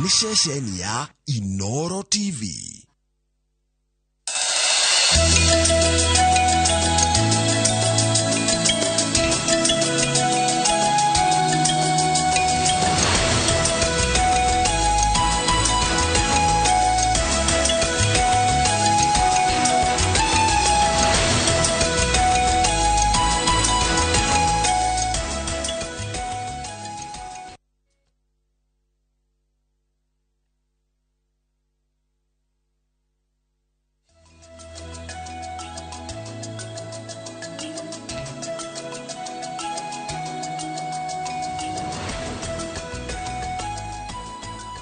ni ceceni ya Inooro TV.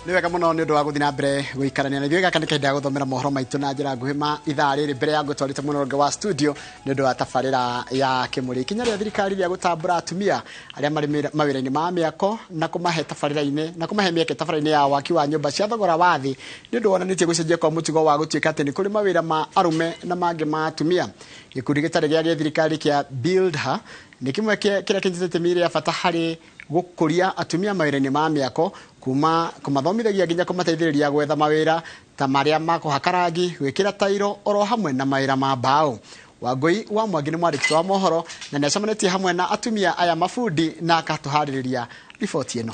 Niwega muno ni undu wa guthina mbere guikarania na gaka ni kaida guthomera mohoro maitu na njira nguhima ithaa riri mbere ya gutwarite muno wa studio ni undu wa tafarira ya kimuri kinya ria thirikari ya gutambura atumia aria mari mawira-ini ma miako na kumahe tafarira-ini na kumahe mieke tafarira-ini ya waki wa nyumba cia thogora wa thi ni undu wonanitie gucenjia kwa mutigo wa gutuika ati ni kuri mawira ma arume na mangi ma atumia. Gikundi gitari gia thirikari kia Build Her ni kimwe kiria kinjite miri ya bata hari gukuria atumia mawira-ini ma miako kumathomithagia nginya kumateithĩrĩria gwetha mawĩra ta maria ma kũhaka rangi, gwĩkĩra tairo oro hamwe na mawĩra ma mbaũ. Wangui wa Mwangi ni mwandĩki wa mohoro na nĩacemanĩtie hamwe na atumia aya mafundi na akatũharĩrĩria riboti ĩno.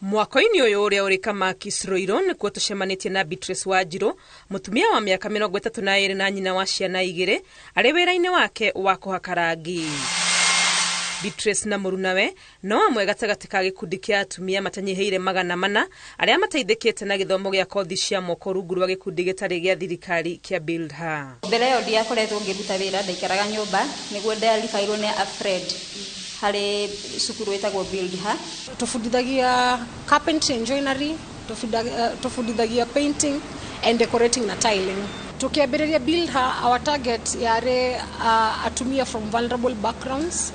Mwaka-ini uyu uria uri kama Kisroiro ni kuo tucemanĩtie na Beatrice Wanjiru, mutumia wa miaka 32 na nyina wa ciana 2 ari wĩra-inĩ wake wa kũhaka rangi. Beatrice na murunawe no amwe gatagati ka gikundi kia atumia matanyiheire 400 aria mateithĩkĩte na gĩthomo gĩa kothi cia moko rungu rwa gikundi gĩtarĩ gĩa thirikari kia Build Her. Mbere yo ndiakoretwo ngĩruta wĩra, ndaikaraga nyũmba nĩguo ndaribairwo nĩ Alfred hari cukuru wetagwo Build Her. Tufundithagia carpentry and joinery, tufundithagia painting and decorating na tiling. Tukiambĩrĩria Build Her, our target yare atumia from vulnerable backgrounds.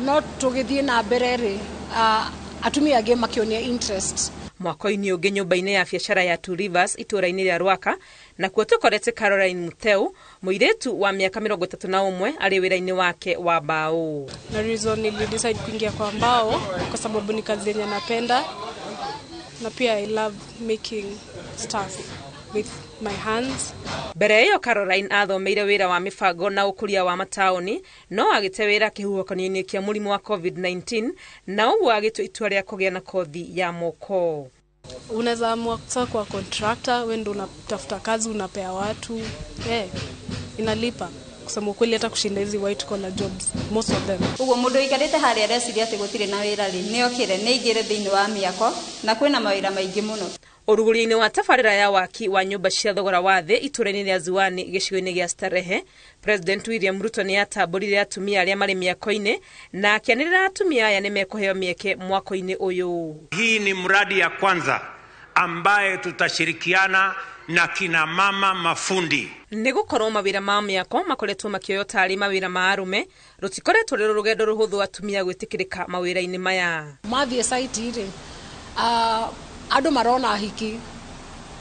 Not tugithie na mbere atumia age makionia interest. Mwaka-ini ũngĩ nyũmba-inĩ ya biacara ya Two Rivers itũra-inĩ rĩa Rwaka na kuo tukorete Caroline Muteu, muiretu wa miaka 31 ari wĩra-inĩ wake wa mbao. Na reason nilidecide kuingia kwa mbao kwa sababu ni kazi yenye napenda na pia I love making stuff with my hands. Mbere iyo Caroline athomeire wĩra wa mibango na ukuria wa mataoni no agite wĩra kihuhũkanio-inĩ kia mũrimũ wa COVID-19 na ũguo agitua itua rĩa kũgĩa na kothi ya moko. Unaweza amua kwa contractor, wewe ndio unatafuta kazi unapea watu. Inalipa. Kusema kweli hata kushinda hizi white collar jobs most of them. Ugo mundu ikarite haria reciria ati gutire na wĩra ri niokire neigire thiini wa miako na kwina mawĩra maingĩ muno. Uruguri-ini wa tafarira ya waki wa nyumba cia thogora wa thi itura-ini ria Ziwani gicigo-ini gia Starehe, President William Ruto ni atamburire atumia aria mari miako-ini na akianirira atumia aya ni mekuheo mieke mwaka-ini uyu. Hii ni mradi ya kwanza ambaye tutashirikiana na kina mama mafundi. Nigukorwo mawira ma miako makoretwo makioyo tari mawira ma arume rutikoretwo rero rugendo ruhuthu atumia gwitikirika mawira-ini maya. Mathie site ire andu marona hiki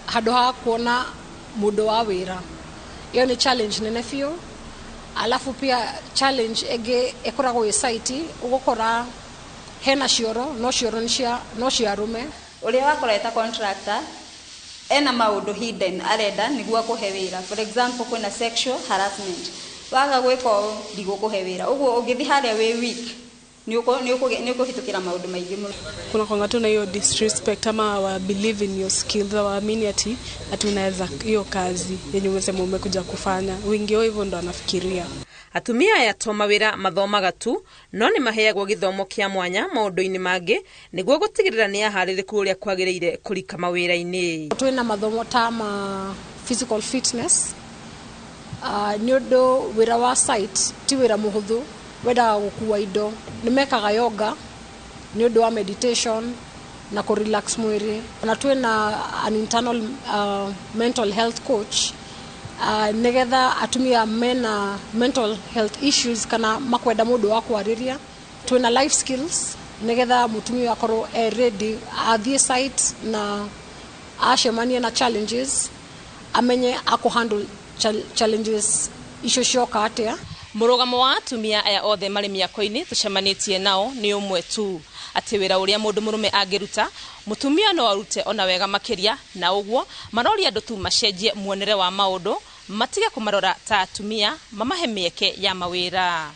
handu ha kuona mundu wa wira. Iyo ni challenge nene biũ. Alafu pia challenge ege ekoragwo site ugukora hena cioro no cioro no cia arume. Uria wakoreta contractor ena maundu hidden arenda niguo kuhe wira. For example kwina sexual harassment, waga gwika ndigukuhe wira. Uguo ungithi haria we weak ni ukuhitukira maundu maingi muno. Kuna kwanga tu na hiyo disrespect ama wa believe in your skills, waamini ati unaweza hiyo kazi yenye umesema umekuja kufanya. Wingi wao hivyo ndo anafikiria. Atumia aya to mawira mathomaga tu no ni maheagwo githomo kia mwanya maundu-ini mangi niguo gutigirira ni ahaririku uria kwagiriire kurika mawira-ini. Twina mathomo ta ma physical fitness, ni undu wira wa site ti wira muhuthu, wenda gukua indo. Nimekaga yoga ni undu wa meditation na ku relax mwiri. Na twina an internal mental health coach negetha atumia mena mental health issues kana makwenda mundu wa kwariria. Twina life skills negetha mutumia akorwo ready athie site na acemania na challenges amenye ako handle challenges icio cioka atia. Murugamo wa atumia aya othe mari miako-ini tucemanitie nao ni umwe tu ati wira uria mundu murume angiruta mutumia no arute ona wega makiria na uguo marori andu tu macenjie muonere wa maundu matige kumarora ta atumia mamahe mieke ya mawira.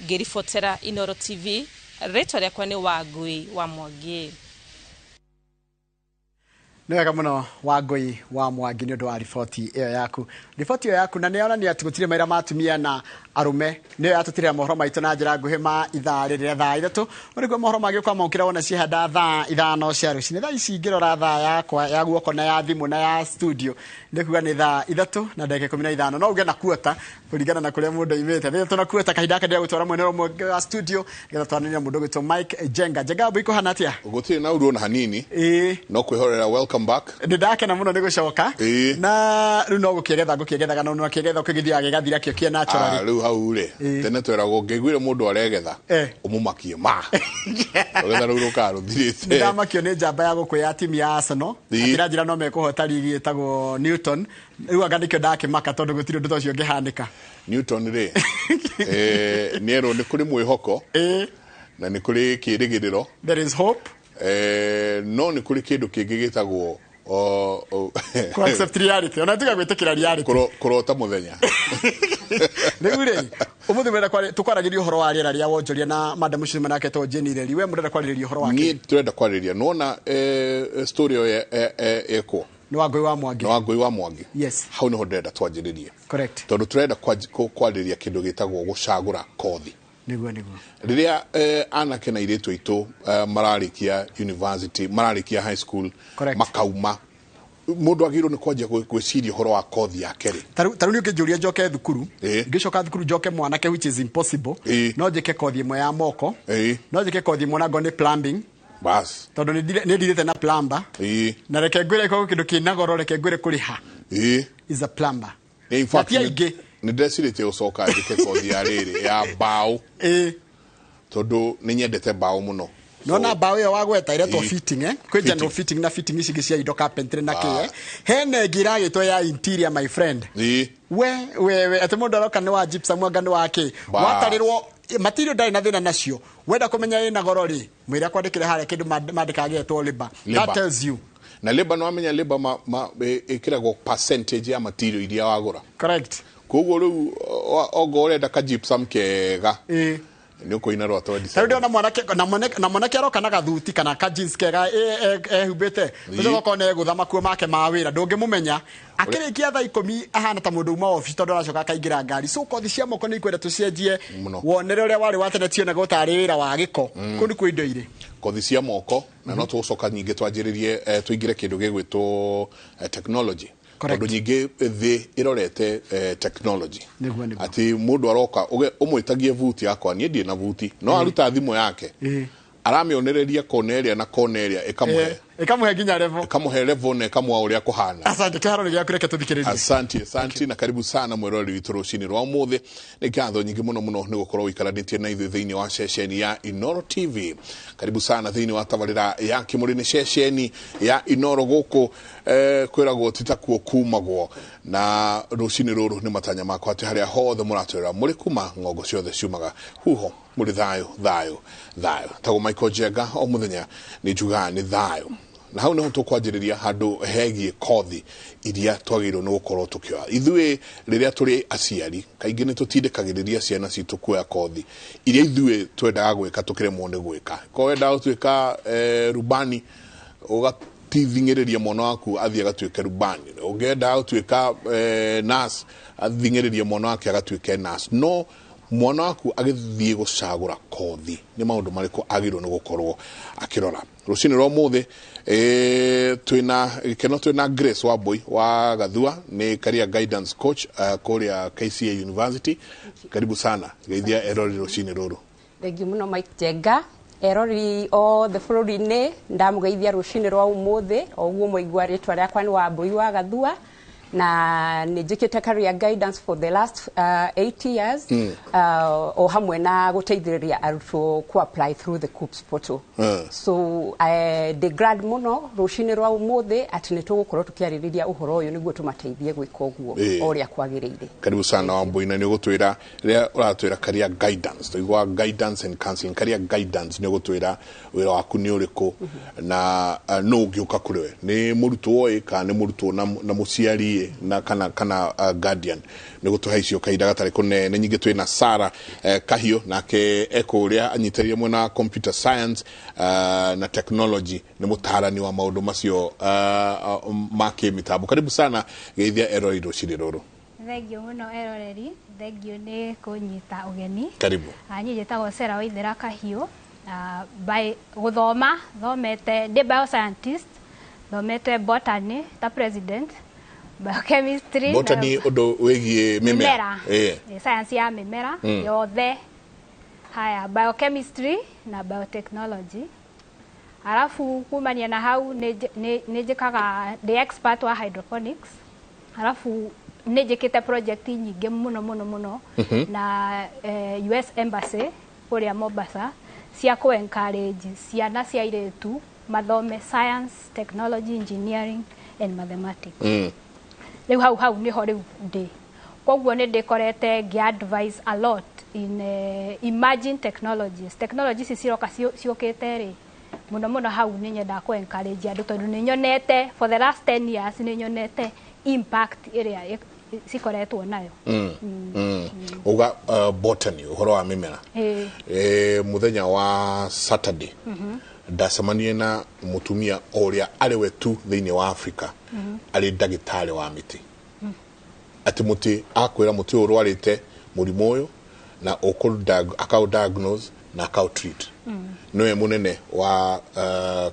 Ngiribotera Inooro TV, rĩtwa rĩakwa nĩ Wangui wa Mwangi. Nĩ wega mũno Wangui wa Mwangi nĩ ũndũ wa riboti ĩyo yaku. Riboti ĩyo yaku na nĩ onania atĩ gũtirĩ maira ma atumia na arume nĩ yatũtirĩra mohoro maitũ na njĩra nguhĩ ma ithaa rĩrĩa thaa ithatũ. Ũrĩguo mohoro magĩũka maukĩra wona ciehanda thaa ithano cia rũcinĩ. Thaa ici ingĩrora thaa yakwa ya guoko na ya thimũ na ya studio nĩ kuga nĩ thaa ithatũ na ndagĩka 15. No uge na kuota kũringana na kũrĩa mũndũ imĩte. Nĩ tuna kuota kahinda kandĩa gũtwara mwene ũmwe wa studio getha twanĩria mũndũ gwĩtwo Mike Jenga. Jenga mbũ iko hana atĩa? Gũtirĩ na ũruo na hanini. No kwĩhorera welcome back. Nĩ ndakena mũno nĩ gũcoka. Na rĩu no gũkĩgethaga no kĩgetha ũkĩgĩthiaga gĩgathira kĩo kĩa natural. Rĩu hau rĩ tene tweragwo ngĩiguire mũndũ aregetha ũmũmakie ma. Ũgetha rĩu rũkarũthirĩte. Nĩ ndamakio nĩ njamba ya gũkũ ya timu ya Arsenal. Atĩra njĩra no mekũhota ligi ĩtagwo Newton. Rĩu anga nĩkĩo ndakĩmaka tondũ gũtirĩ ũndũ ũcio ũngĩhanĩka. Newton rĩ nĩerwo nĩ kũrĩ mwĩhoko na nĩ kũrĩ kĩĩrĩgĩrĩro. There is hope. No nĩ kũrĩ kĩndũ kĩngĩ gĩtagwo accept reality. Ona tiga gwĩtĩkĩra reality. Kũrota mũthenya. Rĩu rĩ ũmũthĩ wenda tũkwaragĩria ũhoro wa rĩera rĩa wonjoria na madam Mushiri manake to Jenny Reri. We mũrenda kwarĩrĩria ũhoro wake? Niĩ tũrenda kwarĩrĩria. Nona story ĩyo eko nĩ Wangui wa Mwangi. Nĩ Wangui wa Mwangi. Yes. Hau nĩho ndĩrenda twanjĩrĩrie. Correct. Tondũ tũrenda kwarĩrĩria kĩndũ gĩtagwo gũcagũra kothi. Nĩguo. Rĩrĩa anake na airĩtu aitũ mararĩkia university, mararĩkia high school, makauma mũndũ agĩrĩirwo nĩ kwanjia gwĩciria ũhoro wa kothi yake rĩ. Tarĩu nĩ ũngĩnjũria njoke thukuru, ngĩcoka thukuru njoke mwanake, which is impossible. No njĩke kothi ĩmwe ya moko, no njĩke kothi ĩmwe nago nĩ plumbing. Bas. Tondũ nĩ ndirĩte na plumber. Na reke ngwĩre kĩndũ kĩna goro, reke ngwĩre kũrĩha. Is a plumber. In fact, nĩ ndecirĩtie gũcoka njĩke kothi ya rĩrĩ ya mbaũ. Tondũ nĩ nyendete mbaũ mũno. No na mbaũ ĩyo wagweta iretwo fitting kwĩ general fitting na fitting ici cia indo carpentry na kĩe. Hena ĩngĩ ĩragĩtwo ya interior, my friend. We atĩ mũndũ aroka nĩ wa gypsum mwanga nĩ wa kĩ. Watarĩrwo material ndarĩ na thĩna nacio. Wenda kũmenya ĩna goro rĩ, mwĩra kwandĩkĩre harĩa kĩndũ mandĩkagĩtwo labor. That tells you. Na labor no amenya labor ĩkĩragwo percentage ya material iria wagũra. Correct. Koguo rĩu ongo ũrenda ka gypsum kega nĩ ũkũina rwatwa ndisa. Tarĩu na mwanake aroka na gathuti kana ka jeans kega ehumbĩte ũcoka ũkona egũtha makuo make ma wĩra ndũngĩmũmenya. Akĩrĩkia thaa 10 ahana ta mũndũ uma ofici tondũ aracoka akaingĩra ngari. So kothi cia moko nĩ ikwenda tũcenjie wonere ũrĩa warĩ wa tene tionaga ũtarĩ wĩra wa gĩko. Kũu nĩ indo irĩ kothi cia moko na no tũcoka nyingĩ twanjĩrĩrie tũingĩre kĩndũ gĩgwĩtwo technology. Tondũ nyingĩ thĩ ĩrorete technology. Atĩ mũndũ aroka ũmwĩtagie vuti yakwa, niĩ ndiĩ na vuti, no aruta thimũ yake aramĩonereria kona ĩrĩa na kona ĩrĩa ĩkamũhe nginya level, ĩkamũhe level na ĩkamũa ũrĩa kũhana. Asante kĩharo gĩaku reke tũthikĩrĩrie. Asante na karibu sana mwĩroreri witũ rũcinĩ rwa ũmũthĩ. Nĩ ngatho nyingĩ mũno nĩ gũkorwo ũikaranĩtie na ithuĩ thĩinĩ wa ceceni ya Inooro TV. Karibu sana thĩinĩ wa tabarĩra ya Kĩmũrĩ nĩ ceceni ya Inooro gũkũ kwĩragwo titakuo kumagwo. Na rũcinĩ rũrũ nĩ matanya makwa atĩ harĩa hothe mũratwĩra mũrĩ kuma ng'ongo ciothe ciumaga huho mũrĩ thayũ. Tago Michael Jenga o mũthenya nĩ njugaga nĩ thayũ. Na hau nĩho tũkwanjĩrĩria handũ hegiĩ kothi iria twagĩrĩirwo nĩ gũkorwo tũkĩoya. Ithuĩ rĩrĩa tũrĩ aciari kaingĩ nĩ tũtindĩkagĩrĩria ciana citũ kuoya kothi iria ithuĩ twendaga gwĩka tũkĩremwo nĩ gwĩka. Ko wendaga gũtuĩka rubani ũgatithingĩrĩria mwana waku athiĩ agatuĩke rubani. Ũngĩenda gũtuĩka nurse athingĩrĩria mwana wake agatuĩke nurse. No mwana waku agĩthiĩ gũcagũra kothi nĩ maũndũ marĩkũ agĩrĩirwo nĩ gũkorwo akĩrora. Rũcinĩ rwa ũmũthĩ twĩna Grace Wambui wa Gathua, nĩ career guidance coach kũrĩa KCA University. Karibu sana geithia erori rũcinĩ rũrũ. Thengiũ mũno Mike Jenga. Erori othe bũrũri-inĩ ndamũgeithia rũcinĩ rwa ũmũthĩ, o ũguo mũigua rĩtwa rĩakwa nĩ Wambui wa Gathua. na nijikite career guidance for the last 8 years o hamwe na guteithiriria arutwo ku apply through the COOPS portal. So the grad muno rushini rwa umuthi ati nitugukorwo tukiaririria uhoro uyu niguo tumateithie gwika uguo oria kwagiriire. Karibu sana Wambuina, ni gutwira ria uratwira career guidance toigwa guidance and counseling. Career guidance ni gutwira wira waku ni uriku na no ugiuka kuriwe ni murutwo oika ni murutwo na muciari na kana guardian ni gutuhaicio kaida gatari kunene nyingi twina Sara Kahio nake ekuria anyiterie mwena computer science na technology ni mutarani wa maundu macio make mitabu. Karibu sana geithia Erori ruciri ruru. Thengio muno Eroreri, thengio ni kunyita ugeni. Karibu. Anyi njitagwo Sara Waithera Kahio. By guthoma thomete ndi bioscientist, thomete botany ta president, biochemistry, botany odo wegie mimera science ya mimera yothe. Haya, biochemistry na biotechnology. Alafu kumania na hau nijikaga the expert wa hydroponics. Alafu nijikite project nyingi muno na US Embassy kuria Mombasa cia ku encourage ciana cia iretu mathome science, technology, engineering and mathematics. Riu hau ni ho riu ndi. Koguo ni ndikorete advise a lot in emerging technologies. Technologies ciroka ciokete ri muno hau ni nyenda ku encourage andu tondu ni nyonete for the last 10 years ni nyonete impact area sikoretwo nayo. Uga botany uhoro wa mimera muthenya wa Saturday ndacemanie na mutumia oria ari wetu thiini wa Africa ari ndagitari wa miti ati muti akwira muti urwarite murimu uyu na akau diagnose na akau treat noe munene wa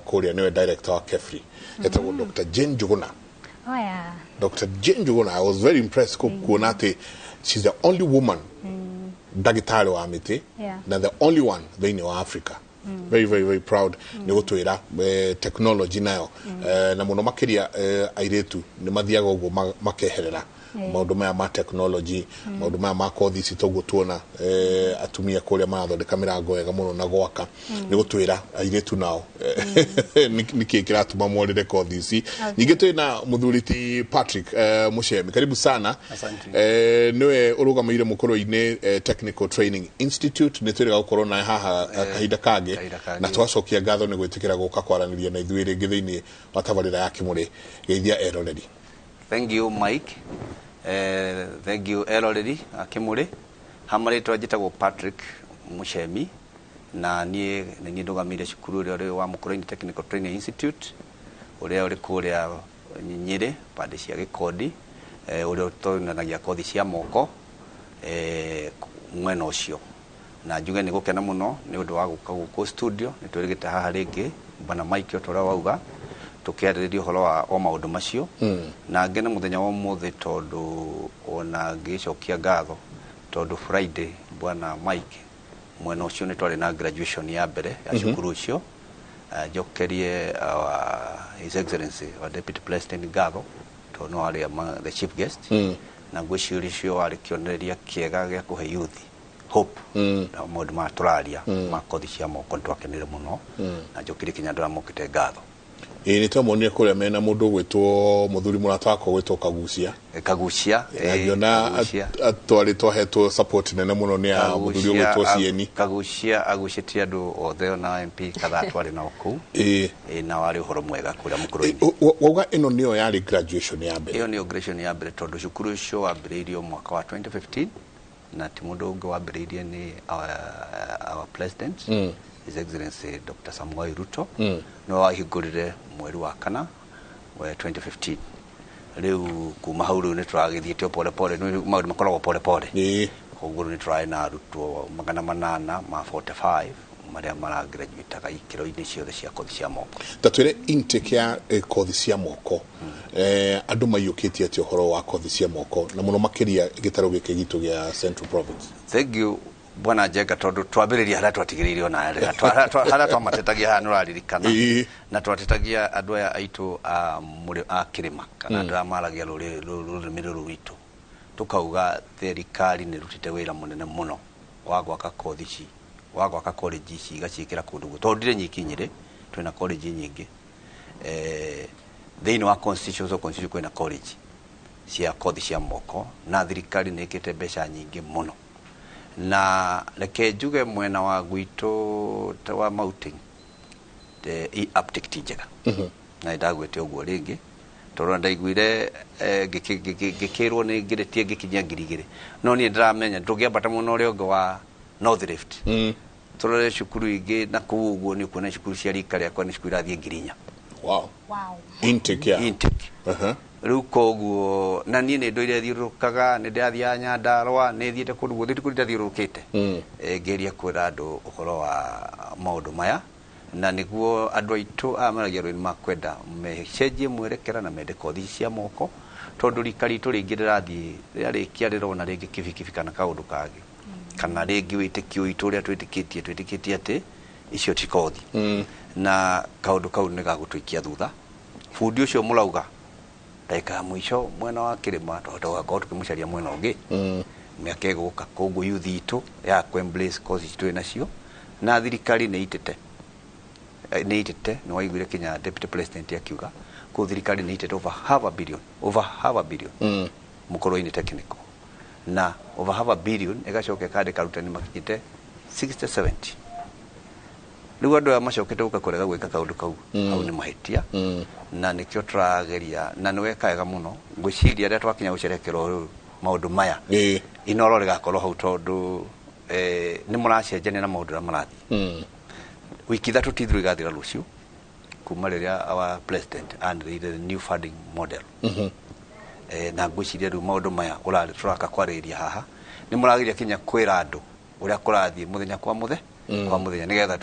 kuria noe director wa Kefri etagwo Dr. Jane Njuguna. Oh yeah. Dr. Jane Njuguna, I was very impressed kuona ati she's the only woman dagitari wa miti na the only one thiini wa Africa. Very proud ni gutwira technology nayo na muno makiria airetu ni mathiaga uguo makeherera maundu maya ma technology maundu maya ma kothi citogutuona atumia kuria marathondeka mirango wega muno na gwaka ni gutwira airetu nao niki kiratuma morire kothi ici nyingi twina muthuriti Patrick Muchemi. Karibu sana. Niwe urugamire mukoro-ini Technical Training Institute ni twiriga gukorwo na haha kahinda kage na twacokia ngatho ni gwitikira guka kwaraniria na ithuĩ rĩngĩ thĩinĩ wa tabarĩra ya Kĩmũrĩ. Geithia Eroreri. Thank you Mike. Thank you Eroreri Kĩmũrĩ. Hamarĩtwa njĩtagwo Patrick Muchemi na niĩ ndugamire cukuru ũrĩa wa Mũkũrũ-inĩ Technical Training Institute ũrĩa ũrĩ kũrĩa Nyĩrĩ pande cia Gĩkondi ũrĩa ũtonanagia kothi cia moko mwena ũcio na njuge nĩ gũkena mũno nĩ ũndũ wa gũka gũkũ studio nĩ twĩrĩgĩte haha rĩngĩ bana Mike ũtũra wauga tukiarĩrĩria ũhoro wa maũndũ macio na ngene mũthenya wa ũmũthĩ tondũ ona ngĩcokia ngatho tondũ Friday bwana Mike mwena ũcio nĩ twarĩ na graduation ya mbere ya cukuru ũcio njokerie His Excellency wa Deputy President ngatho tondũ no arĩ the chief guest na ngwĩciria ũcio warĩ kĩonereria kĩega gĩa kũhe youth hope na maũndũ ma tũraria ma kothi cia moko nĩtwakenire mũno na njokerie kinya ndĩramũkĩte ngatho. Ni twamonire kuria mena mundu gwitwo muthuri murata wako gwitwo Kagucia na atwari twahetwo support nene muno ni a muthuri gwitwo Cieni. Kagucia agucitie andu othe na MP kadhaa twari na oku na wari uhoro mwega kuria Mũkũrũ-inĩ. Wauga ino niyo yari graduation ya mbere. Iyo ni graduation ya mbere tondu cukuru ucio wambĩrĩirio mwaka wa 2015 na ti mundu ũngĩ wambĩrĩirie ni our president His Excellency Dr. Samuel Ruto no ahingũrire mweri wa kana wa 2015. Riu kuma hau riu nĩtũragĩthiĩte pole maũndũ makoragwo pole koguo nĩtũrarĩ na arutwo 845 maria maragraduataga ikĩro-inĩ ciothe cia kothi cia moko. Tatwĩre intake ya kothi cia moko andũ maiyũkĩtie atĩ ũhoro wa kothi cia moko na mũno makĩria gĩtarũ gĩkĩ gitũ gĩa Central Province. Thank you bwana Jega tondu twambiriria haria twatigiririo na haria twamatetagia hanu raririkana na twatetagia andu aya aitu a kirima kana andu amaragia rurimi ruru rwitu tukauga thirikari ni rutite wira munene muno wa gwaka kothi ici wa gwaka college ici igacikira kundu gutondire nyiki Nyeri twina college nyingi thiini wa constitution kwina college cia kothi cia moko na thirikari ni ikite mbeca nyingi muno na reke njuge mwena wa gwitu wa mountain the uptake njega na ndagwete uguo ringi tondu ndaiguire ngikirwo ni ngiretie ngikinya ngirigire no ni ndiramenya ndungiambata muno uri ungi wa North Rift turore cukuru ingi na kuu uguo ni kuona cukuru cia rika riakwa ni cukuru irathie ngirinya wow intake riu koguo na nie ni ndoire thiurukaga ni ndathia Nyandarua ni thiete kundu guthi kundu ndathiurukite ngeria kwira andu uhoro wa maundu maya na niguo andu aitu amaragia rwini makwenda mecenjie mwerekera na mende kothi cia moko tondu rikari tu ringi rirathie riarikia rirona ringi kibikibi kana kaundu kagi kana ringi witikio itu ria twitikitie ati icio ti kothi na kaundu kau ni gagutuikia thutha fundi ucio mulauga daika mwisho mwena wa kirima totoga kwa tukimucaria mwena ungi miaka iguka koguo youth itu ya embrace kothi itu nacio na thirikari ni itete ni waiguire Kenya deputy president akiuga ko thirikari ni itete over half a billion mukoro-ini technical na over half a billion igacoke kade karutani makite 60-70 riu andu amacokete uka kurega gwika kaundu kau au ni mahitia na nikio turageria na niwe kaega muno ngwiciria ria twakinya gucerekero maundu maya Inooro rigakorwo hau tondu ni muracenjania na maundu ra marathi wiki thatu tithru igathira rucio kuma riria our president and the new funding model na ngwiciria riu maundu maya urari turaka kwariria haha ni murageria kinya kwira andu uria kurathie muthenya kwa muthenya nigetha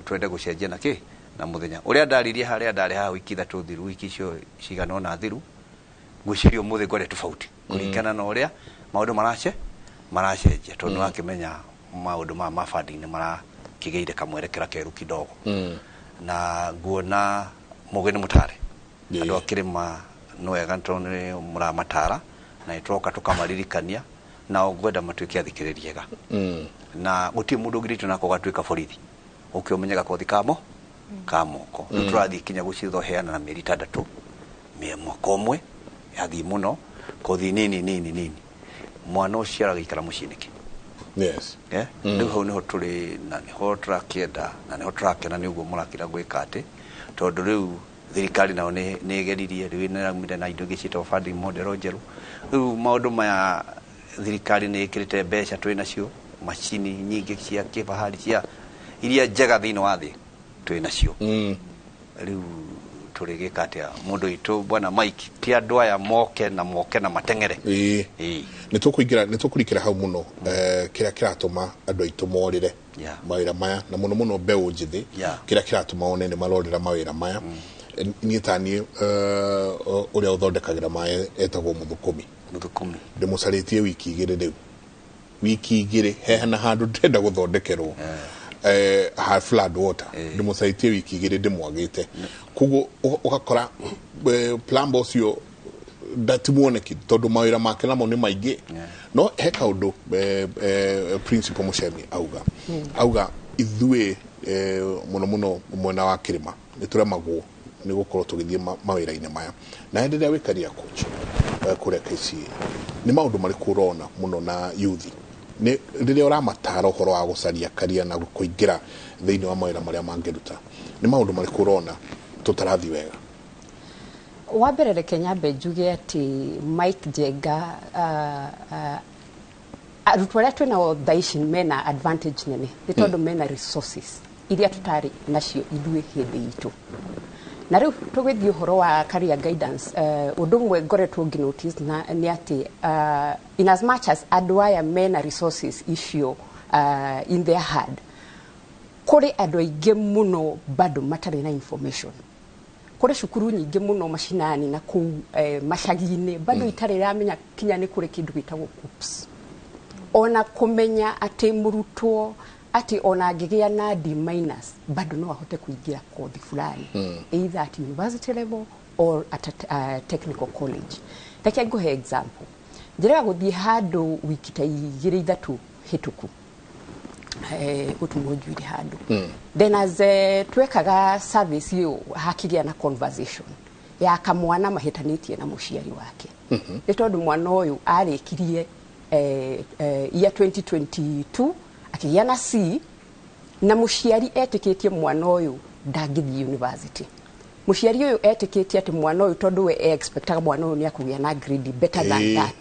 twende gucenjia na ki na muthenya uria ndaririe haria ndari haha wiki thatu thiru wiki icio cigana ona thiru ngwiciria muthe ngore tofauti kuringana na uria maundu maracenjia tondu akimenya maundu ma funding ni marakigeire kamwerekera keru kidogo na nguona mugeni mutare andu akirima no wega tondu muramatara na itoka tukamaririkania na ogwenda matwiki athikiririega na guti mundu ngirito nako gatwika borithi ukiomenyega kothi kamoko turathi kinya gucithoheana na mieri 3 mwaka umwe yathi muno kothi nini mwana ucio aragikara muciniki yes riu hau niho turi na niho turakienda na niho turakena ni uguo murakira gwika ati tondu riu thirikari nao ni igeririe riu ni ramire na indo gicito funding model njeru riu maundu maya thirikari ni ikirite mbeca twina cio machini nyingi cia kifahari cia iria njega thiini wa thi twina cio riu turigika atia mundu itu bwana Mike ti andu aya moke na matengere ni tukurikira hau muno kira kiratuma andu aitu morire mawira maya na muno mbeu njithi kira kiratuma one ni marorira mawira maya nyitani uria uthondekagira maya etagwo muthukumi ndimucaritie wiki igiri riu wiki igiri hehana handu ndenda guthondekerwo high flood water ndimucaritie wiki igiri ndimwagite kugo ukakora plumber ucio ndatimuoneki tondu mawira make namo ni maingi no he kaundu principal Muchemi auga ithue muno mwena wa kirima nituremagwo ni gukorwo tugithie mawira-ini maya na hindi ria wikaria coach kureka ici ni maundu mari kurona muno na youth ni riria uramatara uhoro wa gucaria karia na kuingira thiini wa mawira maria mangiruta ni maundu mari kurona tutarathi wega wambere Kenya benjuge ati Mike Jenga arutwo aria twina thaici mena advantage nene ni tondu mena resources iria tutari nacio ithuĩ hindi itu na riu tugithii uhoro wa career guidance undu mwe ngoretwo nginotice na ni ati in as much as andu aya mena resources icio in their hand kuri andu aingi muno bado matari na information kuri cukuru nyingi muno mashinani na ku mashagi-ini bado itari ramenya kinya ni kuri kindu gitagwo COOPS ona kumenya ati murutwo ati ona ngigia na D- bado no ahote kuingira kothi fulani either at university level or at a technical college. Reke nguhe example. Njĩraga gũthiĩ handũ wiki ta igĩrĩ ithatũ hĩtũku gutumũnjuire handũ then as twekaga service yo hakigĩa na conversation ya kamwana mahĩtanĩtie na mũciari wake nĩ tondũ mwana ũyũ arĩkirie year 2022 akigĩa na C na mũciari etĩkĩtie mwana ũyũ ndangĩthiĩ university. Mũciari ũyũ etĩkĩtie atĩ mwana ũyũ tondũ we expectaga mwana ũyũ nĩ akũgĩa na grade better than that.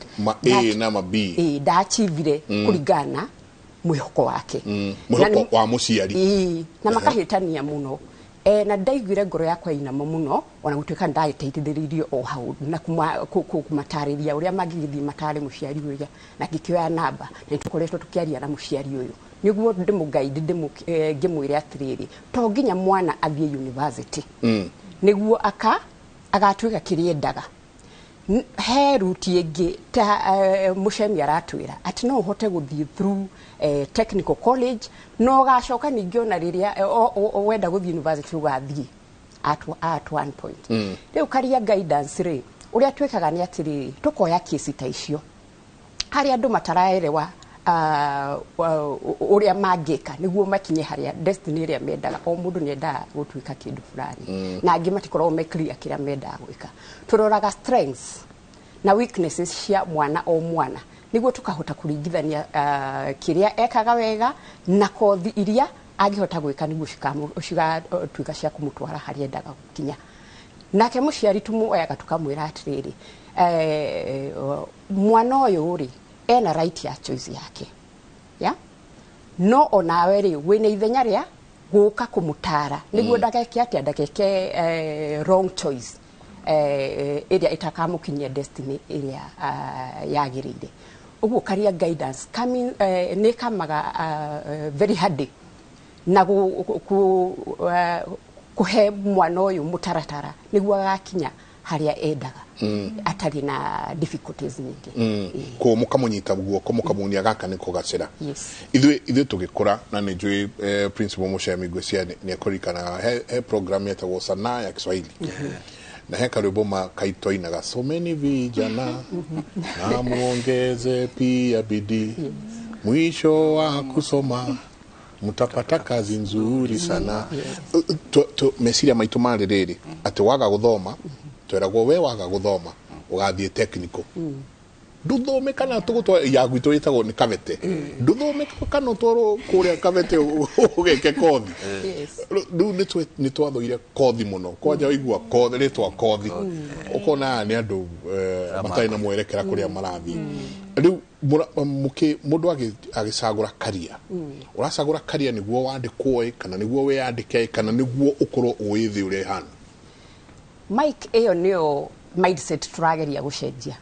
A na ma B. Da achievire kũringana mwĩhoko wake. Mwĩhoko wa mũciari. Na makahĩtania mũno. Na ndaiguire ngoro yakwa inama mũno ona gũtuĩka ndateithĩrĩirio o hau na kũmatarĩria ũrĩa mangĩgĩthiĩ matare mũciari ũyũ na ngĩkĩoya namba na tũkoretwo tũkĩaria na mũciari ũyũ nĩguo ndĩmũgaidi ngĩmwĩre atĩrĩrĩ to nginya mwana athiĩ university nĩguo agatuĩka kĩrĩa endaga. He ruti ĩngĩ ta mũcemi aratwĩra atĩ no ũhote gũthiĩ through technical college no gacoka ningĩ ona rĩrĩa wenda gũthiĩ university ũgathiĩ at one point. Rĩu career guidance rĩ ũrĩa twĩkaga nĩ atĩrĩrĩ tũkoya kesi ta icio harĩa andũ mataraerewa ũrĩa mangĩka nĩguo makinye harĩa destiny ĩrĩa mendaga. O mũndũ nĩ endaga gũtuĩka kĩndũ fulani na angĩ matikoragwo me clear kĩrĩa mendaga gwĩka. Tũroraga strengths na weaknesses cia mwana o mwana nĩguo tukahota kũringithania kĩrĩa ekaga wega na kothi iria angĩhota gwĩka nĩguo cigatuĩka cia kũmũtwara harĩa endaga gũkinya. Nake mũciari tumuoyaga tukamwĩra atĩrĩrĩ mwana ũyũ rĩ ena right ya choice yake no onawe rĩ wĩna ithenya rĩa gũka kũmũtara nĩguo ndageke atĩ ndageke wrong choice ĩrĩa ĩtakamũkinyia destiny ĩrĩa yagĩrĩire. Ũguo career guidance nĩ kamaga very handy na kũhe mwana ũyũ mũtaratara nĩguo agakinya harĩa endaga atarĩ na difficulties nyingĩ. Ko mũkamũnyita guoko mũkamũnia gaka nĩ kũgacĩra. Ithuĩ tũgĩkũra na nĩ njũĩ principal Mũcemi Ngwĩcia nĩ akũririkanaga he program yetagwo sanaa ya Kiswahili na he karwĩmbo makaitwainaga so many vijana na muongeze pia bidii mwisho wa kusoma mutapata kazi nzuri sana. Meciria maitũ marĩ rĩrĩ atĩ waga gũthoma tweragwo we waga gũthoma ũgathiĩ technical nduthome kana tũgũtwa ya gwitũ ĩtagwo nĩ Kabete nduthome kana twarwo kũrĩa Kabete ũgeke kothi. Rĩu nĩ twathũire kothi mũno kwanja waigua kothi rĩtwa kothi ũkona nĩ andũ matarĩ na mwerekera kũrĩa marathiĩ. Rĩu mũndũ agĩcagũra career ũracagũra career nĩguo wandĩkwo kana nĩguo weyandĩke kana nĩguo ũkorwo ũĩ thĩ ũrĩa ĩhana. Mike ĩyo nĩyo mindset tũrageria gũcenjia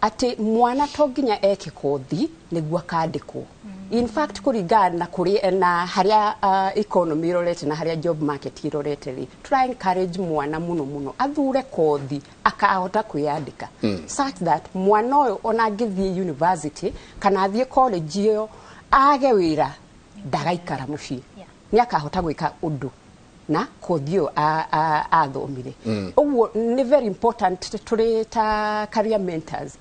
atĩ mwana to nginya eke kothi nĩguo akandĩkwo. In fact kũringana na kũrĩ na harĩa economy ĩrorete na harĩa job market ĩrorete rĩ try encourage mwana mũno athure kothi akahota kwĩyandĩka such that mwana ũyũ ona angĩthiĩ university kana athiĩ college ĩyo age wĩra ndagaikara mũciĩ nĩ akahota gwĩka ũndũ na kothi ĩyo athomire. Ũguo nĩ very important tũrĩ ta career mentors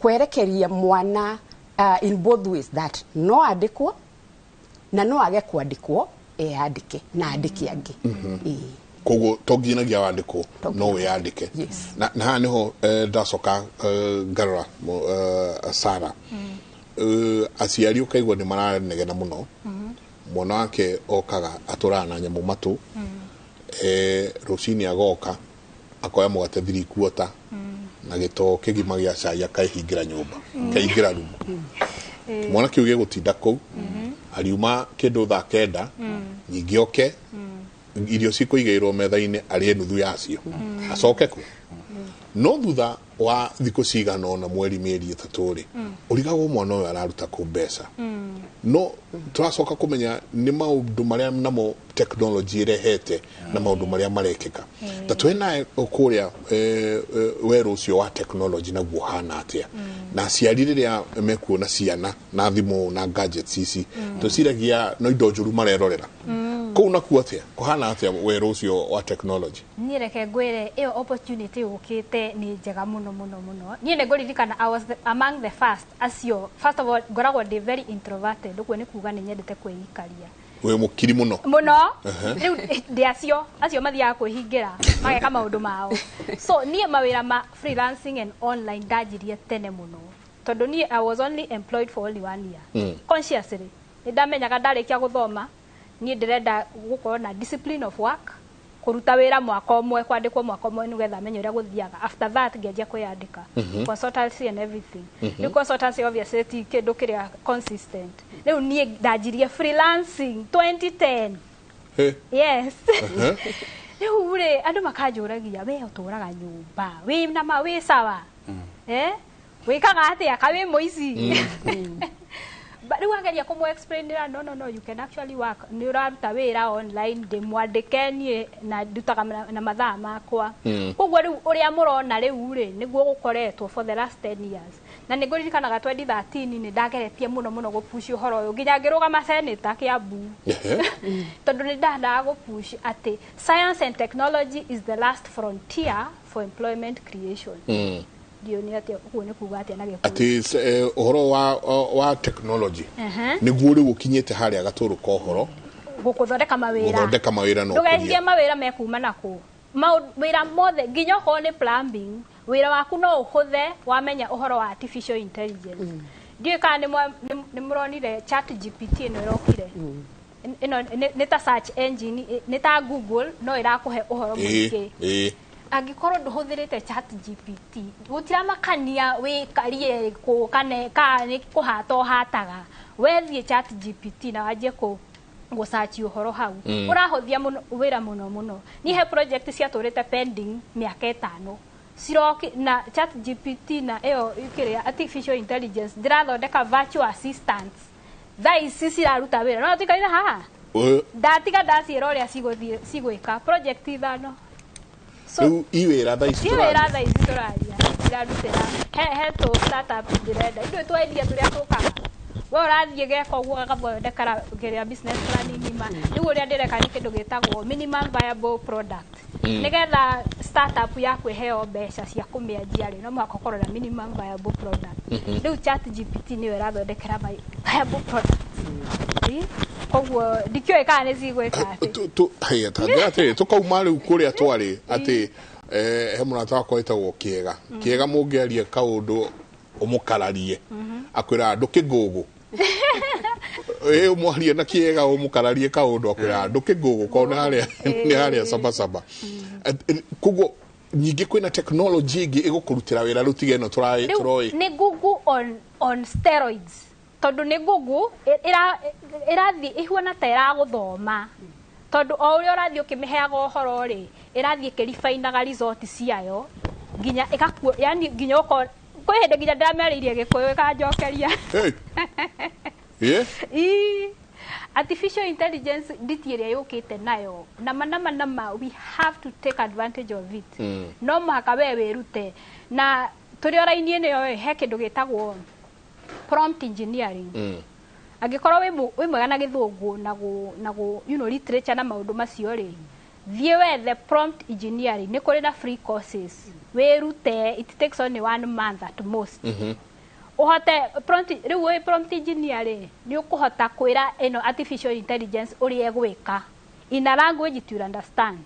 kwerekeria mwana in both ways that no andĩkwo na no age kwandĩkwo eyandĩke na andĩke angĩ. Koguo to nginagia wandĩkwo no weyandĩke. Na haha nĩho ndacoka ngarora Sara aciari ũkaigua nĩ maranegena mũno mwana wake okaga atũraga na nyamũ matũ rũcinĩ agoka akoya mũgate 3/4 na gĩtoo kĩgima gĩa cai akaihingĩra nyũmba kaingĩra rungu mwana kĩu gĩgũtinda kũu ariuma kĩndũ thaa 9 nyingĩ oke irio cikũigĩrwo metha-inĩ arĩe nuthu yacio acoke ku no thutha wa thikũ cigana ona mweri mĩeri 3 rĩ ũrigagwo mwana ũyũ araruta kũ mbeca no turacoka kumenya ni maundu maria namo technology rehete na maundu maria marekeka ta twena okuria weru ucio wa technology na guhana atia na ciaririria mekuona ciana na thimu na gadgets ici tuciragia no indo njuru marerorera ko na kuatia kuhana atia weru ucio wa technology ni reke ngwire iyo opportunity ukite ni njega muno ni ne ngoririkana I was among the first of all ngoragwo ndi very introverted uko ni kuga ni nyendete kwĩikaria we mukiri muno riu ndi acio mathiaga kwĩhingira mageka maundu mao so ni mawira ma freelancing and online ndajirie tene muno tondu ni I was only employed for only 1 year consciously ndamenyaga ndarikia guthoma ni ndirenda gukorwo na discipline of work kuruta wira mwaka umwe kwandikwo mwaka umwe nigetha menye uria guthiaga after that ngianjia kwiyandika consultancy and everything ni consultancy obviously ti kindu kiria consistent riu ni ndajirie freelancing 2010 yes riu ri andu makanjuragia we uturaga nyumba we na ma we sawa wikaga atia kawe moici but riu angeria kumu explain no you can actually work ni uraruta wira online de mwandikenie na ndutaga na mathaa makwa koguo riu uria murona riu ri niguo gukoretwo for the last 10 years na niguririkanaga 2013 ni ndageretie muno gupush uhoro uyu nginya ngirugama seneta Kiambu tondu ni ndandaga gupush ati science and technology is the last frontier for employment creation dio ni ati kuone kuga ati na gikuo ati uhoro wa technology niguo ri gukinyete haria gaturu ko uhoro gukuthondeka mawira no ndugeithie mawira mekuma nako mawira mothe nginya ko ni plumbing wira waku no uhuthe wamenya uhoro wa artificial intelligence ndio kana ni muronire chat GPT no irokire ino ni ta search engine ni ta Google no irakuhe uhoro mwingi agikorwo nduhuthirite chat GPT gutira makania we karie ko kane ka ni kuhato hataga wethie chat GPT na waje ko search uhoro hau urahuthia wira muno ni he project cia turite pending miaka 5 siroki na chat GPT na eo ikiria artificial intelligence ndirathondeka virtual assistants thai ciraruta wira no tikaira haha ndatiga ndaciira uria cigwika project ithano so iwira tha ici turaria irarutira he to startup direnda ndio twaidia turia tukaga we urathie geka uguo gakathondekara ngeria business plan nima nigu uria ndireka ni kindu gitagwo minimum viable product nigetha startup yaku iheo mbeca cia kumianjia ri no mwaka korwo na minimum viable product riu chat GPT ni irathondekera viable product koguo ndikio kana ni cigwika ati ati tukauma riu kuria twari ati he munata wakwa itagwo kiega mungiaria kaundu umukararie akwira ndukigugu umwarie na kiega umukararie kaundu akwira ndukigugu kona haria ni haria saba koguo nyingi kwina technology ingi igukurutira wira rutige no turoi ni Google on steroids tondu ni Google irathi ihuana ta iraguthoma tondu o uria urathi ukimiheaga uhoro ri irathi ikirifainaga result ciayo nginya ikakuo yani nginya uko kwa hende nginya ndameririe gikuyu kanjokeria artificial intelligence nditiria yukite nayo nama we have to take advantage of it no mhaka we wirute na turi orainie niyo he kindu gitagwo prompt engineering agikorwo we mwega na githungu na literature na maundu macio ri thie wethe prompt engineering ni kuri na free courses wirute it takes only 1 month at most uhote prompt engineering ni ukuhota kwira ino artificial intelligence uri egwika in a language you understand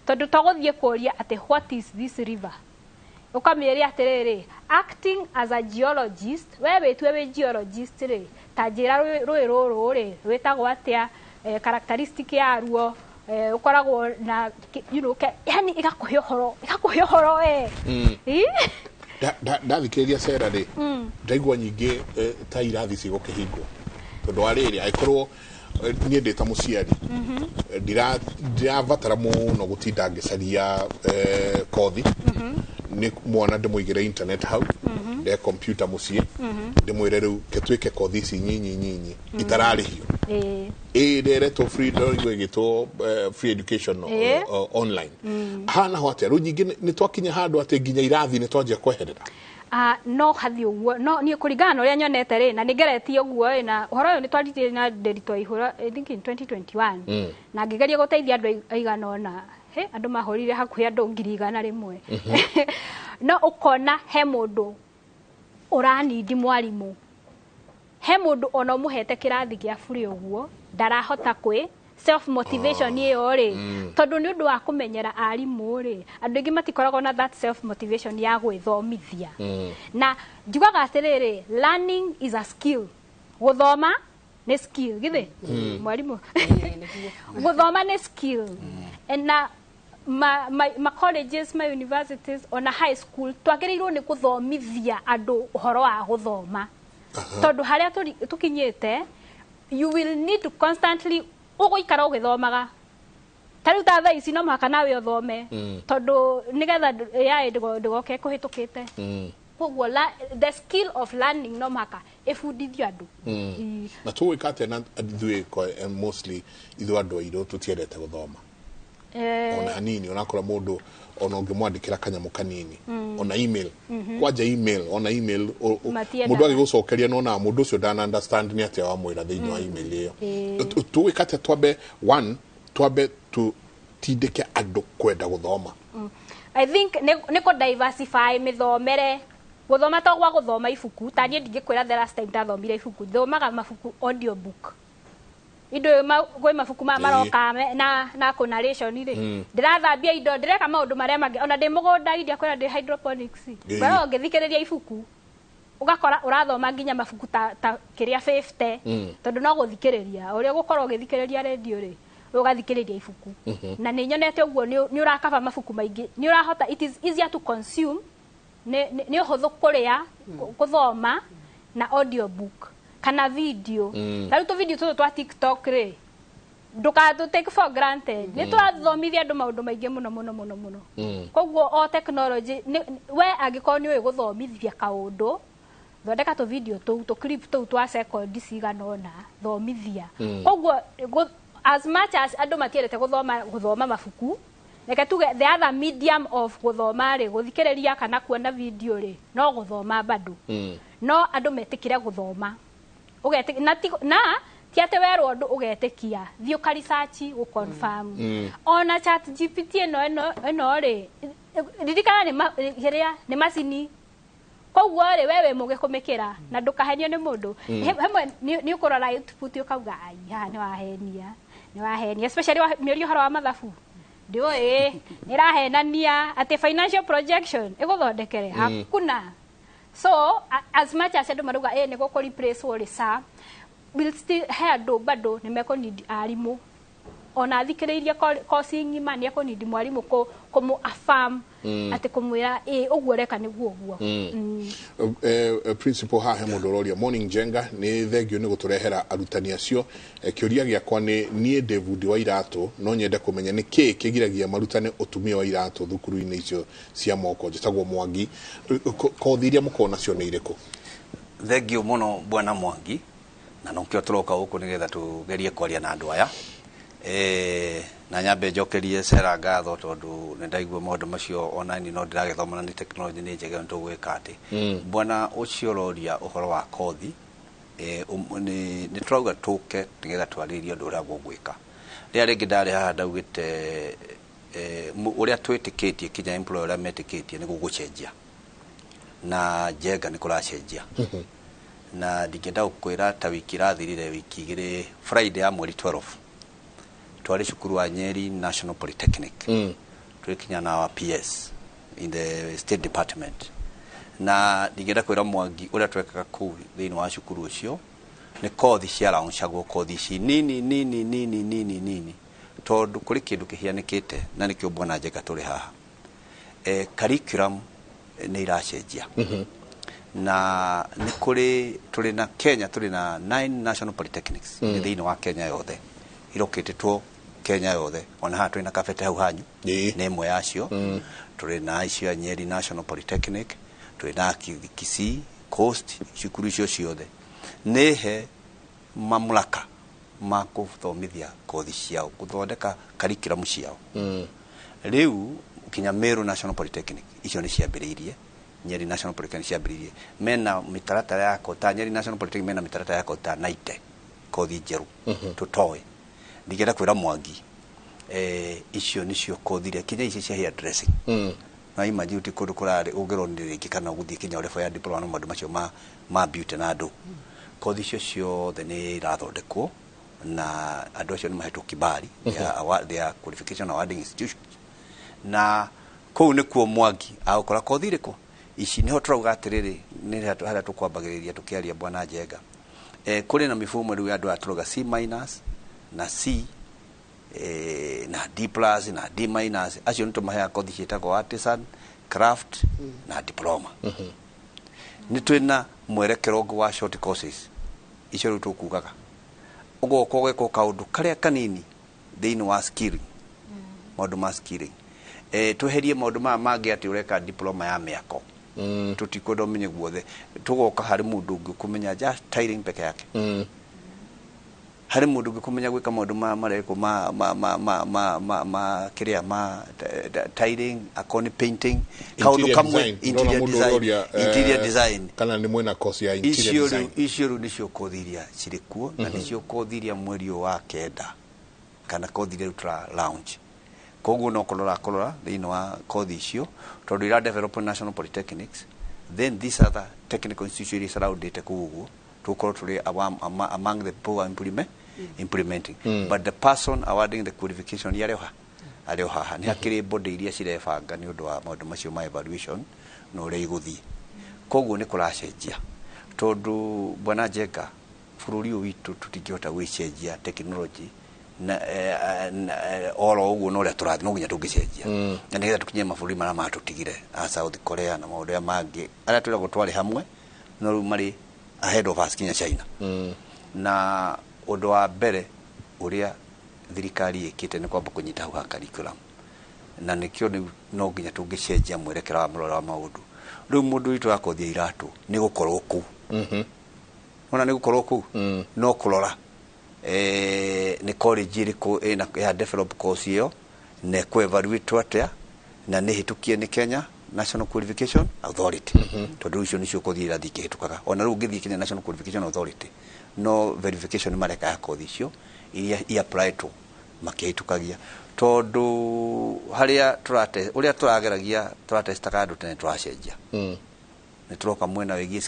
tondu toguthie kuria ati what is this river ukamiria atiriri acting as a geologist we wetwe we geologist ri tajira ruru ri wetagwo atia characteristic ya ruo ukoragwo na yani igakuhe horo ndathikiriria cera ri ndaigua nyingi ta irathi cigukihingwo tondu ariri aikorwo nie ndita muciari ndiravatara muno gutinda ngicaria kothi ni mwana ndimuigire internet hau nde computer mucie ndimwire riu ketwike kothi ici nyinyi itararihio ireretwo free igwigitwo free education online hana hote riu nyingi ni twakinya handu ati nginya irathi ni twanjia kweherera no hathi uguo no ni kuringana uria nyonete ri na ningeretie uguo na uhoro uyu ni twarithire na nderitwa ihura I think in 2021 na ngigeria guteithia andu aigana ona andu mahorire hakuhi andu 100,000 no ukona he mundu uranidi mwarimu he mundu ona muhete kirathi gia free uguo ndarahota kwi self motivation iyo ri tondu ni undu wa kumenyera arimu ri andu ingi matikoragwo na that self motivation ya gwithomithia na njugaga atiriri learning is a skill guthoma ni skill githi mwarimu guthoma ni skill na ma colleges ma universities on a high school twagirirwo ni kuthomithia andu uhoro wa guthoma tondu haria tukinyite you will need to constantly uguikara ugithomaga tariu ta thaa ici no muhaka nawe uthome tondu nigetha ya ndigoke kuhitukite koguo the skill of learning no muhaka ifundithio andu na tuwikate na thwe mostly ithu andu airu tutiendete guthoma ona hanini onakora mundu ona ungimwandikira kanyamu kanini ona email kwaja email ona email mundu agigucokeria nona mundu ucio ndana understand ni atia wa mwira thiini wa email iyo tuwikate twabe tu tideke andu kwenda guthoma I think niko diversify mithomere guthoma to gwa guthoma ibuku tani ndingikwira the last time ndathomire ibuku thomaga mabuku audio book indo gwe mabuku maroka na ko narration ri ndirathambia indo ndireka maundu maria mangi ona ndi mugunda idia kwira ndi hydroponics bara ngithikiriria ibuku ugakora urathoma nginya mabuku ta kiria 50 tondu no guthikiriria uria gukorwo ugithikiriria radio ri ugathikiriria ibuku na ni nyonete uguo ni urakaba mabuku maingi ni urahota it is easier to consume ni uhuthu kuria kuthoma na audio book kana video tariu to video to twa TikTok ri nduka to take for granted ni twathomithia andu maundu maingi muno koguo o technology we angikoo ni guthomithia kaundu thondeka to video to clip to twa second cigana ona thomithia koguo as much as andu matiendete guthoma mabuku reke tuge the other medium of guthoma ri guthikiriria kana kuona video ri no guthoma bado no andu metikire guthoma na tiate werwo ndu ugetikia thio ka research go confirm ona chat GPT eno ri ririkana ni macini koguo ri wewe mugikumikira na ndukahenio ni mundu hemwe ni ukurora YouTube ukauga ai ni wahenia especially ni uri horo wa mathabu ndio nirahenania ati financial projection iguthondekere hakuna. So as much as andu maruga ni go replace wori sa will still head bado ni meko need arimu ona thikiriria course ngima ni ako need mwarimu ko affirm ati kumwira uguo reka niguo guo principal ha he mudororia morning jenga ni thegio ni guturehera arutani acio kiuria giakwa ni nie David wa iratu no nyende kumenya ni kigiragia marutane utumia wa iratu thukuru-ini icio cia moko jitagwo Mwangi kothiria mukona cio ni iriku thegio muno bwana Mwangi na nokio turoka huko nigetha tugerie kwaria na andu aya na nyambe njokerie cera ngatho tondu nindaigua maundu macio online no ndiragethomana ni technology ni njega ntugwika ati bwana ucio roria uhoro wa kothi ni turauga tuke nigetha twaririe ndu ria gugwika ria ringi ndari haha ndaugite uria twitikitie kinya employer uria metikitie ni gugucenjia na njega ni kuracenjia na ndingenda gukwira ta wiki rathirire wiki igiri Friday ya mweri 12 twari cukuru wa Nyeri National Polytechnic twikinya na our PS in the State Department na ndingenda kwira Mwangi uria twekaga ku thiini wa cukuru ucio ni kothi cia launchagwo kothi ci nini tondu kuri kindu kihianikite na nikio bwana njega turi haha curriculum ni iracenjia na ni kuri turi na Kenya turi na 9 national polytechnics thiini wa Kenya yothe irokititwo Kenya yothe ona hatu ina kafete hau hanyu ni imwe yacio turi na icio Nyeri National Polytechnic twina Kisii Coast cukuru icio ciothe nehe mamlaka ma kuthomithia kothi ciao kuthondeka curriculum ciao riu kinya Meru National Polytechnic icio ni ciambiriirie Nyeri National Polytechnic ciambiriirie mena mitaratara ya kota Nyeri National Polytechnic mena mitaratara ya kota 90 kothi njeru tutoe ndigera kwira Mwangi icio nicio kothi ria kinya ici cia hair dressing na imagine uti kundu kurari ungirondiriki kana guthie kinya level ya diploma no maundu macio ma beauty na andu kothi icio ciothe ni irathondekwo na andu acio ni mahetwo kibali ya qualification awarding institutions na kou ni kuo Mwangi agukora kothi iriko ici niho turauga atiriri ni haria tukwambagiriria tukiaria bwana Njenga kuri na mifumo riu andu aturuga C- na C na D+ na D- acio nito mahea kothi cietagwo artisan craft na diploma ni twina mwerekero wa short courses icio riu tukugaga ugo kogeko kaundu karia kanini thiini wa skilling maundu ma skilling tweherie maundu mangi ati ureka diploma ya miako tutikodo menye guothe tugoka hari mundu ungi kumenya just tiling peke yake hari mundu ungi kumenya gwika maundu mareko ma kiria tiling akoni painting kaundu kamwe interior design kana ni mwena course ya interior design icio nicio kothiria cirikuo na nicio kothiria mweri wa kenda kana kothiria ultra lounge koguo no kolora thiini wa kothi icio tondu ira develop national polytechnics then these other technical institutions around it kuguo tukorwo tuli among the people implementing but the person awarding the qualification areo haha ni akiri body iria cirebanga ni undu wa maundu macio ma evaluation no ri iguthie koguo ni kuracenjia tondu bwana Njenga bururi witu tutingihota gwicenjia technology na oro uguo no ria turathi no nginya tungicenjia na nigetha tukinye maburi mara matutigire a South Korea na maundu ya mangi aria twiragwo twari hamwe no ru mari ahead of us kinya China na undu wa mbere uria thirikari ikite ni kwamba kunyita hau ha curriculum na nikio no nginya tungicenjia mwerekera wa murora wa maundu riu mundu witu akothia iratu ni gukorwo ku ona ni gukorwo ku no kurora ni college iriku ya develop course iyo ne ku evaluate atia na ni hitukie ni Kenya National Qualification Authority tondu icio nicio kothira thike hitukaga ona ru ngithie Kenya National Qualification Authority no verification mareka ya kothi icio iria i apply to makihitukagia tondu haria turate uria turageragia turatesta kandu tene turacenjia ni turoka mwena wegi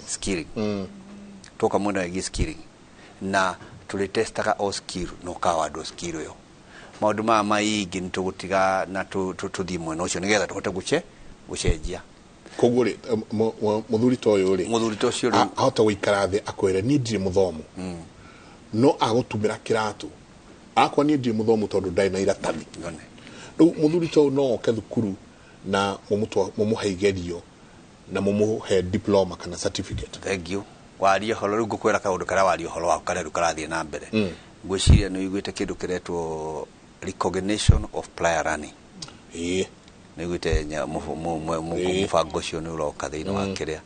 skilling turoka mwena wegi skilling na tulitestaga o skill no kawado skill yo maundu maingi nitugutiga na tuthii mwena ucio nigetha tuhote gucenjia koguo ri muthuri to ucio ri ahota guikara thi akwire ni ndiri muthomu no agutumira kiratu akwa ni ndiri muthomu tondu ndai na iratathi riu muthuri to no oke thukuru na mumuhaigerio na mumuhe diploma kana certificate. Thank you. Wario holo rugo kwera kaundu kara wario holo wa kare rukarathie na mbere ngwiciria no igwite kindu kiretwo recognition of prior learning no igwite nya mufango cio ni uroka thiini wa kiria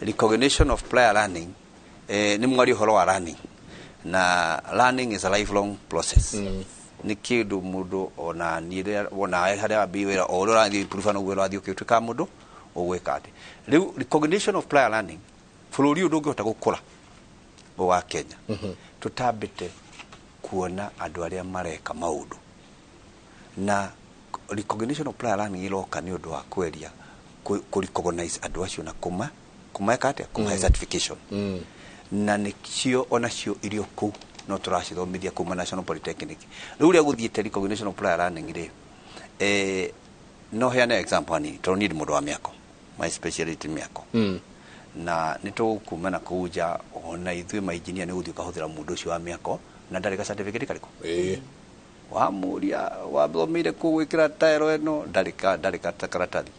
recognition of prior learning ni mwario holo wa learning na learning is a lifelong process ni kindu mundu ona nire wona haria biwira o rathi proof no gwira rathi ukituka mundu ogweka ati riu recognition of prior learning fuluri udu ngihota gukura wa Kenya tutambite kuona andu aria mareka maundu na recognition of prior learning iroka ni undu wa kweria ku recognize andu acio na kumeka ati kuma certification na nicio onacio irio ku no turacithomithia kuma National Polytechnic riu ria guthiete recognition of prior learning ri no heana example ni to need mundu wa miako my specialty miako na nitukuuma na kuja ona ithui ma engineer ni guthii kahuthira mundu ucio wa miako na ndarika certificate kariko wa muria wa thomire kuwikira taero eno ndarika takaratathi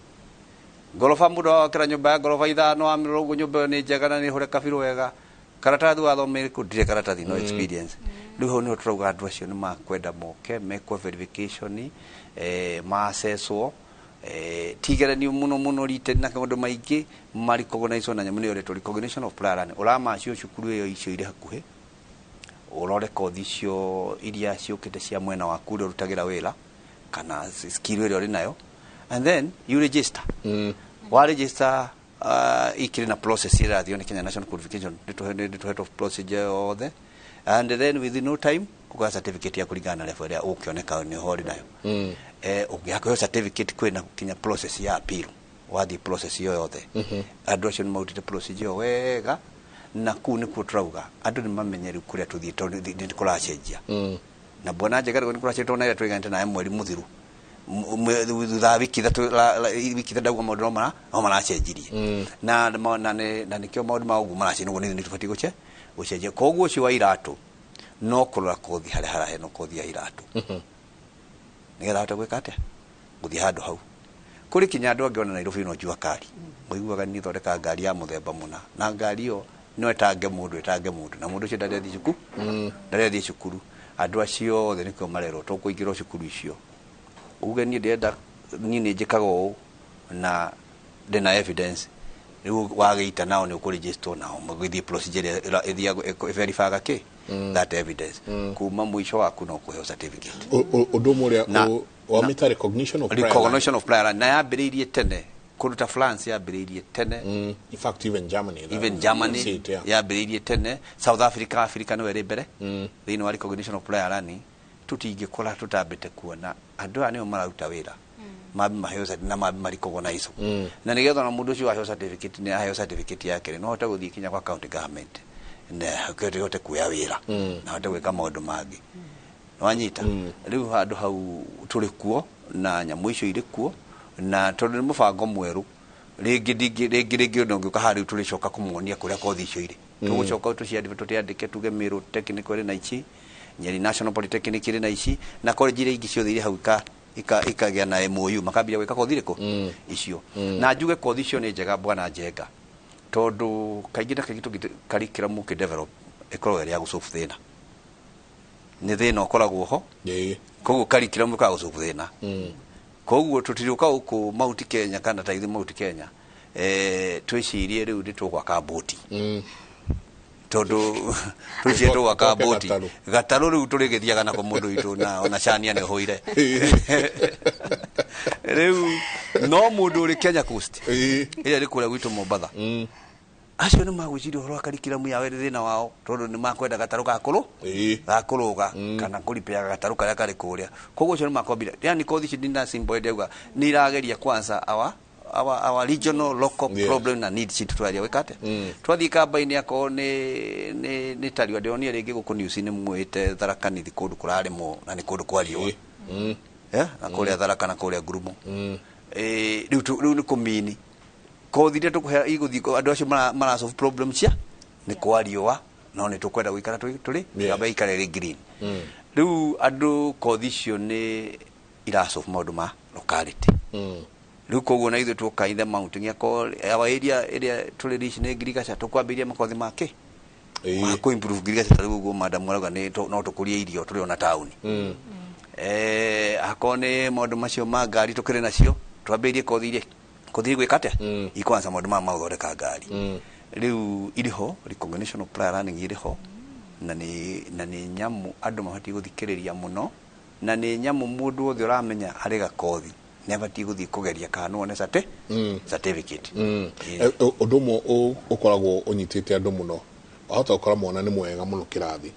gorofa mundu wa kira nyumba ya gorofa ithano wa mirongo nyumba ni njega na ni hore kabiru wega karatathi wa thomire ku ndire karatathi no experience riu ho ni turauga andu acio ni makwenda moke mekwo verification ma assesswo tigeranio muno rite na kaundu maingi mari recognition na nyamu ni recognition of prior learning ulama cio cukuru iyo icio ire hakuhe urore kothi cio iria ciukite cia mwena waku uri rutagira wira kana skill iri uri nayo and then you register wa register ikiri na process ira thio ni Kenya National Qualification to head of procedure all the and then within no time kuga certificate ya kulingana level ya ukioneka ni hori nayo ugiakoyo certificate kwena Kenya process ya appeal wathi process yo yothe adoption multi procedure wega na kuni kutrauga andu ni mamenyeru kuria tuthie to ndi kula cenjia na bona njega ni kula cenjia na ira twigante na mweri muthiru thutha wiki thatu maundu no maracenjirie na nikio maundu ma ugu maracenjia ni tubati gucenjia koguo cio wa iratu no kurora kothi harahe no kothi ya iratu nigetha hota gwika atia guthie handu hau kuri kinya andu angiona Nairobi no njua kari muiguaga ni thondeka ngari ya muthemba muna na ngari yo no etange mundu na mundu cio ndarethi cukuru andu acio othe nikio marero to kuingira cukuru icio uge ni ndenda ni njikaga u na ndena evidence riu wageita nao ni ukuregister nao mugithi procedure ithia verify ke that evidence kuma mwisho waku no kuheo certificate undu muria wa meta recognition of prior na yambiririe tene kuruta France yambiririe tene in fact even Germany yambiririe tene South Africa no ere mbere thini wa recognition of prior learning tutingikora tutambite kuona andu anio marauta wira mabi maheo na mabi maricognize na nigetha na mundu ucio aheo certificate ni aheo certificate yake no hota guthii kinya kwa county government na hote kuya wira na hote gwika maundu mangi wanyita riu handu hau turi kuo na nyamu icio iri kuo na tondu ni mubango mweru ringi ndongiuka hari turicoka kumuonia kuria kothi icio iri tugucoka tuciandike tuge Miru technical iri na ici Nyeri National Polytechnic iri na ici na college iri ingi ciothe iri hau ikagia na MOU makambia gwika kothi riko icio na njuge kothi icio ni njega bwana Njenga tondu kaingi na kaingi curriculum ki develop ikorwo ya gusolve thina ni thina ukoragwo ho koguo curriculum ka gusolve thina koguo tutiriuka uku Mount Kenya kana taithi Mount Kenya twicirie riu ndi twaka boti tondu tucietwo gwaka boti gataru riu turigithiaga nako mundu itu na ona cania ni hoire riu no mundu uri Kenya Coast ira ri kuria gwitu Mombasa acio ni magwiciria horo curriculum ya were thina wao tondu ni makwenda gataru gakuruga kana kuripea gataru karia kari kuria koguo cio ni makombira yani kothi ci ndina simple ndeuga ni irageria kwanza our regional local problem na needs it twaria wekate twathi kamba-ini yako ni tario ndionia ringi guku news ni mwite Tharaka ni kundu kurarimo na ni kundu kwariwa na kuria Tharaka na kuria Ngurumo riu ni kumini kothi ria tukuhe iguthi andu acio mara solve problem cia ni kwariwa no ni tukwenda gwikara turi kamba ikare ri green riu andu kothi cio ni ira solve maundu ma locality riu koguo na ithu tukaithe mounting yako our area tuli rich ne agriculture tukwambiria makothi make ku improve agriculture riu madam mwaraga ni no tukuria irio tuli ona town akone maundu macio ma ngari tukire nacio twambirie kothi gwikate ikwanza maundu ma mathondeka ngari riu iriho recognition of prior learning iriho na ni nyamu andu mahati guthikiriria muno na ni nyamu mundu othe uramenya hari gakothi never tiguthi kugeria kanu one certificate undu mo ukoragwo unyitite andu muno ahota ukora mwana ni mwega muno kirathi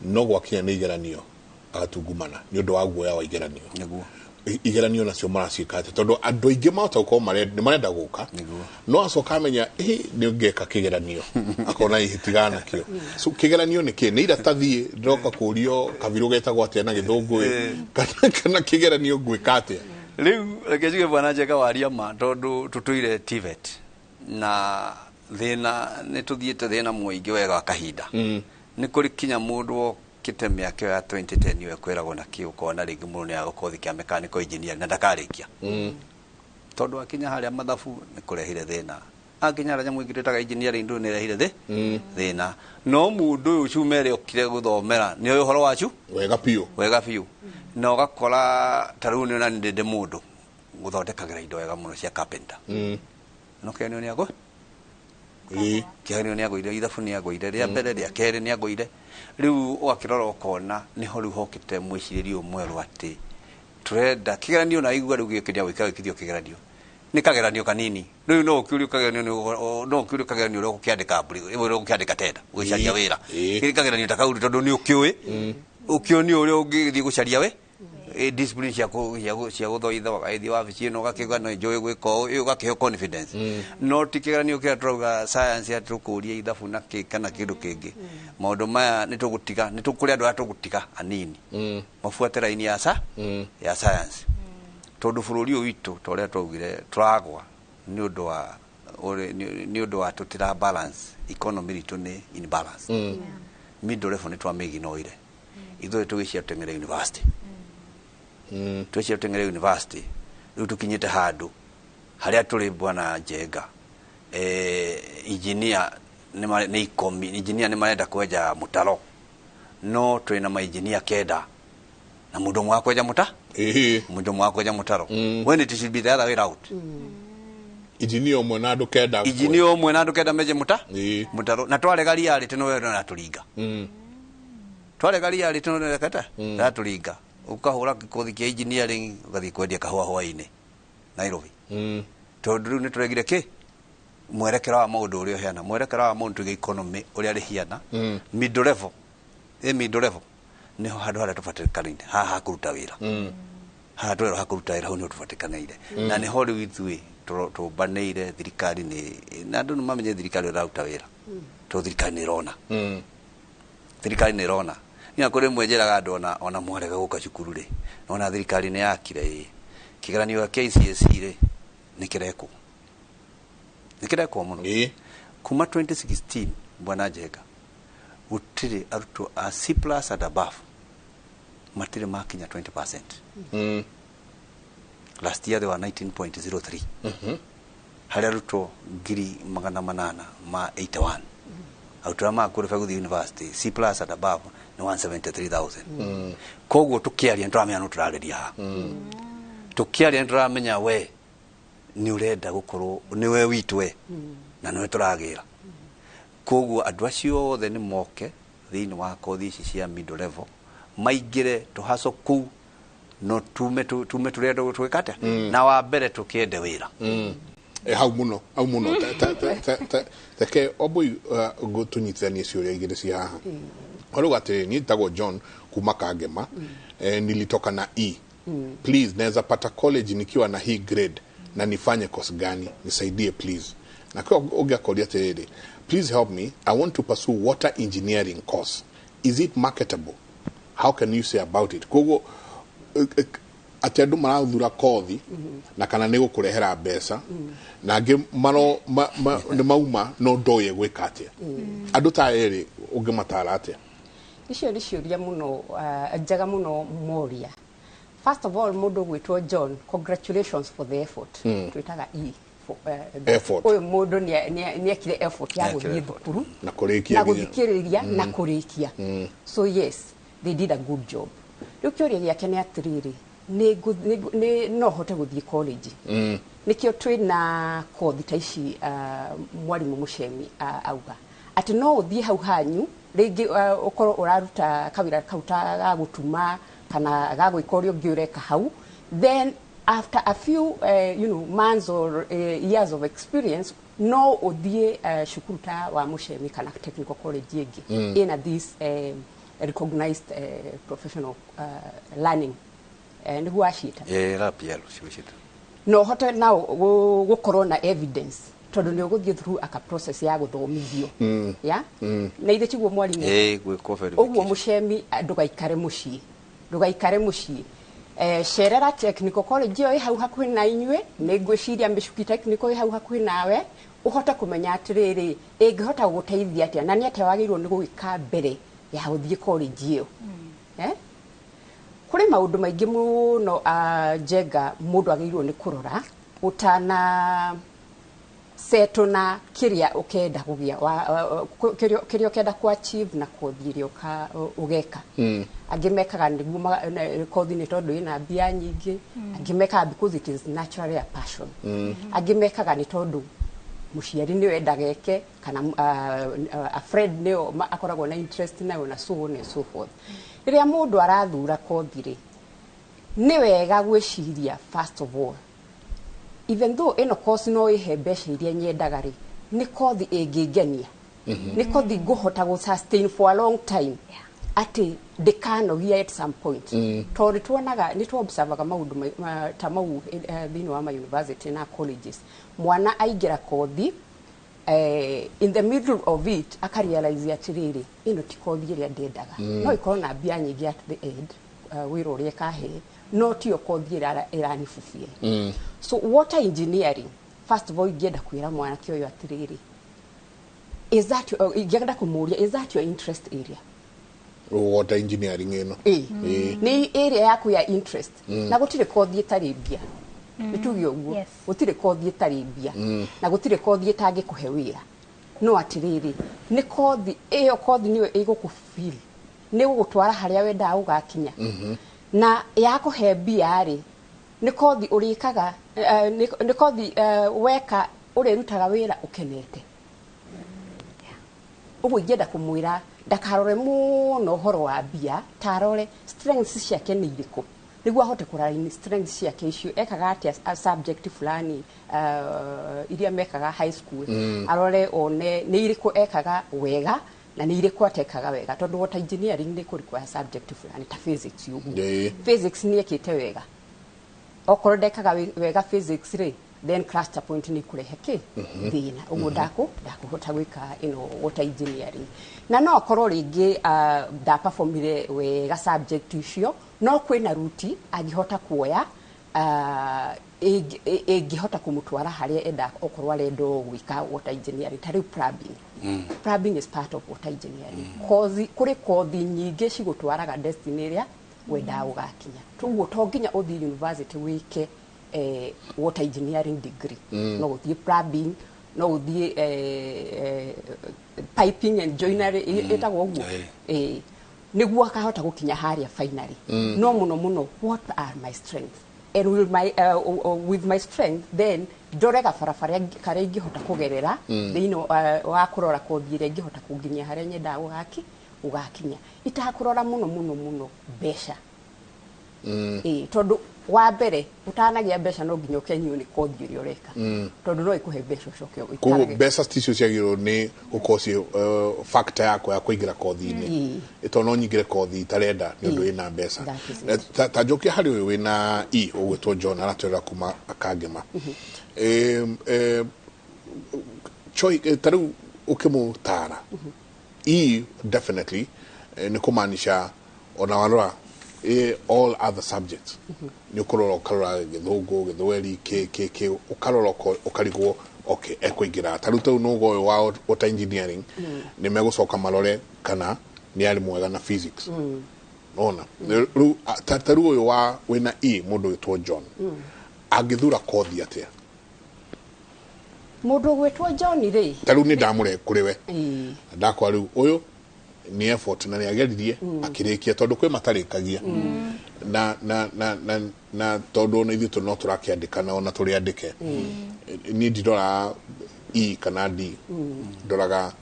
no gwakinya ni igeranio agatungumana ni undu wa guoya wa igeranio niguo igeranio nacio maracikate tondu andu aingi mahota ukorwo ni marenda guka no acoka amenya ni ngeka kigeranio akona ihitigana kio so kigeranio ni ki ni iratathi ndoka kurio kabiru getagwo atia na githungu kana kigeranio gwikate riu rekejuge bwana Njenga waria ma tondu tutuire TVET na thina ni tuthiete thina muingi wega wa kahinda ni kuri kinya mundu kite miaka ya 2010 iwe kwiragwo na kiu kona ringi muno ni agokothi kia mechanical engineer na ndakarikia tondu akinya haria mathabu ni kurehire thina akinya haria nyamu ingiretaga engineering ndu ni rehire thina no mundu uyu cumere okire guthomera ni uyu horo wacu wega piu na ugakora taruni na ndende mundu guthondekagira indo wega muno cia carpenter no kenyo ni ago kenyo ni ago ire ithabu ni ago ire ria mbere ria kere ni ago ire riu wakirora ukona ni ho riu hokite mwiciririo mweru ati turenda kigeranio na igua riu gikiria wikithio kigeranio ni kageranio kanini riu no ukiurio kageranio ro kukiandika mburi ro kukiandika tenda gwicaria wira kageranio takauri tondu ni ukiui ukioni uria ungithii gucaria we discipline cia guthoitha wagaithia wabici no gakiuga no njoi gwika uyu gakihe confidence no tikigeranio kia turauga science ya tukuria ithabu na kana kindu kingi maundu maya ni tukuri andu atugutiga anini mafuate raini ya science tondu bururi uyu witu toria twaugire twagwa ni undu wa tutira balance economy ritu ni in balance middle level ni twamiginoire ithuĩ tũgĩcia teng'ere university tũgĩcia teng'ere university rĩu tũkinyĩte handũ harĩa tũrĩ bwana Njenga engineer nĩ marenda kwenja mũtaro no twĩna ma engineer kenda na mũndũ mwa kwenja mũtaro when it should be the other way around engineer ũmwe na andũ kenda menje mũtaro na twarega ria rĩ teno wena na tũringa twarega ria rĩ teno na tũringa ukahura kikothi kia engineering ugathi kwendia kahua hwaini Nairobi tondu riu ni turegire ki mwerekera wa maundu uria hiana mwerekera wa maundu ya economy uria ri hiana middle level niho handu haria tubatikanire haha kuruta wira haha twero hakuruta wira huni tubatikanire na niho riu ithui tubaneire thirikari ni na andu mamenye thirikari iraruta wira to thirikari ni rona ina kuri mwenjeraga andu ona mwarega guka cukuru ri ona thirikari ni yakire kigeranio kia KCSE ri nikirekwo muno kuma 2016 bwana Njenga gutire arutwo a C+ and above matire makinya 20%. Last year they were 19.03. Hari arutwo 881 arutwo makurifa guthi university C+ and above ni 173,000. Koguo tukiaria ndramenya no turariria ha tukiaria ndramenya we ni urenda gukorwo ni we witwe na no turagira koguo andu acio othe ni moke thiini wa kothi ici cia middle level maingire tuhaso ku no tume turenda twikate na wa mbere tukiende wira hau muno teke obui gutunyithania ciuria igire cia haha oro gate ni tago John kuma Kagema nilitoka na E please naweza pata college nikiwa na hii grade na nifanye course gani nisaidie please na kwa oga kodia tede please help me I want to pursue water engineering course is it marketable how can you say about it kogo atendu marathura kothi na kana nego kurehera mbeca na nge maro ne mauma no ndoye gwikatia andu ta eri ungimatara atia icio ni ciuria muno njaga muno moria. First of all, mundu gwitwo John, congratulations for the effort. Twitaga E for effort. Oyo mundu ni ekire effort ya guthie thukuru na guthikiriria na kurikia. So yes, they did a good job. Riu kiuria giake ni atiriri ni no hote guthie college. Nikio twina kothi ta ici mwarimu Muchemi auga ati no uthie hau hanyu ringi ukoro uraruta kawira kauta ga gutuma kana gago ikorio giureka hau then after a few months or years of experience no uthie shukuruta wa Muchemi kana technical college yegi in this recognized professional learning and who ashita rapielo shita no hote now gukorwo na evidence tondu ni uguthie through aka process ya guthomithio ya na ithe chiguo mwarimu gwiko verification oguo Muchemi ndugaikare mucii cerera technical college yo hau hakuhi na inywe ni ngwiciria Michuki technical hau hakuhi nawe uhota kumenya atiriri ingihota guteithia atia na ni ate wagirwo ni gwika mbere ya uthie college iyo kuri maundu maingi muno Njenga mundu agirwo ni kurora utana seto na kiria ukenda kugia kiria ukenda ku achieve na kothiria ugeka angimekaga niguo kothi ni tondu ina mbia nyingi angimekaga because it is naturally a passion angimekaga ni tondu muciari ni wenda geke kana a friend ni akoragwo na interest na na so on and so forth riria mundu arathura kothi ri ni wega gwiciria first of all even though eno course no ihe mbeca iria nyendaga ri ni kothi ingingenia ni kothi nguhota go sustain for a long time ati ndikanogia at some point tondu tuonaga ni tu observaga maundu ta mau thini wa ma university na colleges mwana aingira kothi in the middle of it akarealize atiriri ino ti kothi iria ndendaga no ikorwo na mbia nyingi at the end wira uria kahe no ti kothi iranifufie so water engineering first of all ingenda kwira mwana kioyo atiriri is that ingenda kumuria is that your interest area water engineering ino ni area yaku ya interest na gutire kothi itari mbia nitugi uguo gutire kothi itari mbia na gutire kothi itangi kuhe wira no atiriri ni kothi iyo kothi niwe igukufeel ni gugutwara haria wenda ugakinya na yako he mbia ri ni kothi urikaga ni kothi weka urerutaga wira ukenete ugu ingenda kumwira ndakarore muno horo wa mbia tarore strengths ciake ni iriku niguo ahote kurarani strengths ciake icio ekaga atia subject fulani iria mekaga high school arore one ni iriku ekaga wega na ni iriku atekaga wega tondu water engineering ni kurikwa subject fulani ta physics yugu physics ni ekite wega okorwo ndekaga wega physics ri then cluster point ni kureheke thina ugu ndakuhota gwika water engineering na no okorwo ringi da performire wega subject icio no kwina ruti agihota kuoya ingihota kumutwara haria enda okorwo arendo gwika water engineering tari plumbing is part of water engineering kuri kothi nyingi cigutwaraga destiny ria wenda ugakinya tuguo to nginya uthi university wike water engineering degree no uthi plumbing no uthi piping and joinery etagwo uguo niguo akahota gukinya haria finally no muno what are my strengths and with my strength then ndorega farafara kare ingihota kugerera thino wa kurora kothi ire ingihota kunginya haria nyenda ugakinya itakurora muno besha tondu wa mbere utanagia besha no nginya ukenyo ni kothi iri ureka tondu no ikuhe besha coke ko besha sticio ciagiro ni ukosi factor yako ya kuingira kothi-ini itono nyingire kothi tarenda ni undu ina besha ta jokia hari we na ugwetwo John aratwira kuma akagema choi taru ukimutara definitely ni kumanisha ona warora all other subjects ni ukarora githungu githweri ke ukarora ukarigwo okay ekuingira taruta nugo wa water engineering ni megucoka marore kana ni ari mwega na physics ona taru uyu wa wina mundu witwo John agithura kothi atia mundu gwetwo John ri taru ni ndamure kuriwe ndakwa riu uyu ni effort na niageririe akirikia tondu kwe matarikagia na tondu na ithu no turakiandika na ona turi andike ni ndora kana D ndoraga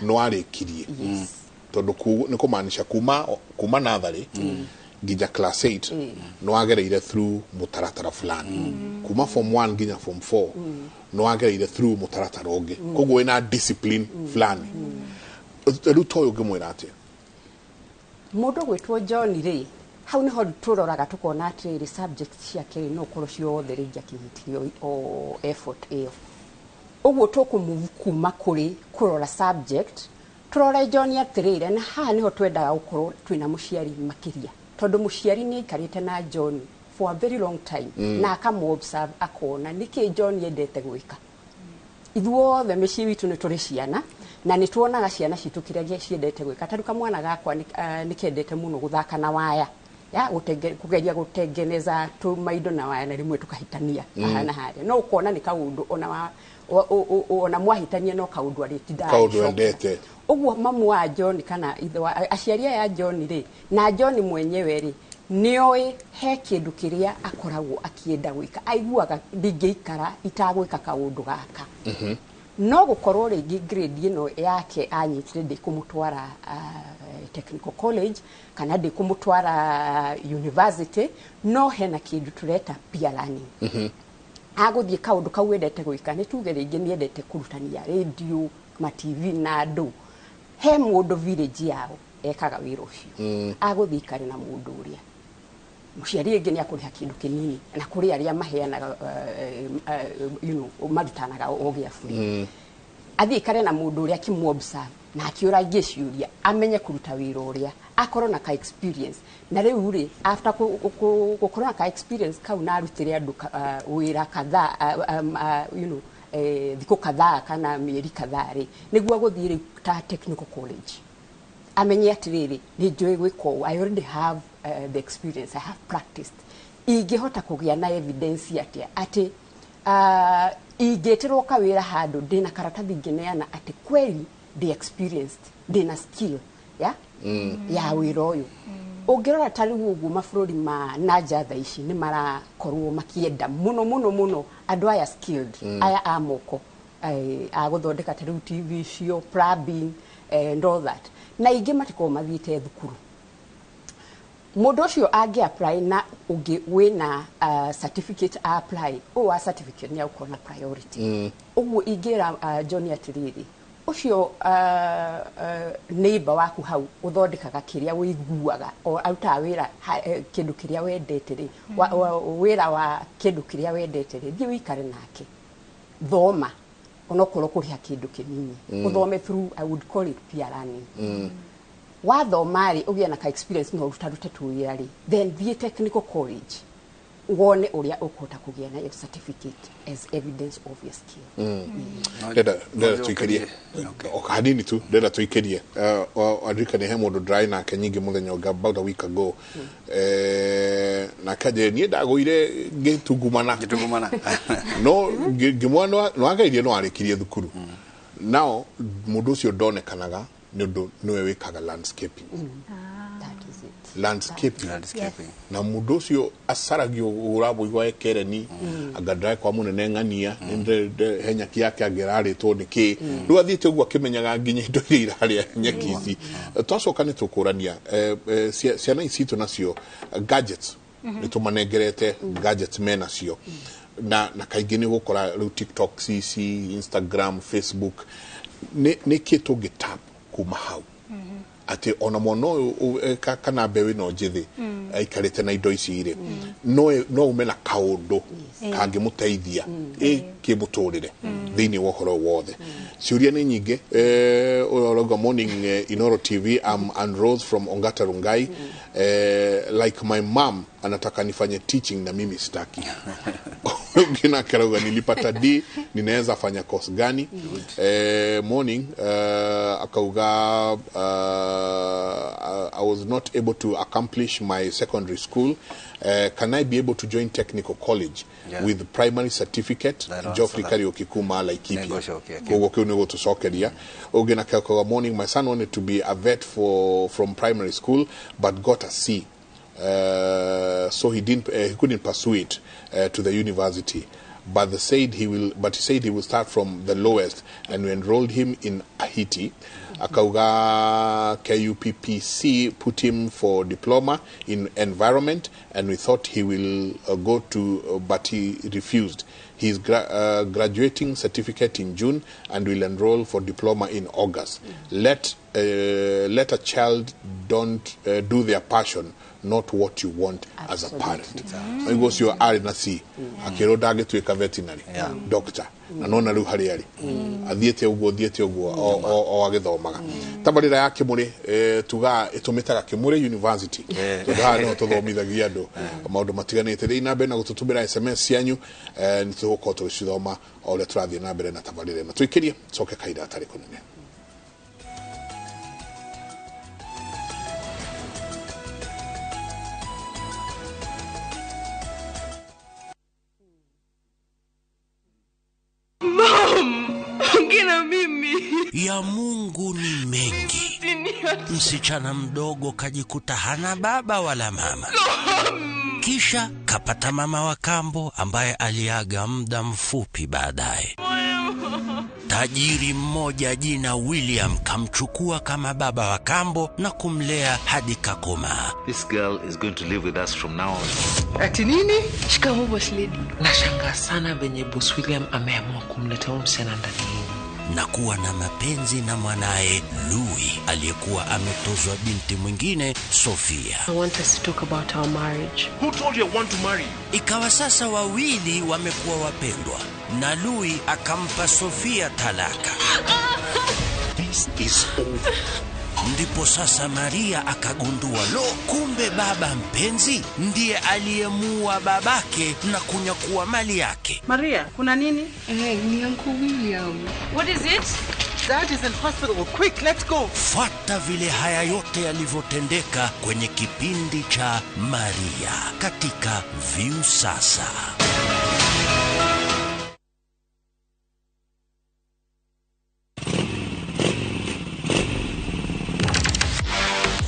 no arikirie tondu ni kumanisha kuma nathari nginya class 8 no agereire through mutaratara fulani kuma form 1 nginya form 4 no agereire through mutaratara ungi koguo ina discipline fulani rutoyo gimwira atia mundu gwetwo John ri hau niho turoraga tukona ati subject ciake no korwo ciothe ringia kihitio o effort iyo uguo tukumove kuma kuri kurora subject turore John atirire na ha niho twendaga gukorwo twina muciari makiria tondu muciari ni ikarite na John for a very long time na akamu observe akona niki John yendete gwika ithuothe micii witu ni turi ciana na ni tuonaga ciana citu kiragia ciendete gwika taruka mwana gakwa nikendete muno guthaka na waya ya kugeria gutengeneza tu maido na wana rimwe tukahitania na hali no kuona ni kaundu ona mwahitania no kaundu ari ndete uguo mamu wa John kana ithe aciaria ya John ri na John mwenyewe ri nioi he kindu kiria akoragwo akienda gwika aiguaga ndingeikara itagwika kaundu gaka no gukorwo ringi grade ino yake anyitire ndi kumutwara technical college kana ndi kumutwara university no hena kindu tureta peer learning aguthie kaundu kau wendete gwika ni tuge ringi ni endete kurutania radio ma TV na andu he mundu village yao ekaga wira ucio aguthie kare na mundu uria muciari ingi ni akuriha kindu kinini na kuri aria maheanaga marutanaga ogia free athie kare na mundu uria kimwobserve na akiura ngiciuria amenye kuruta wira uria akorwo na ka experience na riu ri after gukorwo na ka experience kau na arutire andu wira kadhaa thiku kadhaa kana mieri kadhaa ri niguo guthire ta technical college amenye atiriri ni njui gwiko I already have the experience I have practiced ingehota kugia na evidence ati igeterwo kawira handu ndina karatathi ngineana ati kweli the experienced ndina skill ya wira uyu ungirora tari uguo mafururi ma naja thaici ni marakorwo makienda muno andu aya skilled aya amoko aguthondeka tari TV cio plumbing and all that na ingi matiko mathiite thukuru mundu ucio angi apply na ungi wina certificate apply a certificate ni ukona priority uguo ingira John atiriri ucio neighbor waku hau uthondekaga kiria wiguaga o aruta wira kindu kiria wendete ri wira wa kindu kiria wendete ri thie wikare nake thoma onokorwo kuriha kindu kinini uthome through I would call it peer learning wathoma ri ugia na ka experience no rutarute tuwira ri then thie technical college wone uria ukota kugia na certificate as evidence of your skill deda tuikerie okadini tu deda tuikerie adrika ne hemodo dry na kenyingi muthenya about a week ago na kaje ni ndagoire gitungumana no gimwana no agairie no arikirie thukuru now mundu ucio ndonekanaga ndu niwe wikaga landscaping landscaping na mundu ucio asaragio urabugwa ekereni agadrai kwa munene ngania ninde henyaki yake ageraritwo niki ndu athite uguo akimenyaga nginya indo iraria nyaki ici twacoka ni tukurania ciana ici tu nacio gadgets nitumanegerete gadgets mena cio na kaingi ni gukora TikTok CC Instagram Facebook ni kitu gitap kuma hau ati ona mono kana bewe no jithi aikarite na indo ici ire no umena kaundu kangi muteithia kimuturire thini wa horo wothe ciuria ni nyinge good morning Inooro TV I'm Rose from Ongata Rungai like my mom anataka nifanye teaching na mimi sitaki ngina karoga nilipata D ninaweza fanya course gani morning akauga I was not able to accomplish my secondary school can I be able to join technical college with primary certificate Geoffrey Karaoke kuma like gogo kyo nego to sokeria ogena kakoga morning my son wanted to be a vet from primary school but got a C so he couldn't pursue it to the university but he said he will start from the lowest and we enrolled him in Haiti akauga KUPPC put him for diploma in environment and we thought he will go to but he refused his graduating certificate in June and will enroll for diploma in August let a child don't do their passion not what you want as a parent so it goes your ari na si akiro dage tuika veterinary doctor na nona riu hari ari athiete uguo o agithomaga tabarira yake muri tuga itumitaga kimuri university tuga no tuthomithagia andu maundu matiganite ri na mbere na gututumira SMS yanyu ni tuguko tucithoma o le turathie na mbere na tabarira na tuikirie coke kaida atari kunene. Mom, ongea mimi. Ya Mungu ni mengi. Msichana mdogo kajikuta hana baba wala mama. Kisha kapata mama wa kambo ambaye aliaga muda mfupi baadaye. Tajiri mmoja jina William kamchukua kama baba wa kambo na kumlea hadi kakoma. This girl is going to live with us from now on. Ati nini? Shikamoo boss lady. Nashangaa sana venye boss William ameamua kumleta msichana ndani. Na kuwa na mapenzi na mwanae Louis aliyekuwa ametozwa binti mwingine Sofia. I want us to talk about our marriage. Who told you I want to marry? Ikawa sasa wawili wamekuwa wapendwa na Louis akampa Sofia talaka. This is over. Ndipo sasa Maria akagundua kumbe baba mpenzi ndiye aliyemuua babake na kunyakua mali yake. Maria, kuna nini? Ni Uncle William. What is it? Dad is in hospital. Quick, let's go. Fuata vile haya yote yalivyotendeka kwenye kipindi cha Maria katika View Sasa.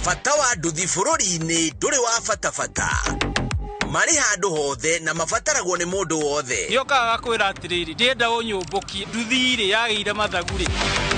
Fatawa nduthi bururi-ini nduri wa fatafata mari handu hothe na mafataragwo ni mundu wothe. Niokaga kwira atiriri ndienda unyumbuki nduthi iri yageire mathaguri.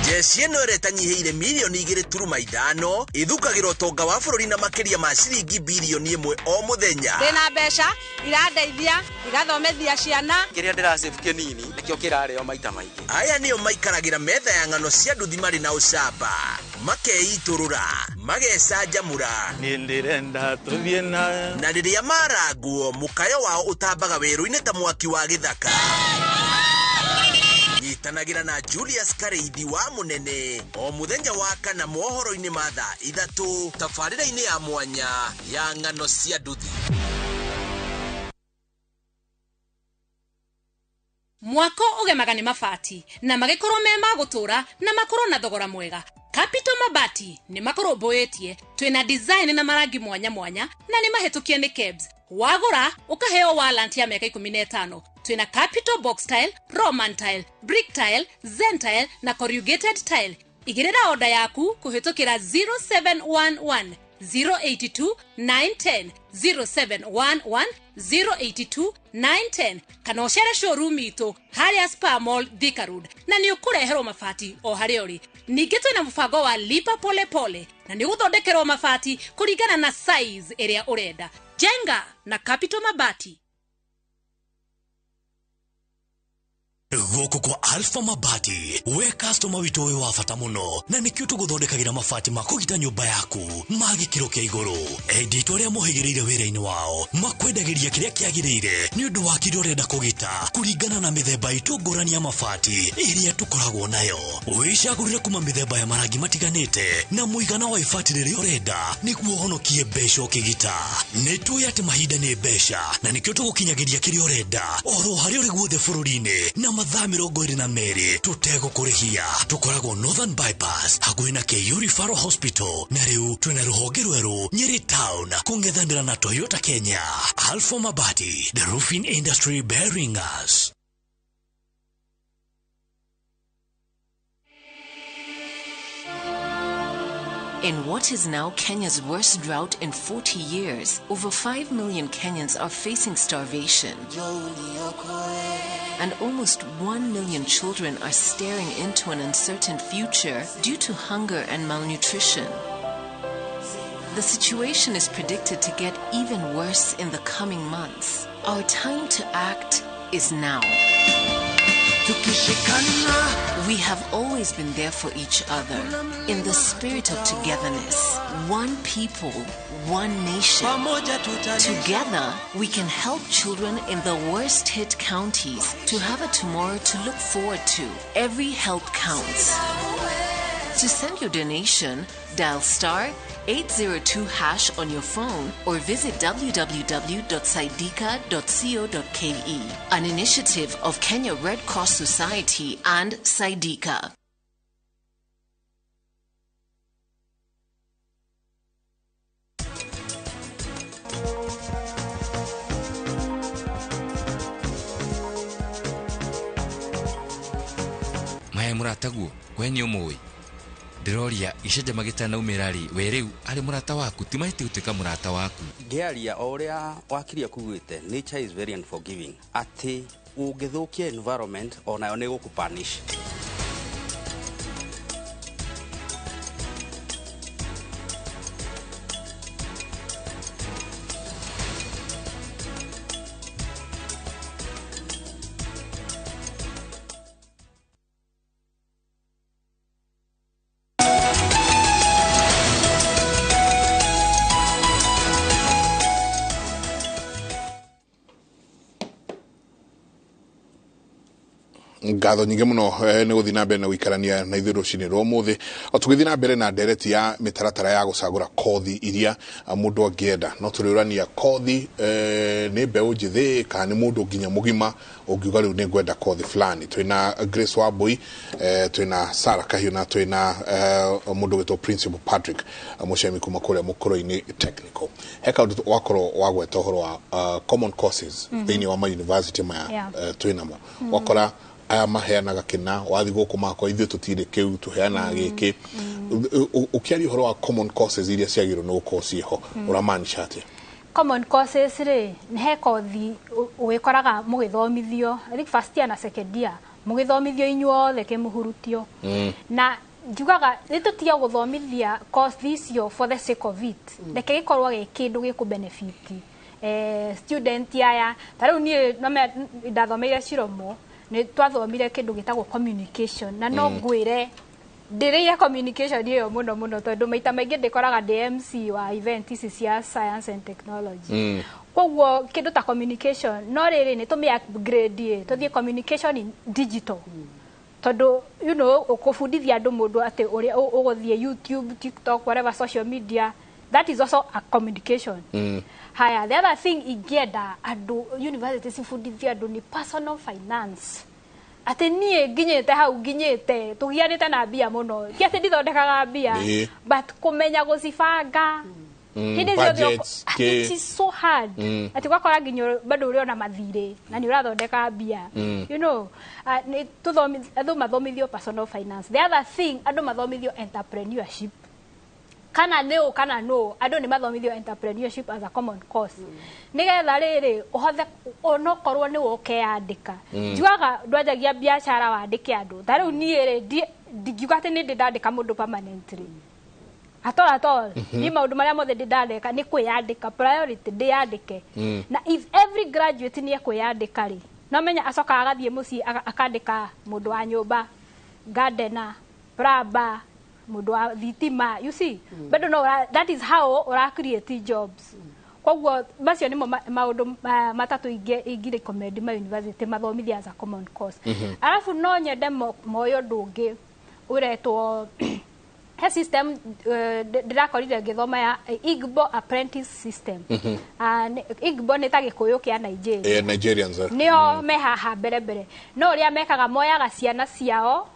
Jesi ino iretanyiheire milioni 2.5 ithukagira utonga wa bururi na makiria ma ciringi bilioni 1 o muthenya. Ndina mbeca irandeithia igathomethia ciana. Kiria ndirasave kinini nikio kirareo maita maingi. Aya nio maikaragira metha ya ngano cia nduthi mari na ucamba makeiturura magecanjamura Nindirenda tuthie na riria maraguo mukayo wao utambaga weru-ini ta mwaki wa githaka. Nyitanagira na Julius Kareithi wa Munene o muthenya wa kana mohoro-ini ma thaa 3 tabarĩra-inĩ ya mwanya ya ngano cia nduthi. Mwako ugemaga ni mabati na magikorwo me magutura na makorwo na thogora mwega. Capital Mabati ni makoromboetie twina design na marangi mwanya mwanya na ni mahitukie ni KEBS. Wagura ukaheo warranty ya miaka 15. Twina Capital Box Tile, Roman Tile, Brick Tile, Zen Tile na Corrugated Tile. Igirira order yaku kuhitukira 0711 082 910 0711 082 910 kana ucere showroom itu haria Spar Mall Thika Road na ni ukureherwo mabati o haria uri. Ningi twina mubango wa lipa pole pole na ni guthondekerwo mabati kuringana na size area urenda. Jenga na Capital Mabati. Goko kwa Alpha Mabati we customer witu we wafata muno na nikio tuguthondekagira mabati makugita nyumba yaku magikiro kia iguru. Edito ria muhigirire wira-ini wao makwendagiria kiria kiagirire ni undu wa kiria urenda kugita kuringana na mithemba itu ngurani ya mabati iria tukoragwo nayo. Wicagurire kuma mithemba ya marangi matiganite na muigana wa ibati riria urenda niguo honokie mbeca ukigita. Nitui ati mahinda ni mbeca na nikio tugukinyagiria kiria urenda oro haria uri guothe bururi-ini na mathaa 22 tutegũkũrĩhia. Tukoragwo Northern Bypass hakuhĩ na Keiyo Referral Hospital na rĩu twina rũhonge rwerũ Nyeri Town kũng'ethanĩra na Toyota Kenya. Alpha Mabati, the roofing industry bearing us. In what is now Kenya's worst drought in 40 years, over 5 million Kenyans are facing starvation. And almost 1 million children are staring into an uncertain future due to hunger and malnutrition. The situation is predicted to get even worse in the coming months. Our time to act is now. We have always been there for each other in the spirit of togetherness. One people, one nation. Together, we can help children in the worst hit counties to have a tomorrow to look forward to. Every help counts. To send your donation, dial *802# on your phone or visit www.saidika.co.ke, an initiative of Kenya Red Cross Society and Saidika. murataguo kwenye umoi ndiroria iceje magitana umirari weriu ari murata waku timaiti utika murata waku ngiaria oria wakiria kugwite nature is very unforgiving ati ungithukia environment onayo ni gukupanish ngatho nyingi muno ni guthii na mbere na wikarania na ithuĩ rũcinĩ rwa ũmũthĩ tũgĩthiĩ na mbere na ndereti ya mĩtaratara ya gũcagũra kothi iria mũndũ angĩenda no tũrĩũrania kothi nĩ mbeũ njĩthĩ kana nĩ mũndũ nginya mũgima ũngiuga rĩu nĩ ngwenda kothi fulani twĩna Grace Wambui twĩna Sarah Kahiũ na twĩna mũndũ wĩtwo Principal Patrick mũcemi kuma kũrĩa Mũkũrũ-inĩ Technical he kaũndũ wakorwo wagweta ũhoro wa common courses thĩinĩ wa ma university maya twĩnamo wakora aya maheanaga kina wathi gũkũ makwa ithuĩ tũtirĩ kĩu tũheanaga gĩkĩ ũkĩaria ũhoro wa common courses iria ciagĩrĩirwo nĩ gũkorwo ciĩho ũramaanisha atĩa common courses rĩ nĩ he kothi ũgĩkoraga mũgĩthomithio first year na second year mũgĩthomithio inyuothe kĩmũhurutio na njugaga nĩtũtige gũthomithia course icio for the sake of it reke gĩkorwo gĩ kĩndũ gĩkũbenefit student aya tarĩu niĩ ndathomeire Ciromo nĩ twathomire kĩndũ gĩtagwo communication na no ngwĩre ndĩrĩire communication ĩyo mũno tondũ maita maingĩ ndĩkoraga MC wa event ici cia science and technology koguo kĩndũ ta communication no rĩrĩ nĩ tũmĩ upgrade tũthiĩ communication in digital tondũ you know ũkũbundithia andũ mũndũ atĩ ũrĩa ũgũthiĩ YouTube TikTok whatever social media that is also a communication haya the other thing ingĩenda andũ university cibundithia andũ ni personal finance ati niĩ nginyĩte hau nginyĩte tũgianĩte na mbia mũno ti atĩ ndithondekaga mbia but kũmenya gũcibanga budgets it is so hard ati gwakora nginya bado uri ona mathirĩ na nĩ ũrathondeka mbia you know nĩ andũ mathomithio personal finance the other thing andũ mathomithio entrepreneurship kana no andũ nĩ mathomithio entrepreneurship as a common course nigetha rĩrĩ ũhothe onokorwo nĩ ũkeandĩka njuaga ndwanjagia biacara wandĩke andũ tarĩu niĩ rĩ ngiuga atĩ nĩ ndandĩka mũndũ permanently atol ni maũndũ marĩa mothe ndandĩka nĩ kwĩandĩka priority ndĩandĩke na if every graduate nĩ kwĩandĩka rĩ no menya acoka agathiĩ mũciĩ akandĩka mũndũ wa nyũmba gardener plumber mundu wa thitima you see but no that is how ora create jobs koguo macio nimo maundu matatu ingire recommend ma university mathomithia as a common course alafu no nyende moyo ndungi uretwo he system ndirakorire ngithoma ya Igbo apprentice system Igbo nĩ ta gĩkũyũ kĩa Nigeria Nigerians nĩo mehaha mbere no ũrĩa mekaga moyaga ciana ciao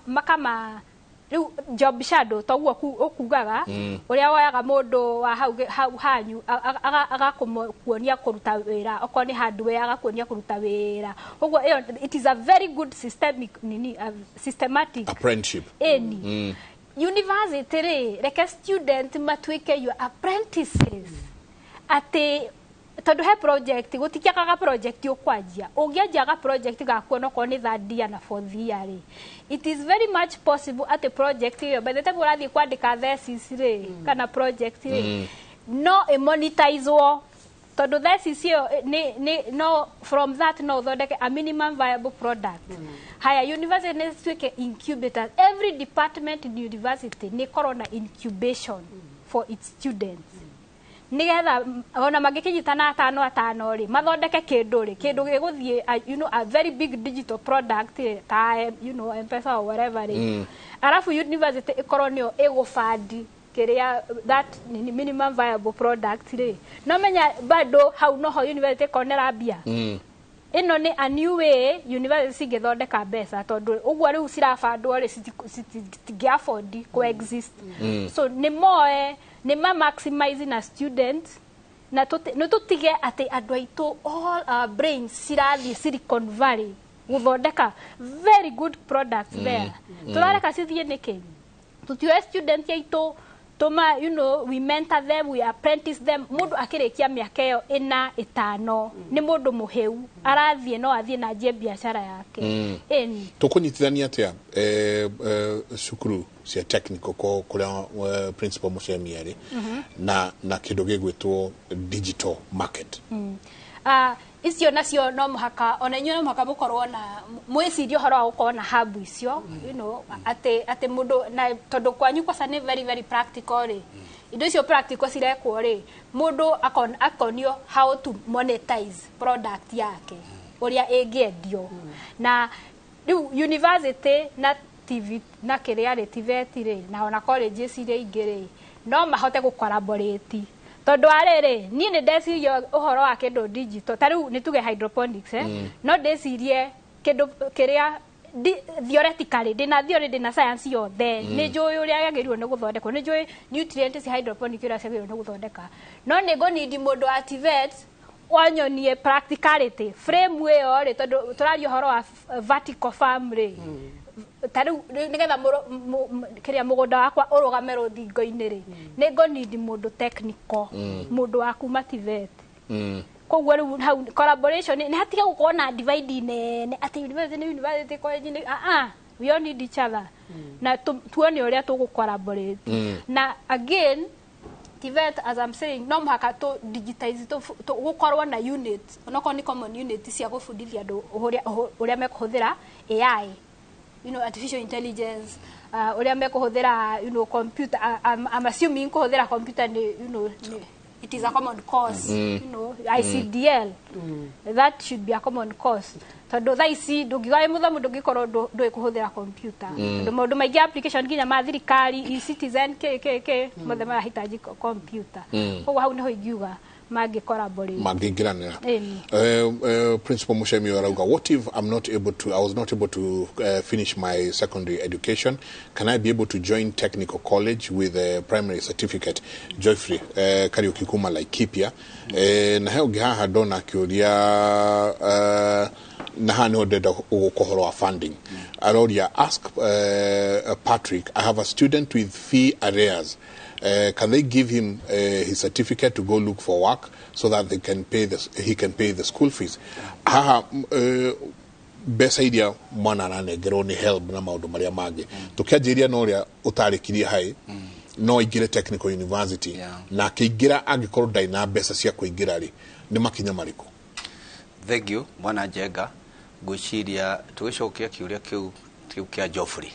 makama riu job shadow toguo ukugaga uria woyaga mundu wa hau hanyu agakuonia kuruta wira okoni hardware agakuonia kuruta wira koguo it is a very good systematic apprenticeship university reke student matuike your apprentices ati tondu he project gutikiaga project ukwanjia ungianjaga project gakuona ko ni third year na fourth year it is very much possible at a project iyo by the time urathi kwandika thesis kana project no monetizwo tondu thesis iyo no from that no thondeke a minimum viable product haya university ne tuike incubators every department in university ni corona incubation for its students nigetha ona magikinyitana atano ri mathondeke kindu giguthie you know a very big digital product ta you know M-Pesa or whatever arafu university ikorwo nio igufandi kiria that minimum viable product no menya bado how no university konera bia ino ni a new way university githondeka mbeca tondu uguo riu cirabandwo ri citigiafford coexist so ni moe ni maximizing a student na no tutige ati andu aitu all our brains cirathi Silicon Valley guthondeka very good products there turareka cithie niki tutioe students yaitu tuma we mentor them, we apprentice them. Mundu akirikia miaka iyo ina 5 ni mundu muheu arathie no athie na njie biashara yake tukunyitithania atia cukuru cia technical ko kuria principal mucemiari na kindu gigwitwo digital market icio nacio no muhaka ona inyo no muhaka mukorwo na mwicirio horo wa gukorwo na hub icio ate mundu na tondu kwanyu kwasa ni very practical indo icio practical cirekwo mundu akonio how to monetize product yake uria ingiendio na university na TV na kiria TVET na ona colleges iria ingĩ no mahote collaborate tondu arere ni ndecirie uhoro wa kindu digital tariu ni tuge hydroponics no ndecirie kindu kiria theoretically dina theory dina science yothe ni njui uria yagirirwo ni guthondekwo ni njui nutrients cia hydroponic uria ciagirirwo ni guthondeka no ni go need mundu wa TVET wanyonie practicality frame iyo tondu turario horo wa vertical farm tariu nigetha kiria mugunda wakwa urugame ruthingo-ini ni go need mundu technical mundu wa kuma TVET koguo riu collaboration ni hatiga gukorwo na divide nene ati university college we all need each other na tuone uria tugu collaborate na again TVET as I'm saying no muhaka to digitize to gukorwo na unit onako ni common unit cia gufundithia andu uria mekuhuthira AI artificial intelligence uria mekuhuthira computer I'm assuming kuhuthira computer it is a common course ICDL that should be a common course tondu tha ici ndungigae muthomu ndungikorwo ndui kuhuthira computer tondu maundu maingi application nginya ma thirikari e-citizen mothe marahitaji computer koguo hau niho ingiuga magi collaborate magingirana principal Mushemi arauga what if I was not able to finish my secondary education, can I be able to join technical college with a primary certificate? Joyfrey Kariuki kuma Laikipia na heo gihaha dona kiuria na hani odeda ukohoro wa funding aroria ask Patrick, I have a student with fee arrears. Can they give him his certificate to go look for work so that he can pay the school fees? Best idea mwana nanegero ni help na maundu maria magi tukianjiria no ria utarikirie hai no igire technical university na kiingira angikorwo ndai na mbeca cia kuingira ri ni makinya mariko. Thank you mwana Njenga guciria tugicokia kiuria kiu kia Joffrey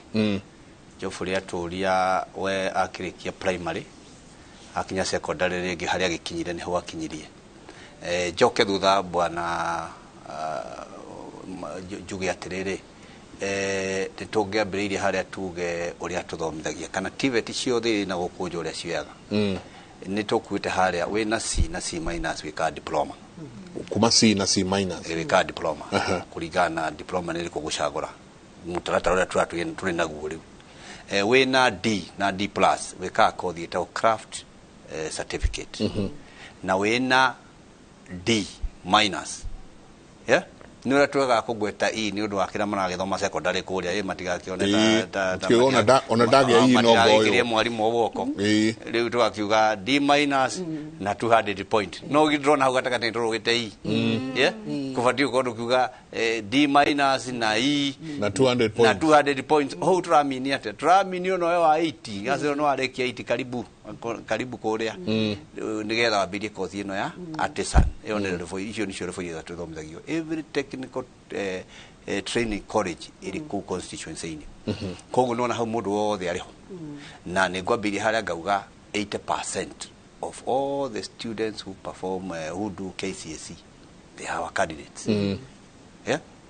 Joffrey aturia we akirikia primary akinya secondary ringi haria gikinyire ni ho akinyirie joke thutha bwana juge atiriri tungiambiriirie haria tuge uria tuthomithagia kana TVET ciothe na gukunja uria ciaga ni tukuite haria we na C na C minus we ka diploma kuma C na C minus we ka diploma kuringana diploma ni riko gucagura mutaratara uria turi naguo riu we na D na D plus we ka kothi ta craft certificate na we na D minus ni ura tuga kugweta ni undu wakira maragithoma secondary kuria matigakione ta ona ndage no boyo kire mwarimu oboko riu tugakiuga D minus na 200 point no gidrona hau gatakati turugite kufatia ukondo kiuga D minus na na 200 points ho turamini ate turamini no wa 80 gazo no arekia 80 karibu kuria nigetha wambirie kothi ino ya artisan iyo ni level icio ni level ya tuthomithagio every technical training college iri ku constituency ini koguo nona hau mundu wothe ariho na ni ngwambirie haria ngauga 80% of all the students who perform who do KCSE they are our candidates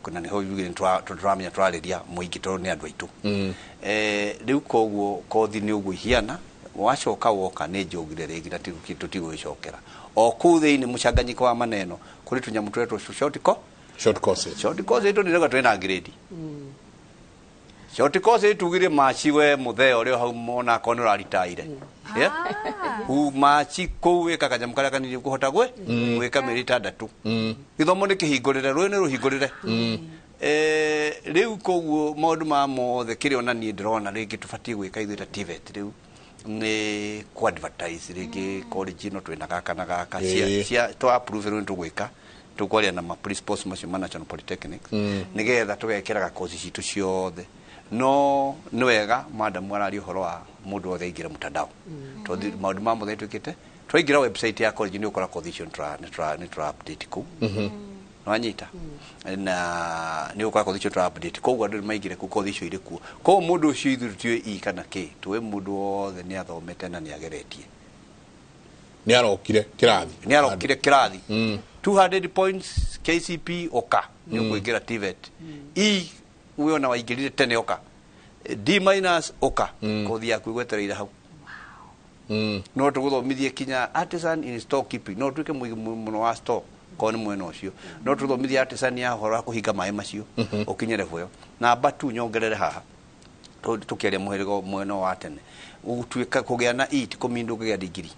kuna ni ho yugire turamenya twariria muingi to ni andu aitu riu koguo kothi ni ugu hiana wacoka woka ni njogire rigi na tutigo icokera o kuthe ni mucanganyiko wa maneno kuri tunyamu twetu short courses ito ni rega twena grade short course itugire machiwe mutheo rio hau mona kono ra ritaire machi kuwe kakanyamu karia kanini kuhota gwika meri 6 githomo ni kihingurire rwe ni ruhingurire riu koguo maundu ma mothe kiri ona ni ndrona ringi tubatie gwika ithuĩ ta TVET riu ni ku advertise ringi college no twina gaka na gaka cia to approve riu tugwika tukwaria na ma principals macio ma National Polytechnics nigetha tugekiraga course citu ciothe no ni wega madam arari uhoro wa mundu othe ingira mutandao to maundu ma mothe twikite twaingira website ya college ni ukora course cio ni tra update ku nwanyita na ni ukora course cio tra update koguo andu maigire ku course cio iri ku ko mundu ucio ithu tue i kana ki tuwe mundu othe ni athomete na ni ageretie ni arokire kirathi 200 points KCP oka ni ukuingira TVET e uyo na waingirire tene oka D- oka kothi yaku igwetereire hau no tuguthomithie kinya artisan in store keeping no tuike muno wa store ko ni mwena ucio no tuthomithie artisan ya horo wa kuhinga mai macio ukinyere vuyo na batu nyongerere haha tukiaria muhirigo mwena wa tene utuika kugia na it komindu kugia degree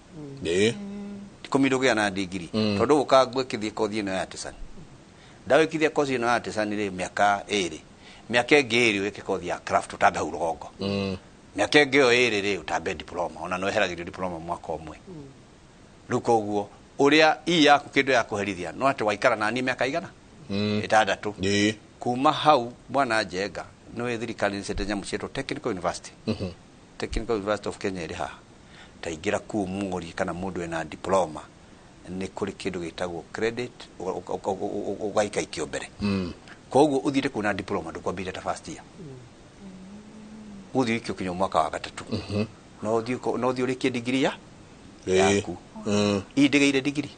komindu kugia na degree tondu ukagwe kithie kothi ino ya artisan dawe kithie kothi ino ya artisan ri miaka 2 miaka ingĩ weke kothi ya craft utambe hau rugongo miaka ingĩ yo ĩrĩ utambe diploma ona no eheragirio diploma mwaka ũmwe rĩu koguo ũrĩa yaku kĩndũ ya kũherithia no atĩ waikara na niĩ miaka igana 6 kuma hau bwana Njenga no thirikari nĩcete nyamũ cietwo Technical University Technical University of Kenya ĩrĩ haha taingĩra kuu mũgũri kana mũndũ ena diploma nĩ kũrĩ kĩndũ gĩtagwo credit ũgaikaikio mbere koguo uthire kuna diploma ndukwambire ta first year uthire ikio kinyo mwaka wa gatatu no uthire urikie degree yaku indigeire degree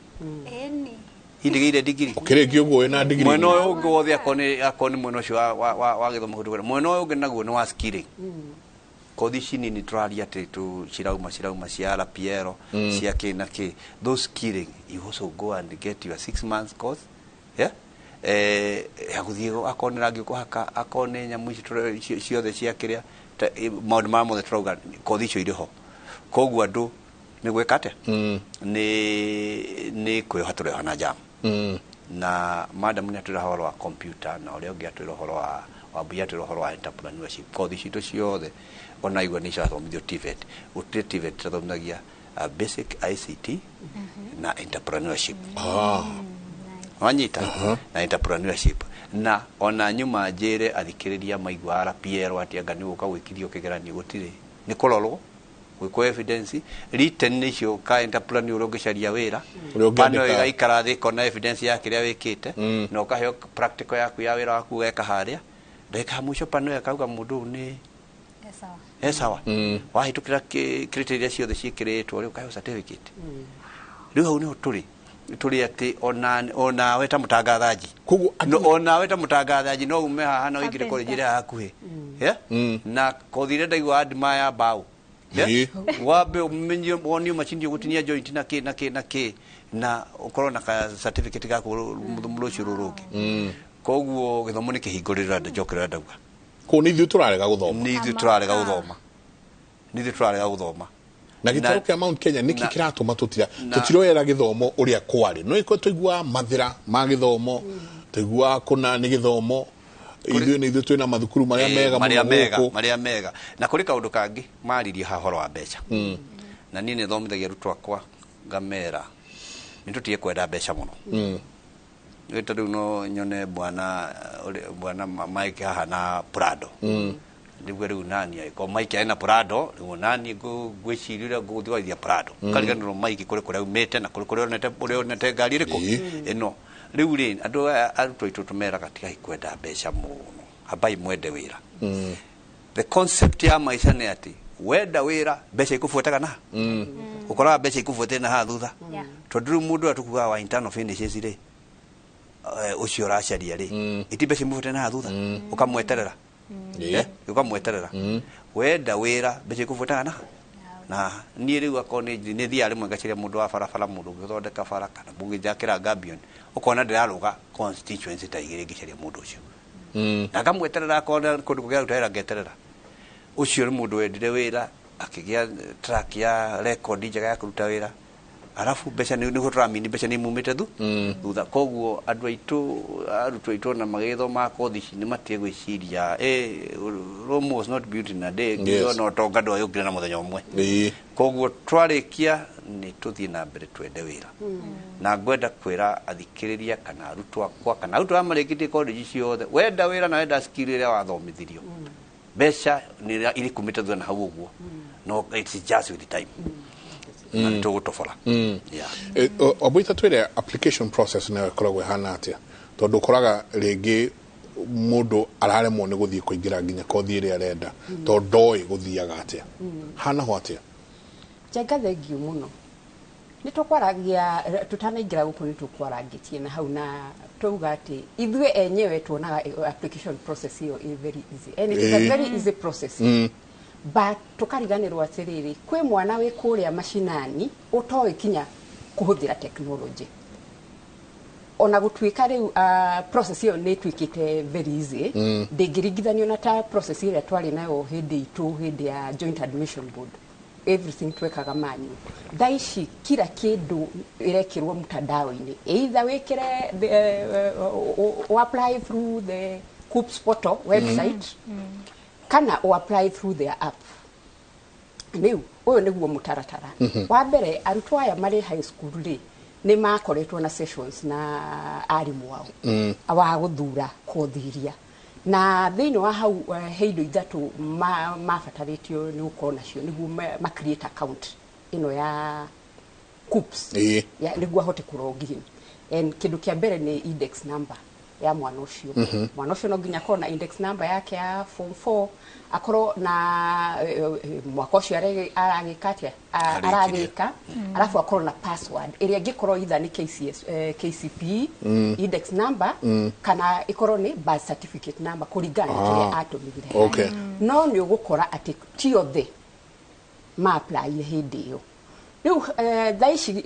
indigeire degree ukireki uguo na degree mwena uyu ungi wothe akoni mwena ucio wa githomo kutukura mwena uyu ungi naguo ni wa skilling kothi cini ni turaria tu cirauma cia RPL cia kina ki those skilling you also go and get your 6 months course yaguthie akonera ngikuhaka akone nyamu ici ciothe cia kiria maundu ma mothe turauga kothi icio iriho koguo andu ni gwekate ni kwihatureha na jam na madam ni atwira horo wa computer na uria ungi atwira horo wa buya atwira horo wa entrepreneurship kothi citu ciothe ona igwa ni ciathomithio TVET uti TVET tathomithagia basic ICT na entrepreneurship wanyita na entrepreneurship na ona nyuma njire athikiriria maigwa RPL atianga ni uka gwikithio kigeranio gutire ni kurorwo gwiko evidence written nicio ka entrepreneur ungicaria wira pano igaikara thi kona evidence ya kiria wikite na ukaheo practical yaku ya wira waku weka haria ndeka mwisho pano yakauga mundu ni sawa wahitukira criteria ciothe cikiritwo ri ukaheo certificate riu hau ni turi ati ona weta mutangathaji ona weta mutangathaji no ume haha no ingire college ira hakuhi na kothire ndaigwa adma ya bau wabe umenye woni machindio gutinia joint na ke na ukorwo na certificate gaku mulucio ruruki koguo githomo ni kihingurira ndajokera ndauga ko ni ithu turarega guthoma na gitaro kia Mount Kenya niki kiratuma tutiroera githomo uria kwari no iko tuigua mathira ma githomo tuigua kuna ni githomo ithu ni ithu twina mathukuru maria mega na kuri kaundu kangi maririe hahoro wa becha na ni ni thomithagia rutu akwa ngamera nitutie kwenda becha muno wita no nyone bwana Mike haha na Prado ndigwe riu nani ko Mike ena Prado riu nani gwicirira guthwaithia Prado kariganiro Mike kuri kuri umete na kuri onete ngari riko ino riu ri andu arutwo itu tumera katika ikwenda mbeca muno abai mwende wira the concept ya maisha ni ati wenda wira mbeca ikufuataga na ukora mbeca ikufuate na ha thutha tondu mundu atukuga wa internal finishes ri ucio racaria ri iti mbeca mufuate na ha thutha ukamweterera ukamweterera wenda wira mbeca ikufuataga na ni riu akone ni thia rimwe ngaciria mundu wa barabara mundu ngithondeka bara kana mungijakira gabion ukona ndiraruga constituency ta igire ngicaria mundu ucio na ngamweterera akona kundu kugia rutera ngeterera ucio ni mundu wendire wira akigia track ya record njega ya kuruta wira arafu mbeca ni turamini mbeca ni mumite thu thutha koguo andu aitu na magithoma kothi ici ni matie gwiciria Rome was not built in a day ngiyo no tonga ndo yukire na muthenya umwe koguo twarikia ni tuthie na mbere twende wira na ngwenda kwira athikiriria kana arutwo akwa kana arutwo amarikitie college ciothe wenda wira na wenda skill iria wathomithirio mbeca ni iri kumite thu na hau uguo no it's just with the time na tugutofora obuita twire application process na koragwe hana atia tondu koraga ringi mundu araremwo ni guthie kuingira nginya kothi iri arenda tondu guthiaga atia hana ho atia jenga thengiu muno ni tukwaragia tutanaingira guku ni tukwaragitie na hau na tuuga ati ithue enyewe tuonaga application process hiyo is very easy and it is a very easy process but tukariganirwo atiriri kwi mwana wi kuria mashinani utoe kinya kuhuthira technology ona gutwika riu process hiyo ni twikite very easy ndingirigithanio na ta process ile twari nayo hindi ya joint admission board everything twekaga manyu thaici kila kindu irekirwo mtandao-ini either wekire apply through the KUPS portal website kana apply through their app niu uyu niguo mutaratara wa mbere arutwo aya mari high school ri ni makoretwo na sessions na arimu wao wa guthura kothiria na thini wa hau heindo ithatu mabataritio ni uko nacio niguo ma create account ino ya KUPS ya niguo hote kurogin and kindu kia mbere ni index number ya mwana ucio mwana ucio no nginya kona index number yake ya form 4 akoro na mwaka ucio aragikatia aragika alafu akoro na password iria ngikoro itha ni KCPE index number kana ikoro ni birth certificate number kuringana kile atumithire no ni ugukora ati tiothe ma apply hindi iyo riu thaici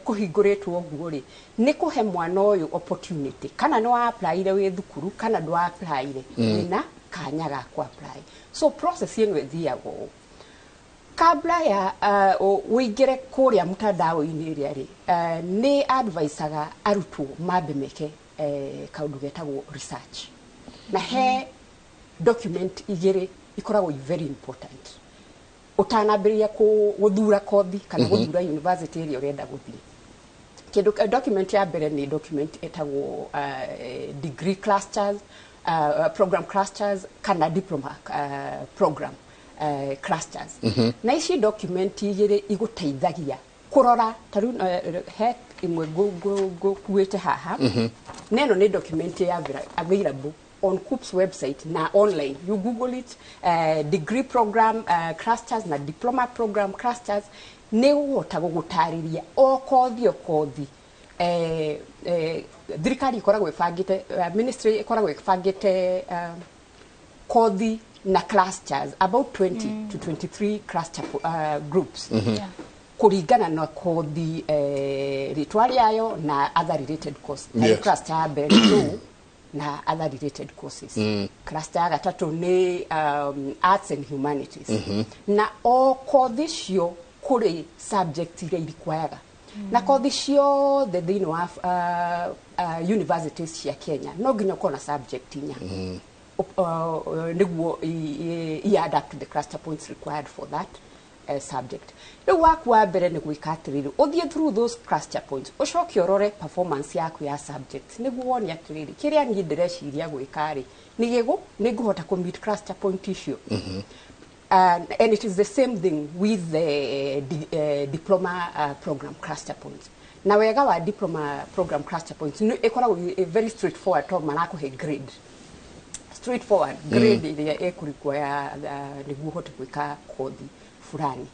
kuhinguritwo guo ri ni kuhe mwana uyu opportunity kana no apply ire wi thukuru kana ndo apply ire wina kanya ga ku apply so process ino ethiago kabla ya uingire kuria mtandao-ini ria ri ni advisaga arutwo mambe meke kaundu getagwo research na he document igire ikoragwo very important utanambiria guthura kothi kana guthura university iri urenda guthii kindu document ya mbere ni document etagwo degree clusters program clusters kana diploma program clusters na ici document igire iguteithagia kurora taru he imwe go kuete haha neno ni document ya available on KUPS website na online you google it degree program clusters na diploma program clusters ne wota gugutariria o kothi thirikari ikoragwo ifangite ministry ikoragwo ifangite kothi na clusters about 20 to 23 cluster groups kuringana na kothi ritwari yayo na other related courses cluster belo na other related courses cluster ya gatatu ni arts and humanities na o kothi cio kuri subject ile required na kothi cio the thing of universities cia Kenya no nginya kona subject inya niguo I adapt to the cluster points required for that subject riu wakwa mbere ni gwikatiriri uthie through those cluster points ucoke urore performance yaku ya subject niguo woni atiriri kiria ni ndireciria gwikari niguhota ku meet cluster point issue and it is the same thing with the diploma program cluster points na wega wa diploma program cluster points ni ikoragwo very straightforward to manako he grade straightforward grade ile ekurikwa ya niguo hote gwika kothi fulani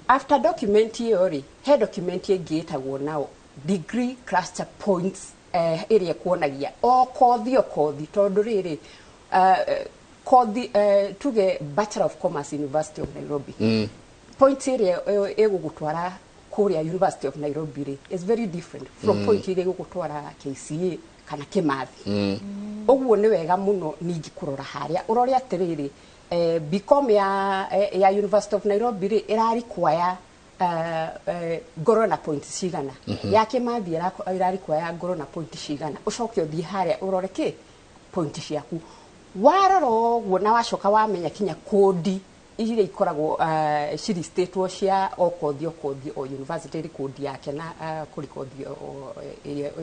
after document hiyo he document igitagwo now degree cluster points area kuonagia o kothi tondu riri kothi tuge Bachelor of Commerce University of Nairobi point area egugutwara kuria University of Nairobi is very different from point area egugutwara KCA kana Kimathi oguo ni wega muno ningi kurora haria urore atiriri become ya University of Nairobi ira require ngoro na point cigana yake mathi irari kwa ya ngoro na point cigana ucoke uthie haria urore ki point ciaku waroro guo na wacoka wamenya kinya kodi iria ikoragwo ciri statwo cia okothi o university kodi yake na kuri kodi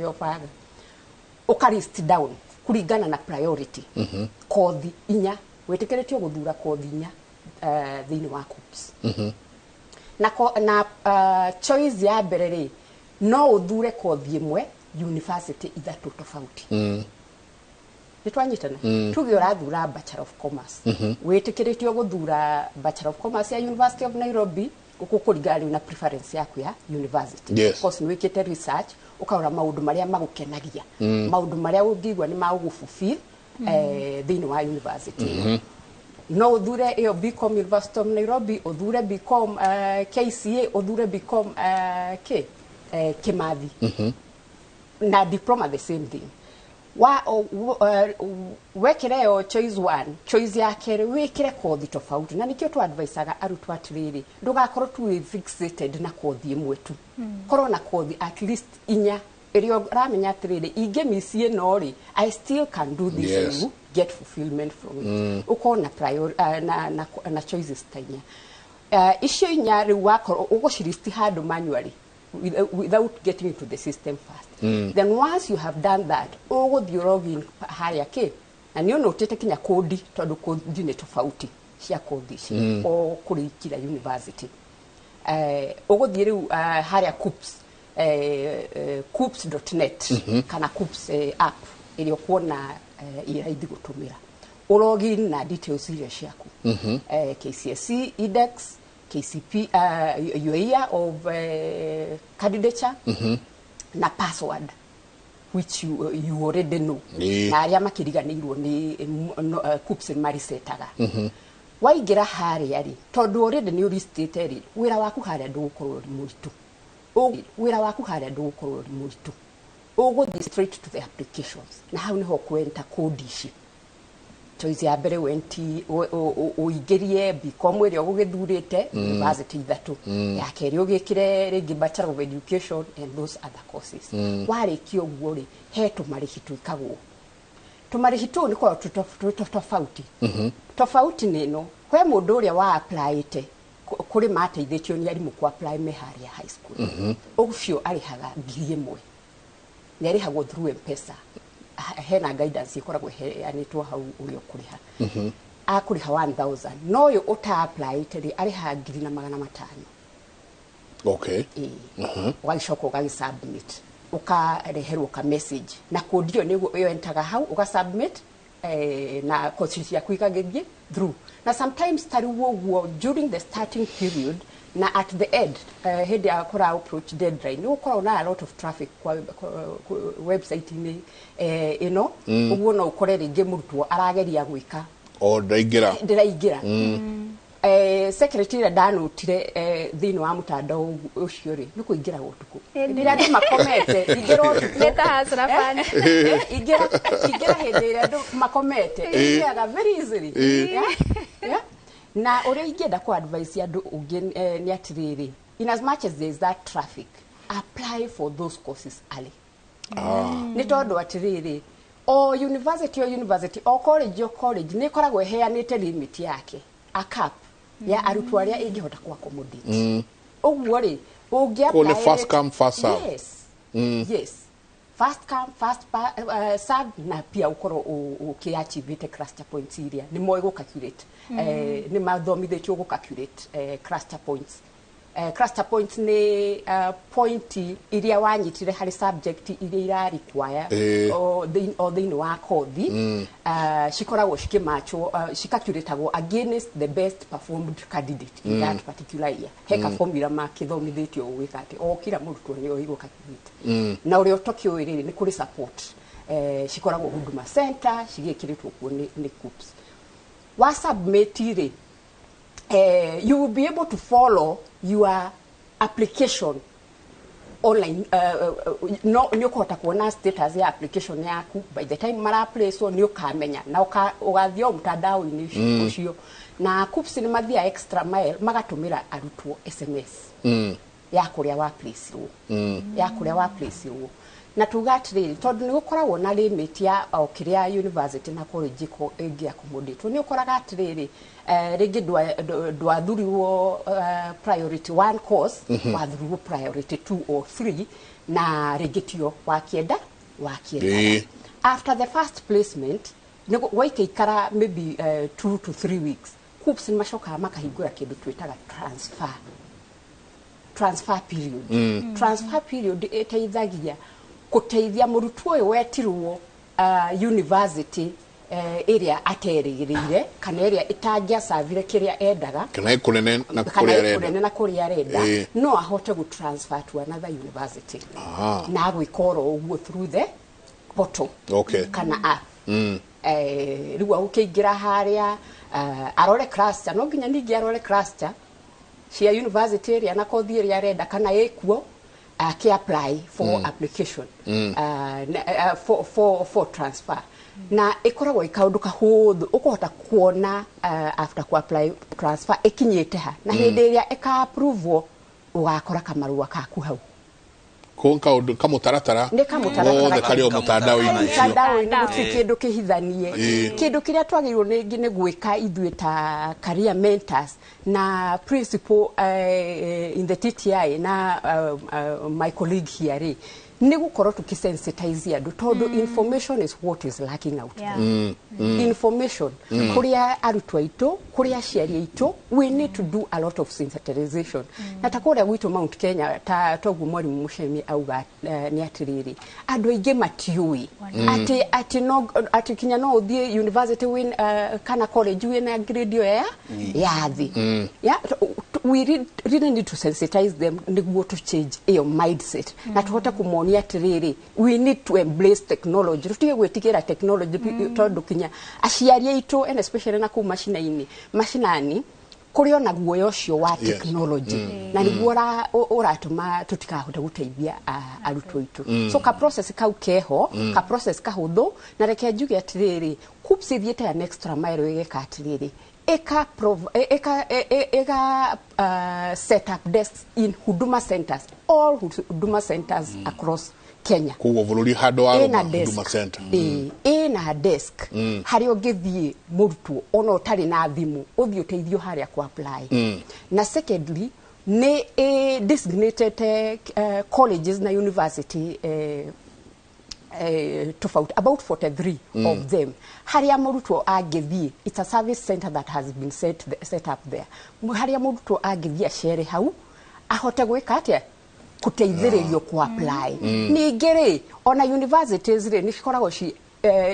yo paga ukarist down kuringana na priority kothi inya wetikiritio guthura kothi inya thini wa KUPS na choice ya mbere ri no uthure kothi imwe university ithatu tofauti nitwanyitana tuge urathura Bachelor of Commerce wetikiritio guthura Bachelor of Commerce ya University of Nairobi ukukuringana na preference yaku ya university because ni wikite research ukaura maundu maria magukenagia maundu maria ungigwa ni magufulfill thini wa university no uthure iyo BCom University of Nairobi uthure BCom KCA uthure BCom Kimathi na diploma the same thing wekire yo choice one choice ya kere wekire kothi tofauti na nikio tu advisaga arutwa atiriri ndugakorwo tu fixated na kothi imwe tu korwo na kothi at least inya irio ramenya atiriri inge misie nori I still can do this and you get fulfillment from it uko na prior na choices tanya icio inya ri wakorwo uguciristi handu manually without getting into the system first then once you have done that uguthie login haria ki na ni ono utete kinya kodi tondu kodi ni tofauti cia kodi o kurikira university uguthie riu haria KUPS KUPS.net kana KUPS app irio kuona iraithi gutumira login na details iria ciaku KCSE index KCP your year of candidature na password which you already know na aria makiriganirwo ni KUPS marisetaga waigira haria ri tondu already ni uristete ri wira waku haria ndugukorwo ri muritu wira waku haria ndugukorwo ri muritu uguthi straight to the applications na hau niho kwenta code ici choice ya mbere wenti uigerie BCom iria ugithurite university ithatu ya keri ugikire ringi Bachelor of Education and those other courses warikio guo ri he tumarihi twikagwo tumarihi tu niko tofauti tofauti nino kwe mundu uria wa applyite kuri mateithitio ni arimu ku apply meharia high school ugufio arihaga 1,000 nerihagwo through M-Pesa hena guidance ikoragwo heanitwo hau urio kuriha akuriha 1,000 no yo uta apply tiri ariha 2,500 okay waishoka ugisubmit ukareherwo ka message na kodio nigo yo entaga hau ugasubmit na course ya kwikagithie through na sometimes tariwo during the starting period na at the end hedi akora approach deadline ukora na a lot of traffic kwa website ni uguo no ukore ringi murutwo arageria gwika o ndaigira secretary danutire thini wa mutandao ucio ri ni kuingira gutuku ndira ndi makomete ingiro neta hasra fan ingira hindire ndu makomete ingira very easily na ore ingenda ku advice ya ndu ungi ni atiriri in as much as there is that traffic apply for those courses early ni tondu atiriri o university o college ni koragwo heanite limit yake a cap ya arutwo aria ingihota ku accommodate uguo ri ungi apply first come first serve yes first come first serve na pia ukoro ukiachievete cluster points iria ni moyo go calculate ni mathomithitio go calculate cluster points cluster points ni point iria wanyitire hari subject iria ira require o thini wa kothi shikoragwo shikimacho shikacuratagwo against the best performed candidate in that particular year heka formula makithomithitio gwikate o kila murutwo ni oigo calculate na uri otokio iri ni kuri support shikoragwo huduma center shigikiritwo ku ni KUPS wa submit ire you will be able to follow your application online no nyo kota kuona status ya application yaku by the time mara apply so nyo kamenya na ugathio mtandao ini ucio na KUPS ni mathia extra mile magatumira arutwo SMS ya kuria wa place ru ya kuria wa place ru na tugatiri tondu ni gukoragwo na limit ya okiria university na college ko egi accommodate ni ukoraga atiriri rigi dwa thuriwo priority 1 course wa thuriwo priority 2 or 3 na rigitio wakienda after the first placement ni waikara maybe 2 to 3 weeks KUPS ni mashoka makahingura kindu twitaga transfer period transfer period eteithagia kuteithia murutwo uyu wetirwo university area aterigirire kana area itangia savire kiria endaga kana kunene na kuria arenda no ahote gu transfer to another university na gwikoro uguo through the portal kana app riwa ukiingira haria arore cluster no nginya ningi arore cluster cia university area na kothi area arenda kana ekuo can apply for application for transfer na ikoragwo ikaundu kahuthu ukuhota kuona after ku apply transfer ikinyite ha na hindi iria ika approve ugakora kamarua kaku hau kaundu kamutaratara wothe kari o mutandao-ini kindu kihithanie kindu kiria twagirwo ningi ni gwika ithue ta career mentors na principal in the TTI na my colleague here ni gukorwo tukisensitize andu tondu information is what is lacking out information kuria arutwa itu kuria aciari itu we need to do a lot of sensitization na takuria gwitu Mount Kenya ta togu mwalimu Mushemi auga ni atiriri andu aingi matiui ati kinya no uthie university win kana college win na grade ya yathi we really need to sensitize them niguo to change your mindset na tuhote kumonia atiriri we need to embrace technology tutige gwetikira technology tondu kinya aciari itu and especially na ku mashinani kuri ona guoyo cio wa technology na niguo uratuma tutikahote guteithia arutwo itu so ka process kau keho ka process kahuthu na reke njuge atiriri KUPS thiete ya next mile wegeka atiriri eka set up desks in huduma centers, all huduma centers across Kenya. Kuwa vuluri hado wa huduma center. Ena desk hari ogethie murutwo ona utari na thimu uthio teithio hari ku apply. Na secondly ne designated colleges na university tofauti about 43 of them haria murutwo agethie. It's a service center that has been set up there. Haria murutwo agethie achere hau ahote gwika atia kuteithiririo ku apply. Ningiri ona universities ri ni cikoragwo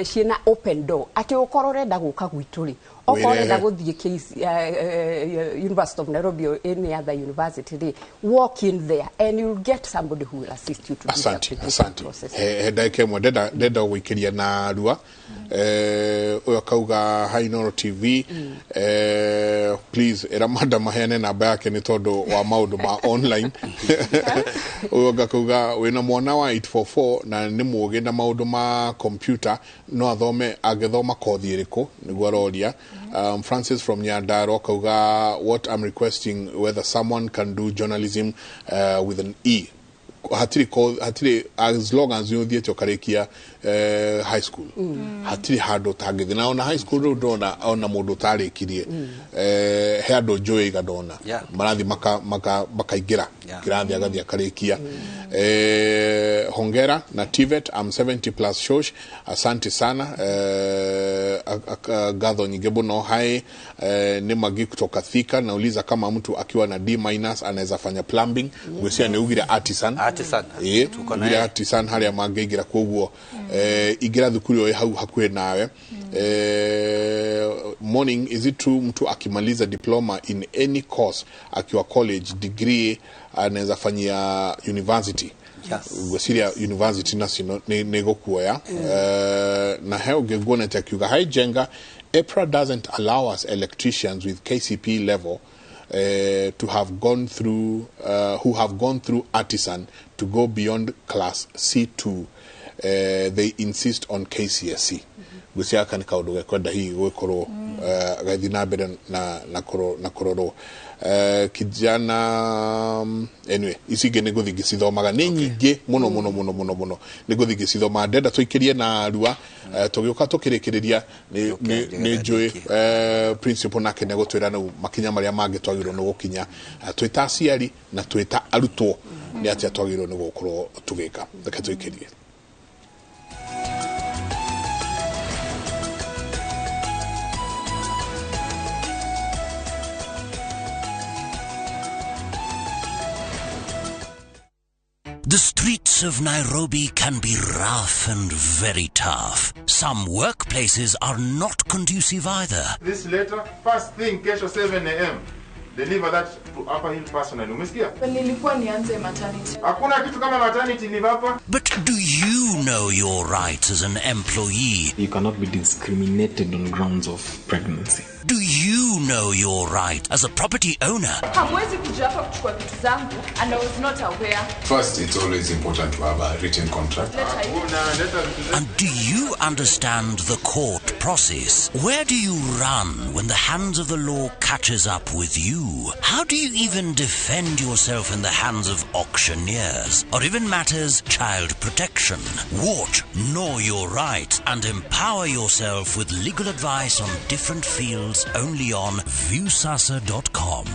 ciina open door ati ukoro renda guka gwituri okoro renda guthie case University of Nairobi or any other university, walk in there and you'll get somebody who will assist you to do that process. Daike mwe deda wikiria na rua uyo kauga Inooro TV please eramada mahene na yake ni todo wa maundu ma online uyo kauga wina mwana wa 844 na ni muge na maundu ma computer no athome agethoma kothi iriku niguo roria. Francis from Nyandaro kauga what I'm requesting whether someone can do journalism with an E. Hatiri as long as you get your karekia high school. Hatiri hado target. Na ona high school dona ona modo tare kirie. Hado joy gadona. Maradi maka igira. Kirandi agadi ya karekia. Hongera na TVET I'm 70 plus shosh. Asante sana. Gadho nyigebo no hai ni magi kutoka Thika na uliza kama mtu akiwa na D- anaweza fanya plumbing. Gwesia ne ugira artisan. Tukonye artisan hari amagegira koguo igira thukuri yo hau hakwe nawe. Morning, is it true mtu akimaliza diploma in any course akiwa college degree anaweza fanyia university? Gwesiria university national nego kuya na heo gegona takiuga haijenga. EPRA doesn't allow us electricians with KCP level to have gone through who have gone through artisan to go beyond class C2 they insist on KCSE gucia kan kaudu gekwenda hi gwikoro gathi na mbere na kororo kijana anyway isige ne guthi gicithomaga ni nyingi muno ni guthi gicithoma ndenda tuikirie na rua tugiuka tukirikiria ni njui principal nake ne gutwira no makinya maria mangi twagirwo no gukinya twita aciari na twita arutwo ni atia twagirwo no gukorwo tugika reke tuikirie. The streets of Nairobi can be rough and very tough. Some workplaces are not conducive either. This letter, first thing, kesho 7 a.m. Deliver that to Upper Hill personally. Umesikia? Nilikuwa nianze maternity. Hakuna kitu kama maternity leave hapa. But do you know your rights as an employee? You cannot be discriminated on grounds of pregnancy. Do you know your right as a property owner? Hamwezi kuja hapa kuchukua vitu zangu and I was not aware. First, it's always important to have a written contract. And do you understand the court process? Where do you run when the hands of the law catches up with you? How do you even defend yourself in the hands of auctioneers? Or even matters child protection? Watch Know Your Rights and empower yourself with legal advice on different fields only on viewsasa.com.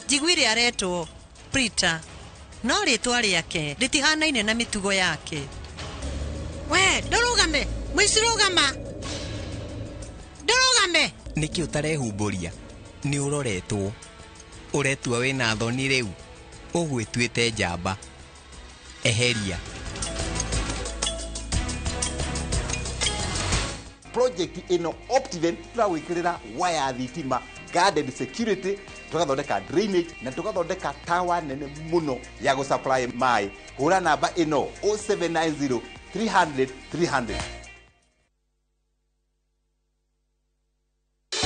Jigwire areto Prita no ritwa riake ritihanaine na mitugo yake. We ndorugame mwicirugama ndorugame niki utarehumburia ni uroretwo uretua wina thoni riu ugwitwite njamba eheria. Project ino Optiven turawikirira wire thitima guarded security tugathondeka drainage na tugathondeka tower nene muno ya go supply mai. Hura namba ino 0790 300 300.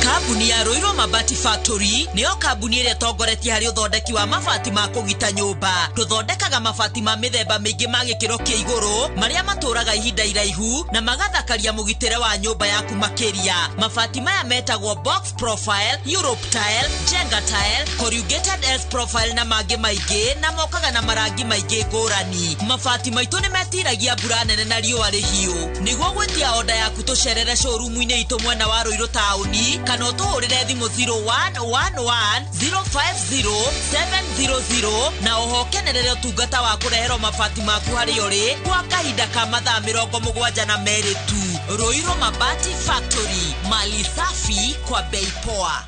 Kambuni ya Roiro Mabati Factory niyo kambuni ĩrĩa tongoretie harĩ ũthondeki wa mabati ma kũgita nyũmba. Tũthondekaga mabati ma mĩthemba mĩingĩ ma gĩkĩro kĩa igũrũ marĩa matũraga ihinda iraihu na magathakaria mũgitĩre wa nyũmba yaku makĩria. Mabati maya metagwo box profile, Europe tile, Jenga tile, corrugated S profile na mangĩ maingĩ na mokaga na marangi maingĩ ngũrani. Mabati maitũ nĩ metiragia mbura nene na riũa rĩhiũ. Nĩguo gwĩtia oda yaku tũcerere showroom-inĩ itũ mwena wa Roiro taũni kana ũtũhũrĩre thimũ 0111050700 na ũhokenerere ũtungata wa kũreherwo mabati maku harĩa ũrĩ kwa kahinda ka mathaa 72 tu. Roiro Mabati Factory, mali safi kwa bei poa.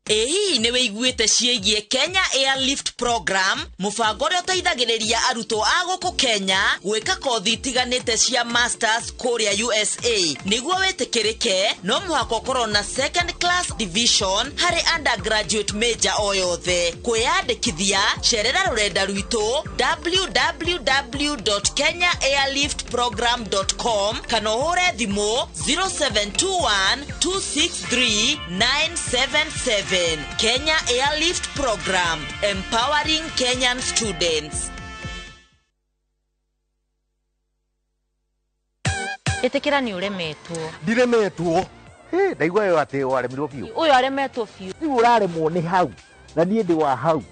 Ehi newe iguite ciĩgie Kenya Airlift Program, mũbango ũrĩa ũteithagĩrĩria arutwo a gũkũ Kenya gwĩka kothi itiganĩte cia masters kũrĩa USA. Nĩguo wĩtĩkĩrĩke, no mũhaka ũkorwo na second class division harĩ undergraduate major o yothe. Kwĩyandĩkithia, cerera rũrenda rwitũ www.kenyaairliftprogram.com kana ũhũre thimũ 0721-263-977. Kenya Airlift Program, empowering Kenyan students. Itikira ni uremetwo. Ndiremetwo. Ndaigua yo ati waremirwo biu. Uyu aremetwo biu. Ni uraremwo ni hau. Na nie ndi wa hau.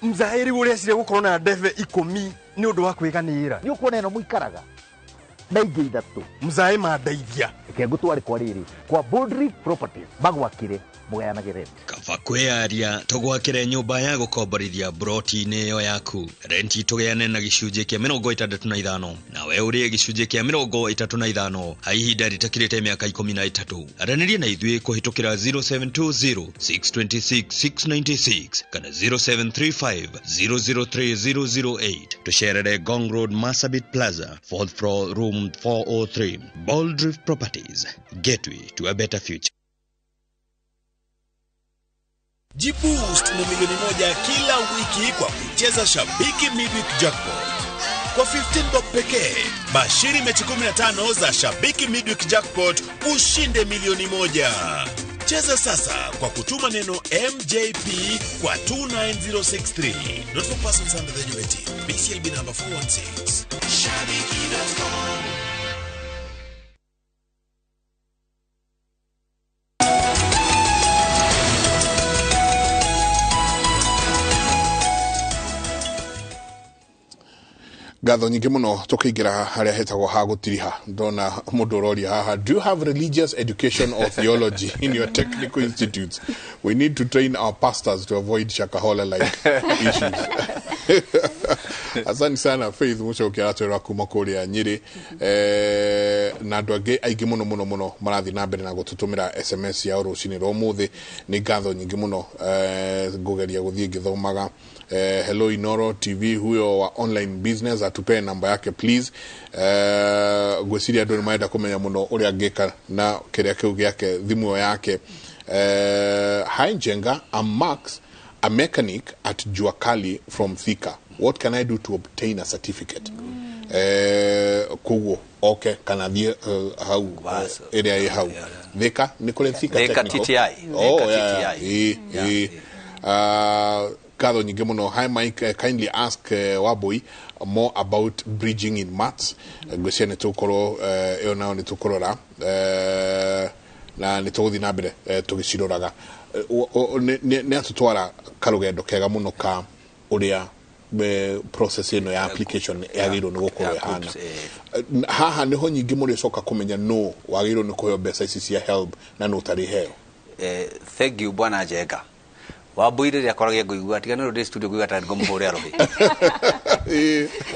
Mzahiri ule cire gukorwo na ndeve 10 ni undu wa kwiganira. Ni ukuona ino muikaraga. Na ingi ithatu. Mzai mandeithia. Ke ngutware kwa riri. Kwa Boldrick Properties. Bagwakire. Kava kwearia tugwakire nyumba ya gukomborithia broti-inĩ ĩyo yaku. Renti tugeane na gĩcunjĩ kĩa 35 nawe ũrĩe gĩcunjĩ kĩa 35 ha ihinda rĩtakĩrĩte mĩaka 13. Aranĩria na ithuĩ kũhĩtũkĩra 0720-626-696 kana 0735-003-008. Tucerere Gong Road Marsabit Plaza, 4th floor, room 403. Boldrift Properties, gateway to a better future. Jiboost na milioni 1 kila wiki kwa kucheza Shabiki Midweek Jackpot. kwa 15 bob pekee. Bashiri mechi 15 za Shabiki Midweek Jackpot ushinde milioni 1. Cheza sasa kwa kutuma neno MJP kwa 29063. Not for persons under the age of 18. BCLB number 416. Shabiki.com. Gatho nyingi muno tukiingira haria hetagwo ha gutiriha ndona mundu roria haha. Do you have religious education or theology in your technical institutes? We need to train our pastors to avoid shakahola like issues. Asante sana Faith Muchoki aratwira kuma kuria Nyeri na andu angi aingi muno marathi na mbere na gututumira SMS ya rucini rwa muthi. Ni ngatho nyingi muno ngugeria guthie ngithomaga. Hello Inooro TV, huyo wa online business atupe namba yake please. Gwiciria andu nimaenda kumenya muno uria ngeka na kiria kiu giake thimu yake. Hi Jenga, I'm Max, a mechanic at Juakali from Thika. What can I do to obtain a certificate? Kugo okay kana thie hau area hau Thika ni kule Thika TTI. Oh yeah. Gatho nyingi muno. Hi Mike, kindly ask Waboi more about bridging in maths. Gwisia ni tukoro eo nao ni tukorora na ni tuguthi na mbere tugiciroraga ni atutwara karugendo kega muno ka uria process ino ya application yagirwo ni gukorwo hana haha niho nyingi muri coka kumenya no wagirwo ni kuheo mbeca ici cia help na no tari heo. Thank you bwana Jenga. Wabuire ria koragia nguigua tiga no studio nguigua tari ngomuhore arohi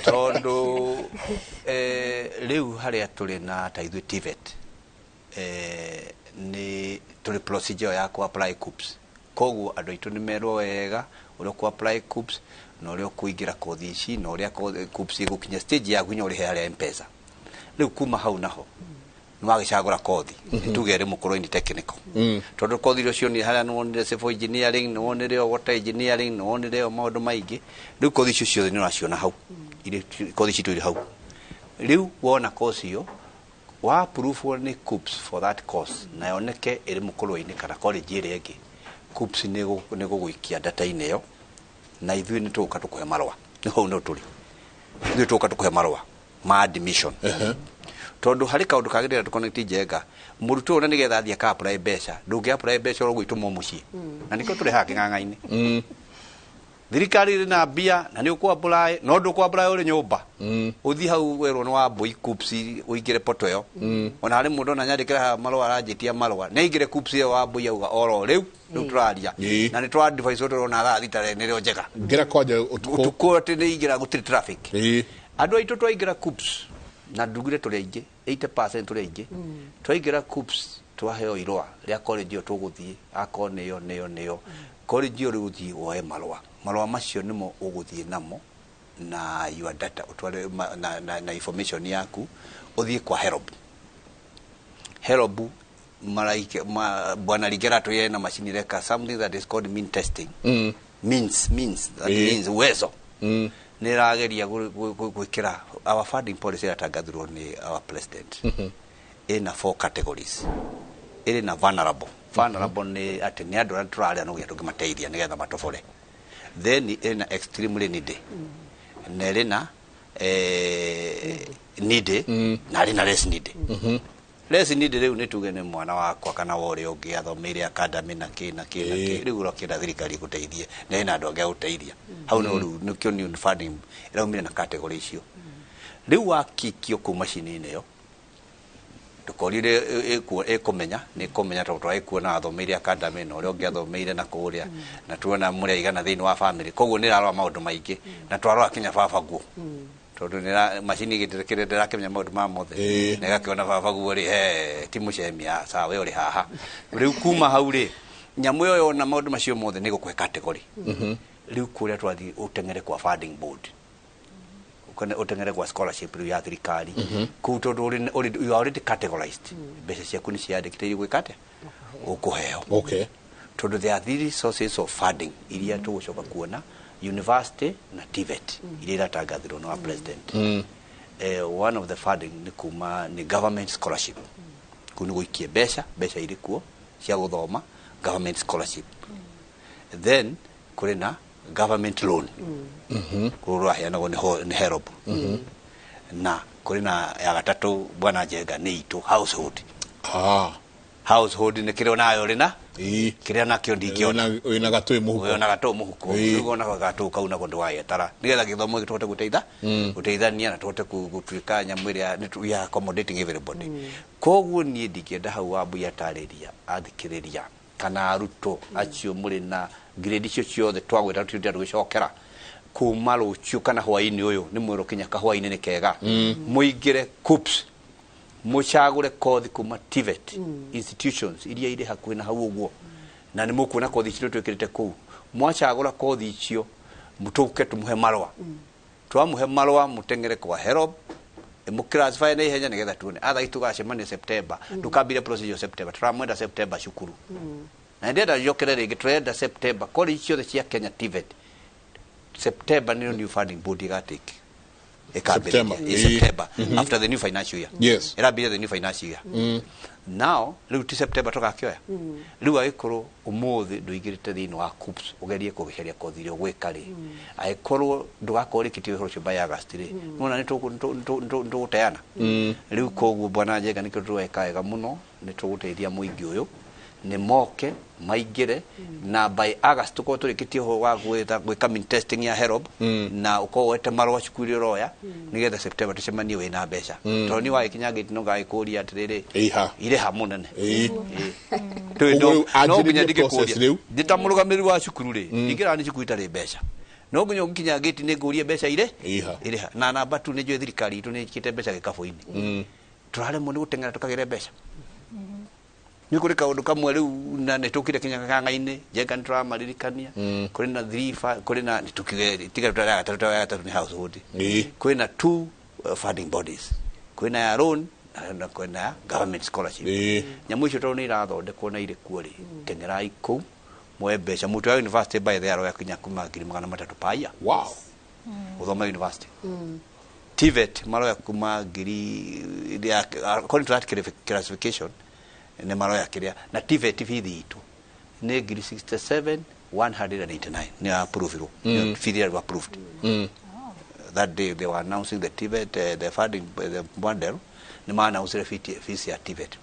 tondu riu haria turi na taithwe TVET ni turi procedure ya ku apply CUPS koguo andu aitu ni merwo wega uria ku apply CUPS no uria kuingira kothi ici no uria CUPS igukinya stage ya gunya uri haria M-Pesa riu kuma hau naho magicagura kothi tugere mukoro ni technical tondu kothi cio ni haria no wonire civil engineering no wonire water engineering no wonire maundu maingi riu kothi cio ni naciona hau ile kothi citu ile hau riu wona course iyo wa approve ni CUPS for that course na yoneke iri mukoro ini kana college iri ege CUPS ni guikia data ineyo na ithui ni tuka tukuhe marwa niho no turi ithui tuka tukuhe marwa ma admission tondu hari kaundu kagirira tuconnect Jenga murutu ona nigetha athia ka apply mbeca ndungi apply mbeca ro gwitu mucii na niko turi haki ng'ang'aini thirikari ri na bia na ni uku apply no ndu apply uri nyumba uthi hau werwo no Waboi CUPS uingire poto yo ona hari mundu na nyandikira marwa aranjitia marwa na ingire CUPS yo Waboi auga oro riu turaria na ni twa advice ro na thaa thitare ni rio njega ngira kwaje utuko ati ni ingira gutiri traffic andu aitu twaingira CUPS na ndugire turi aingi 80% turi aingi twaingira CUPS twaheo irwa ria college yo tuguthie akone yo neyo college yo ruthi woe marwa macio nimo uguthie namo na your data utware na information yaku uthie kwa help malaike bwana ligera to yena machine reka something that is called mean testing means that means uwezo nirageria gwikira our funding policy yatagathirwo ni our president in 4 categories iri na vulnerable ni ati ni andu turaria no gĩatu ngĩmateithia nigetha matobore then iri na extremely needy na iri na needy na iri na less needy less needy riu ni tuge ni mwana wakwa kana wore ungi athomeire academy na kina riu rokira thirikari guteithie na ina andu angi guteithia hau no riu nikio ni funding iraumire na category icio riu wakikio ku machine ino tukorire ekumenya ni kumenya to twikuona athomeire academy no ri ungi athomeire na kuria na tuona muri igana thiini wa family koguo ni rarwa maundu maingi na twarwa kinya baba guo tondu ni machine gitirikire ndirakimenya maundu ma mothe na gakiona baba guo ri ti mucemia sawa we uri haha riu kuma hau ri nyamu yo na maundu macio mothe ni gukwe category riu kuria twathi utengere kwa funding board ukone utengere kwa scholarship riu ya thirikari ku tondu uri you are already categorized mbeca ciaku ni ciandikite gwikate ukuheo okay tondu there are three sources of funding iria tugucoka kuona university na TVET ile iratangathirwo no president. One of the funding ni government scholarship. Kuni guikie besha iri kuo cia guthoma government scholarship. Then kuri na government loan. Kurwa yana ni HELB. Na kuri na ya gatatu bwana Njenga ni itu household. Household ni kire nayo rina kire nakyo ndikiona wina gatwe muhuko wina gatwe muhuko nigo na gatwe kauna gondo waye tara nigetha githomo gitote guteithania na tote gutwika nyamwiri ya accommodating everybody. Koguo nie ndikienda hau wabu ya tariria athikiriria kana aruto acio muri na grade icio ciothe twagwita tuti gwicokera kuma rucio kana hwaini uyu ni mwiro kinya ka hwaini ni kega muingire CUPS muchagure kothi kuma TVET institutions iria ire hakuhi na hau uguo na ni mukuona kothi icio twikirite kuu mwachagura kothi icio mutuke tumuhe marwa twamuhe marwa mutengere kwa HELB classify na ihenya nigetha tuone atha itugacemania September tukambire procedure September turamwenda September shukuru na ndenda yokere ringi turenda September kothi icio cia Kenya TVET September ni new funding body gatiki September after the new financial year. Yes. It'll be the new financial year. Now, luti September toka kioya. Riu agikoro umuthi nduigirite thini wa CUPS ugerie kugiceria kothi rio gwikari. Agikoro ndugakori kitio horo by August ri. Nona ni tuguteana. Riu koguo bwana Njenga nikyo twekaega muno ni tuguteithia muingi uyu ni moke maigire na by August tuko turikitie ho wa gwika min testing ya HELB na uko wete marwa cukuri roya nigetha September tucemanie we na mbeca to ni wa ikinya gate no gaikuria atiriri ire hamunene no nginya ndikikuria nditamurugamiri wa cukuru ri ngigira ni cukuru itari mbeca no nginya nginya gate ni ngurie mbeca ire na namba tu ni jo thirikari itu ni kite mbeca gikabu-ini turare mu ni gutengera tukagire mbeca ni kuri kaundu kamwe riu na nitukire kinya kangaini Njenga nituramalirikania kuri na 3 kuri na nitukige tiga tutara ni household kuri na 2 funding bodies kuri na ya loan na kuri na government scholarship nyamu icio to ni irathondekwo na ire kuori tengerai ku mwembeca mutu wa university by the aro ya kinya kuma 300 paya wow uthoma university TVET maro ya kuma according to that classification ne maro ya kiria na TVET fithi itu ne 67,189 ne approved fithi are approved that day they were announcing the TVET the funding the model ne ma announce fees ya TVET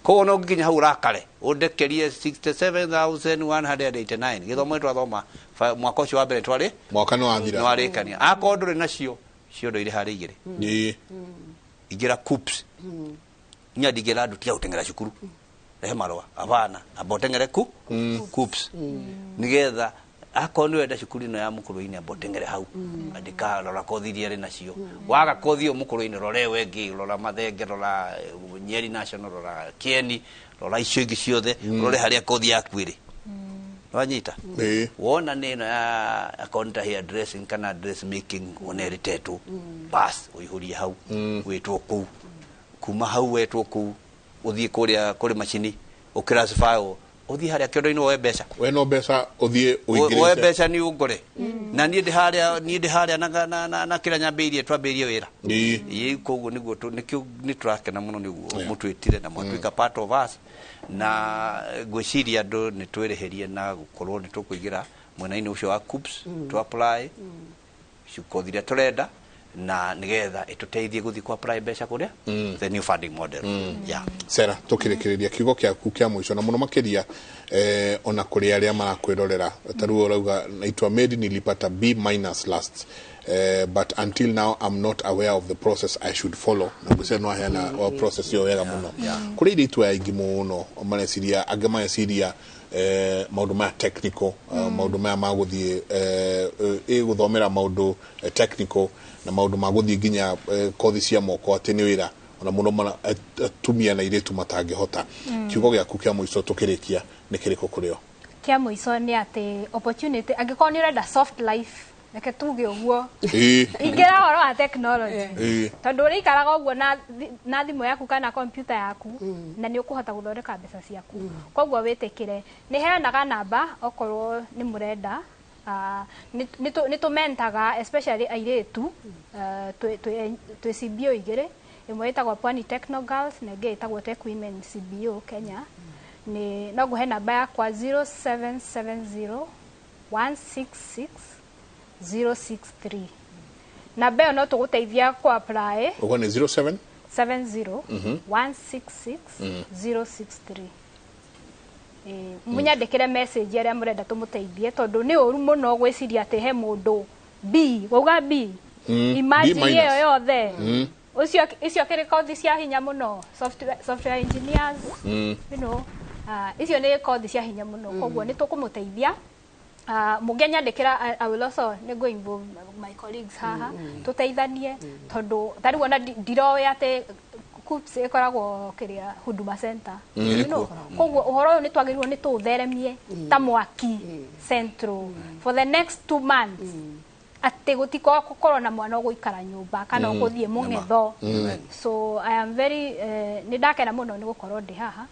ko no ginya hau rakare udekerie 67,189 githomo twathoma mwaka ucio wa mbere twari mwaka no athira no arikania akondure nacio ciondo ire hari igire igira CUPS nya digera ndutia utengera cukuru rehe marwa abana abotengere CUPS nigetha akondo wenda cukuru no ya mukuru-ini abotengere hau andika rora kothi iria ri nacio waga kothi o mukuru-ini rore wengi rora mathenge rora Nyeri National rora Kieni rora icio ingi ciothe rore haria kothi yaku iri wanyita wona nino ya akonta hair dressing kana dress making oneritetu bas uihuria hau wetwo ku kuma hau wetwo ku uthie kuria kuri machini uclassify uthie haria kiondo-ini we mbeca we no mbeca uthie uingirice we mbeca ni ungore na nie ndi haria na kira nyambirie twambirie wira ii koguo niguo nikio ni turakena muno niguo mutwitire na mwatwika part of us na gwiciria andu ni twereherie na gukorwo ni tukuigira mwena-ini ucio wa CUPS to apply ciukothire turenda na nigetha ituteithie guthi kwa apply mbeca kuria the new funding model sera tukirekereria kiugo kiaku kia mwisho na muno makiria ona kuri aria marakwirorera taruo rauga naitwa made nilipata B- last but until now I'm not aware of the process I should follow na guseno hena o process yo wega muno kuri iri tu ya ingi muno mareciria agama yasiria maundu ma technical maundu ma maguthie guthomera maundu technical na maundu maguthie ginya kothi cia moko atini wira ona muno tumia na iretu matangihota kiugo giaku kia mwiso tukirikia nikiriko kurio kia mwiso ni ati opportunity angikoni ni urenda soft life neke tuge uguo ingira horo wa technology tondu uri ikaraga uguo na thimu yaku kana computer yaku na ni ukuhota guthondeka mbeca ciaku koguo witikire ni heanaga namba okorwo ni murenda nitumentaga especially airetu twe CBO igire imwe itagwa Pwani Techno Girls na ingĩ itagwa Tech Women CBO Kenya ni no guhe namba yakwa 0770 166 063 namba ĩyo no tũgũteithia ku apply ugo ni 07 70 166 063 munyandikire message aria murenda tumuteithie tondu ni uru muno gwiciria ati he mundu B wauga B imagine iyo yothe ucio icio kiri kothi cia hinya muno software engineers you know icio ni kothi cia hinya muno koguo ni tukumuteithia mungenya I will also go involve my colleagues haha tuteithanie tondu tari wona ndirowe ate KUPS ikoragwo kiria Huduma Center koguo uhoro uyu ni twagirwo ni tutheremie ta mwaki central for the next 2 months ati gutiko gukorwo na mwana guikara nyumba kana guthie mungetho so I am very ni ndakena muno ni gukorwo ndi haha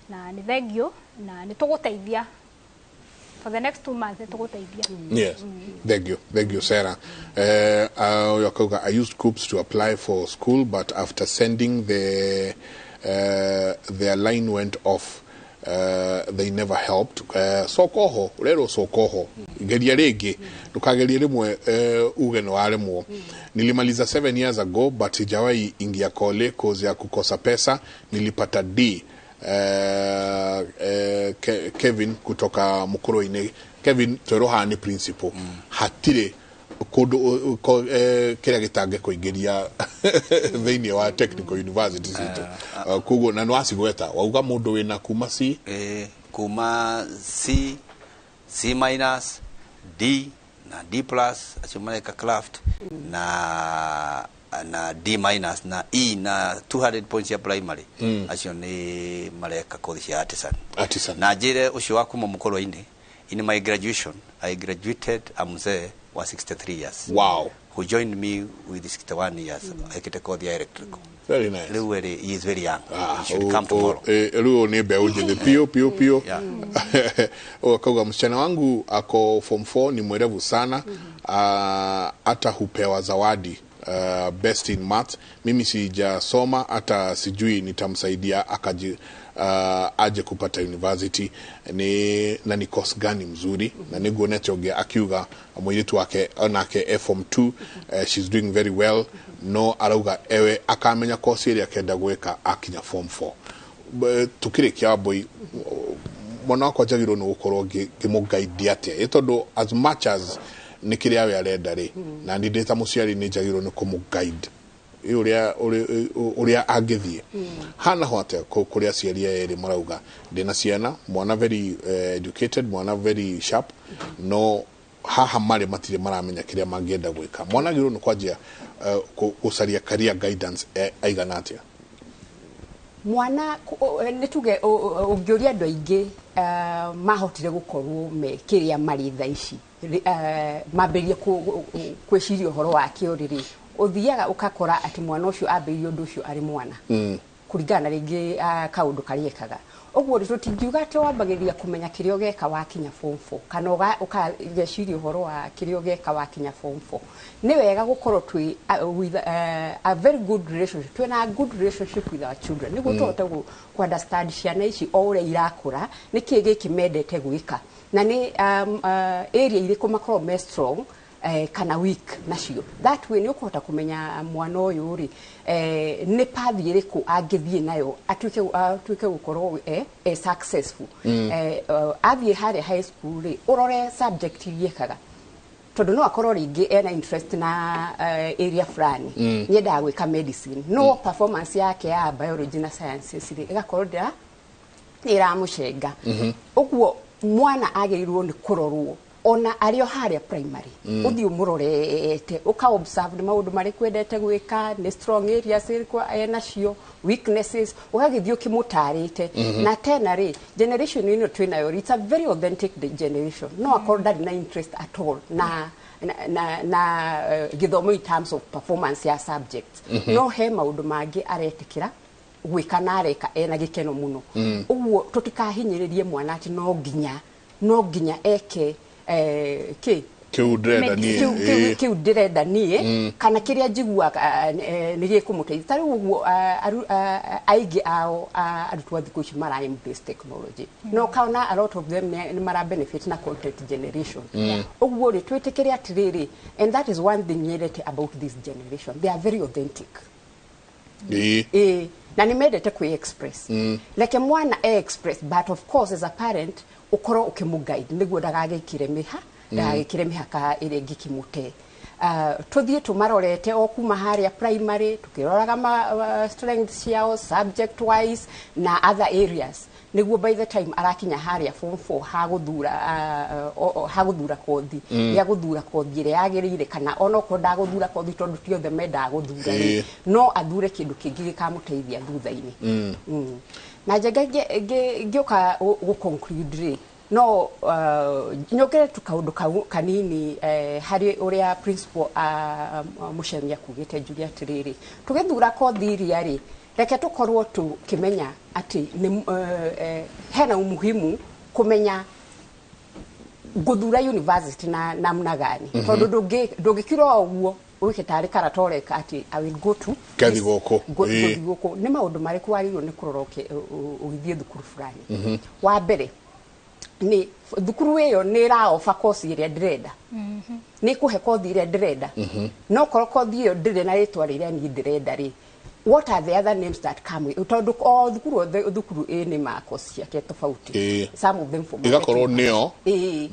na ni thengio na ni tuguteithia for the next 2 months tuguteithia. Yes. Thank you Sarah. I used KUPS to apply for school, but after sending their line went off. They never helped. Sokoho rero sokoho geria rege tukageria rimwe ugeno waremwo nilimaliza 7 years ago but sijawahi ingia kole cause ya kukosa pesa. Nilipata D. Kevin kutoka Mukoroine. Kevin toroha ni principal hatire kodo kira gitange kuingiria thini wa technical university situ kugo na nwasi gweta wauga mundu wina kuma C kuma C minus D na D plus achumaleka craft na D minus na E na 200 points ya primary acio ni mareka kothi cia artisan na njire ucio wakuma Mukoroine in my graduation I graduated amze wa 63 years wow who joined me with 61 years akite kothi ya electrical very nice he is very young he should come tomorrow luo ni beuje the pio kauga msichana wangu ako form 4 ni mwerevu sana hata hupewa zawadi best in math. Mimi sijasoma hata sijui nitamsaidia akaji aje kupata university na ni course gani mzuri na niguo netogea akiuga mwitu wake onake form 2 she's doing very well no arauga ewe akamenya course ile akenda gweka akinya form 4 tukirikia boy mwana wako jagiro no gukorwo gimuguide atia itondo as much as nikiria we arenda ri na ndita muciari ni jagiro ni kumuguide uria angithie hana hote kuria ciaria eri marauga ndina ciana mwana very educated mwana very sharp no haha mari matire maramenya kiria mangienda gwika mwana giro ni kwajia gucaria career guidance aiganatia mwana nituge ungiuria andu aingi mahotire gukorwo me kiria mari tha ici maberie kwiciria horo wa kioriri uthiaga ukakora ati mwana ucio ambirio ndu ucio ari mwana kuringana ringi kaundu kariekaga ogwo tutingiuga ati wambagiria kumenya kirio geka wakinya form 4 kana ukageciria horo wa kirio geka wakinya form 4 ni wega gukorwo twi with a very good relationship twina a good relationship with our children ni gutote ku understand ciana ici o uria irakura ni kigi kimendete gwika na ni area iriku makorwo me strong kana weak nacio that way ni ukota kumenya mwana uyu ri ni path iriku angithie nayo atuike gukorwo successful athie hare high school ri urore subject iriekaga tondu no akorwo ringi ena interest na area fulani nyenda gwika medicine no performance yake ya biology na sciences ri igakorwo nda iramucenga ogwo mwana agerirwo ni kurorwo ona ario haria primary uthi umurorete uka observe ni maundu mari kwendete gwika ni strong areas irikwa enacio weaknesses ukagithio kimutarite na tena ri generation ino twinayo it's a very authentic generation no accorded na interest at all na githomo in terms of performance ya subjects no he maundu mangi aretikira gwika na areka ena gikeno muno uguo tutikahinyiririe mwana ati no nginya eke kiu ndirenda nie kana kiria njiguaga ni gikumuteithia tari uguo aigi ao arutwo thikũ ici mara embrace technology no kaona a lot of them ni mara benefit na content generation uguo ri twitikire atiriri and that is one thing nyerete about this generation. They are very authentic. Na ni medete ku express like mwana express, but of course as a parent ukoro ukimuguide niguo ndagagikire miha ndagagikire mihaka ire ngikimute tuthie tumarorete okuma haria primary tukiroraga strengths ciao subject wise na other areas niguo by the time arakinya haria form 4 haguthura kothi ya guthura kothi ire yagirire kana ono ko ndaguthura kothi tondu tiothe menda guthura no athure kindu kingi gikamuteithia thutha-ini na njega ngioka gu conclude no nyokere tukaundu kanini hari uria principal mushemia kugite Julia atiriri tugithura kothi iria ri reke tukorwo tukimenya ati ni hena umuhimu kumenya guthura university na namna gani tondu ndungikiro uguo wikitari karatoreka ati I will go to kathigoko ni maundu mariku warirwo ni kuroroke ugithie thukuru fulani wa mbere ni thukuru iyo ni ra offer course iria ndirenda ni kuhe kothi iria ndirenda no korwo kothi iyo ndire na ritwa riria ni ndirenda ri what are the other names that come with tondu o thukuru ni makos ciake tofauti some of them for igakorwo nio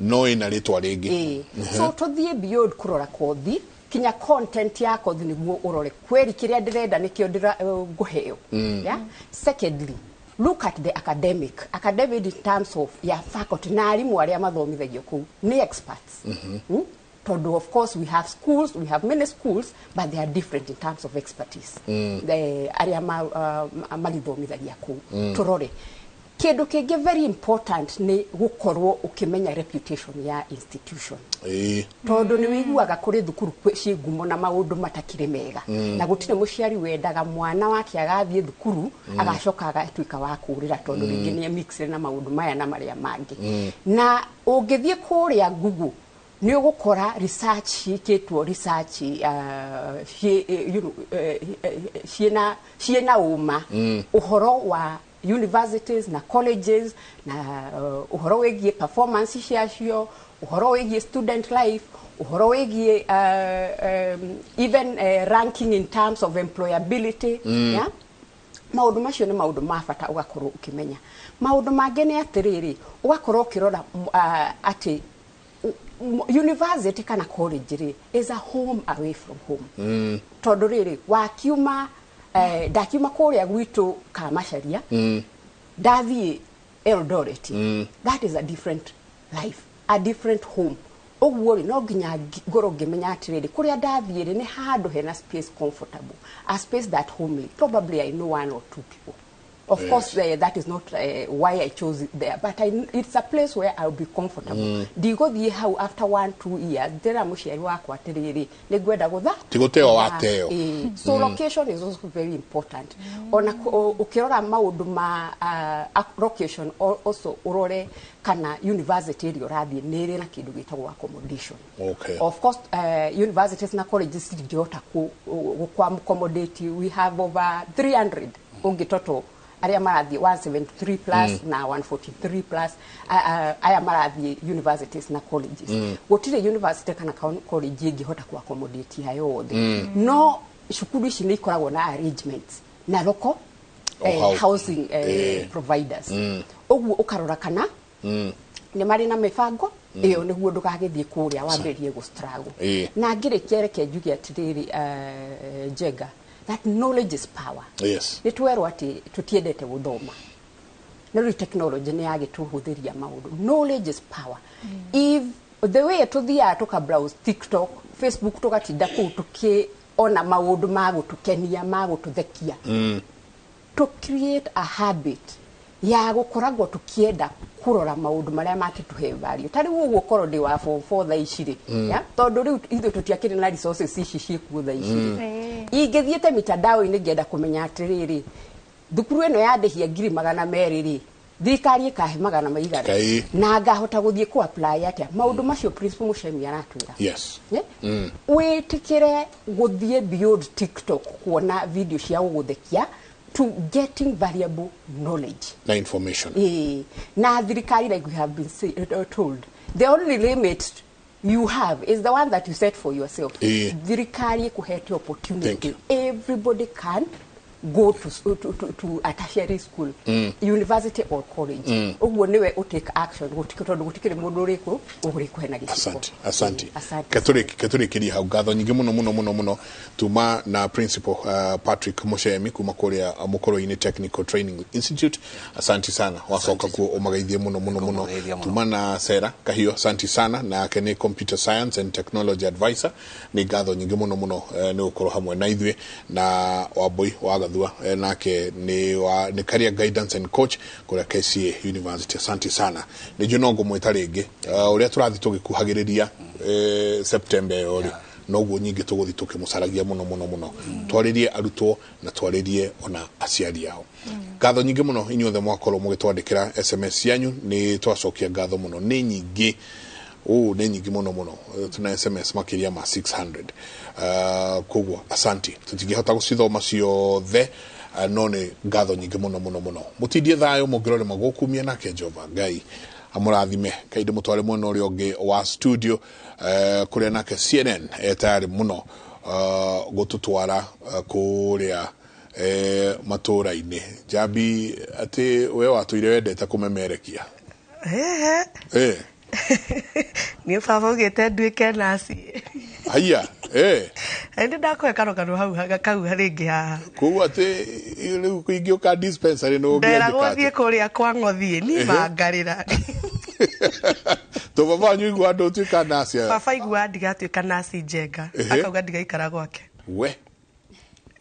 no ina ritwa ringi so tuthie beyond kurora kothi kinya content ya kothi niguo urore kweri kiria ndirenda nikio nguheo yeah. Secondly, look at the academic in terms of ya faculty na arimu aria mathomithagio ku ni experts tondu of course we have schools, we have many schools, but they are different in terms of expertise the aria marithomithagia ku turore kindu kingi very important ni gukorwo ukimenya reputation ya institution tondu ni wiguaga kuri thukuru ci ngumo na maundu matakire mega na gutire muciari wendaga mwana wake agathie thukuru agacoka agatuika wa kurira tondu ringi ni mixire na maundu maya na maria mangi na ungithie kuria Google ni ugukora research cikitwo research ciena uma uhoro wa universities na colleges na uhoro wegie performance ciacio uhoro wegie student life uhoro wegie even ranking in terms of employability yeah? Maundu macio ni maundu mafata ugakorwo ukimenya maundu mangi ni atiriri ugakorwo ukirora ati university kana college is a home away from home tondu riri wakiuma ndakiuma kuria gwitu Kamacharia ndathie Eldoret that is a different life, a different home oguo no nginya ngoro ngimenya atiriri kuria ndathie ni handu hena space comfortable, a space that homely. Probably I know one or two people. Of course, that is not why I chose it there, but it's a place where I'll be comfortable. Digo the how after 1-2 years, there am mushari wakwa atiriri nigwenda gutha tiguteo wateo. So location is also very important. Ona ukirora maundu ma location also urore kana university iri urathie niri na kindu gitagwo accommodation. Okay. Of course, universities na colleges ndiota ku accommodate. We have over 300 ungitoto aria marathi 173 plus na 143 plus aya marathi universities na colleges gutire university kana college ingihota ku accommodate hayo no shukuru ici ni ikoragwo na arrangements na local housing providers oguo ukarora kana ni mari na mifango iyo niguo ndukagithie kuria wamberie go struggle na ngirikia reke njugi atiriri Jega that knowledge is power. Yes. Nitwerwo ati tutiendete guthoma. No technology ni agituhuthiria maundu. Knowledge is power. If the way tuthia tuka browse TikTok, Facebook tugatinda ku tukiona maundu magutukenia magututhekia. To create a habit ya gukoragwo tukienda kurora maundu maria matituhe value. Tari uguo korwo ndi wa form 4 tha iciri ya tondu riu ithu tutiakire na resources ici ciku tha iciri ingithiete mitandao ini ngenda kumenya atiriri thukuru eno yandihia 200,000 ri thirikari ikahe magana maigana na ngahota guthie ku apply atia maundu macio principal mushemi aratwira yes wetikire guthie beyond TikTok kuona video cia guthekia to getting valuable knowledge na information na thirikari, like we have been told, the only limit you have is the one that you set for yourself. Thirikari kuhete opportunity, everybody can go to a tertiary school, university or college. Ugwo niwe take action gutikire mundu uriku ugurikuhena giciko. Asante. Katuri kiri hau gatho nyingi muno tuma na principal Patrick Mushemi kuma kuria Mukoro-ini Technical Training Institute. Asante sana wasoka ku omagaithie muno tuma na Sera Kahio. Asante sana na kene computer science and technology advisor. Ni gatho nyingi muno ni ukoro hamwe na ithwe na waboi waga nake ni career guidance and coach kura KCA University. Asante sana ni junongo mwetarege uria turathi tugikuhagiriria September yori noguo nyingi tuguthi tukimusaragia muno twaririe arutwo na twaririe ona aciari yao. Gatho nyingi muno inyuothe mwakorwo mugitwandikira SMS yanyu ni twacokia gatho muno ni nyingi ni nyingi muno tuna SMS makiria ma 600 kugwa asante tutingihota gucithoma ciothe no ni gatho nyingi muno mutindie thayo mugirore magukumia nake Jehova Ngai amurathime kaide mutware muno uri ongi wa studio kuria nake CNN etari muno gututwara kuria matura-ini Jabi ati we watuire wendete kumemerekia ni baba ugite nduike nasi haya ndi ndakwe kano hau kau haringi haha ku ati riu kuingio ka dispensary no ngenda guthie kuria kwa ngothie ni mangarira to baba nyu igwa ndo tuika nasi baba igwa ndiga tuika nasi njenga akauga ndiga ikara gwake we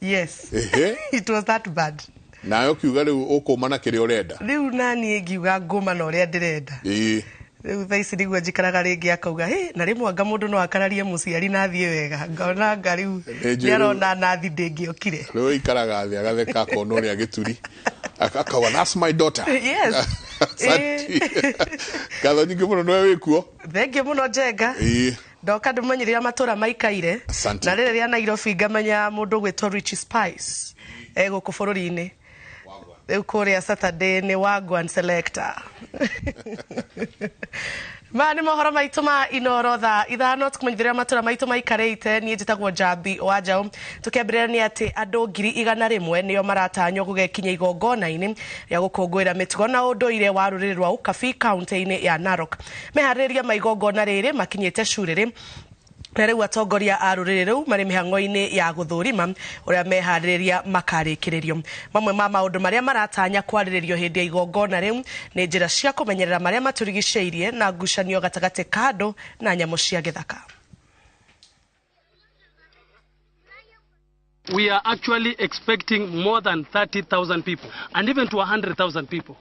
yes it was that bad nayo kiuga riu ukumana kiri urenda riu nani ngiuga nguma na uria ndirenda riu thaisi niguo njikaraga ringi akauga na rimwe anga mundu no akararie muciari na thie wega ngona ngariu nirona nathi ndingiokire riu ikaraga thia gatheka kono ria gituri akawa that's my daughter yes gatho nyingi muno nowe wikuo thengi muno njenga ndoka ndumenyeria matura maikaire na rire ria Nairobi ngamenya mundu gwitwo Rich Spice guku bururi-ini riu kuria Saturday ni wagwan selector mani mohoro maitu ma Inooro tha ithano tukumenyithira matura maitu maikarite nie njitagwo Jabi Wanjau tukembirira ni ati andu 100,000 nio maratanyo gugekinya igongona-ini ya gukungwira mitugo na unduire wa ruriri rwa Ukabi county-ini ya Narok mehariria maigongona riri makinyite curiri na riu atongoria a ruriri riu mari mihango-ini ya guthurima uria mehariria makarikiririo mamwe ma maundu maria maratanya kwariririo hindi ya igongona riu ni njira cia kumenyerera maria maturigiceirie na ngucanio gatagati kando na nyamu cia githaka. We are actually expecting more than 30,000 people and even to 100,000 people.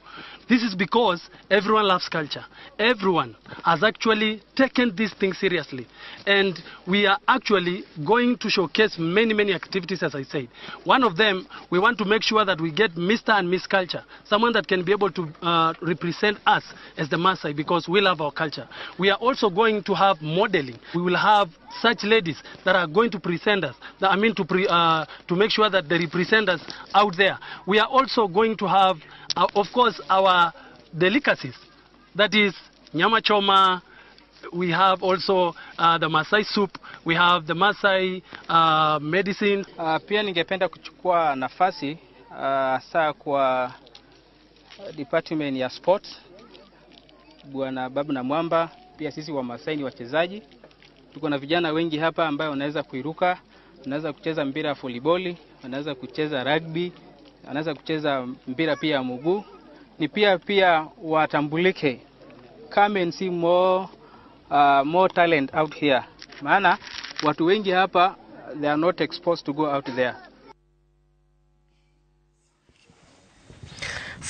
This is because everyone loves culture. Everyone has actually taken this thing seriously. And we are actually going to showcase many activities, as I said. One of them, we want to make sure that we get Mr. and Miss Culture, someone that can be able to represent us as the Maasai, because we love our culture. We are also going to have modeling. We will have such ladies that are going to present us, to make sure that they represent us out there. We are also going to have, of course, our delicacies. That is nyama choma. We have also the Maasai soup. We have the Maasai medicine. Pia ningependa kuchukua nafasi hasa kwa department ya sports. Bwana Babu na Mwamba, pia sisi wa Maasai ni wachezaji. Tuko na vijana wengi hapa ambao wanaweza kuiruka, wanaweza kucheza mpira wa volleyball, wanaweza kucheza rugby, wanaweza kucheza mpira pia mguu. Ni pia watambulike. Come and see more talent out here. Maana watu wengi hapa, they are not exposed to go out there.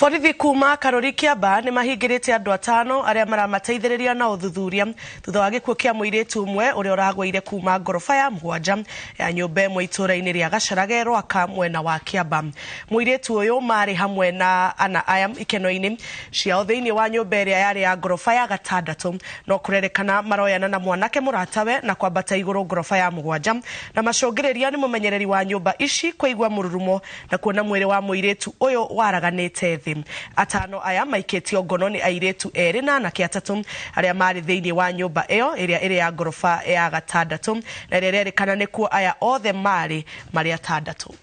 Borithi kuma Karori Kiamba nĩ mahingĩrĩte andũ atano arĩa maramateithĩrĩria na ũthuthuria thutha wa gĩkuũ kĩa mũirĩtu ũmwe ũrĩa ũragũire kuma ngoroba ya 7 ya nyũmba ĩmwe itũũra-inĩ rĩa Gacarage Rwaka mwena wa Kiamba. Mũirĩtu ũyũ marĩ hamwe na ana aya ikeno-inĩ ciao thĩinĩ wa nyũmba ĩrĩa yarĩ ya ngoroba ya 6 no kũrerĩkana maroyana na mwanake mũratawe na kwambata igũrũ ngoroba ya 7 na macũngĩrĩria nĩ mũmenyereri wa nyũmba ici kũigua mũrurumo na kuona mwĩrĩ wa mũirĩtu ũyũ waraganĩte thĩ. Atano aya maikĩtio ngono nĩ airĩtu erĩ na anake atatũ arĩa marĩ thĩinĩ wa nyũmba ĩyo ĩrĩa ĩrĩ ya ngoroba ya 6 na ĩrĩa ĩrerĩkana nĩkuo aya othe marĩ atandatũ.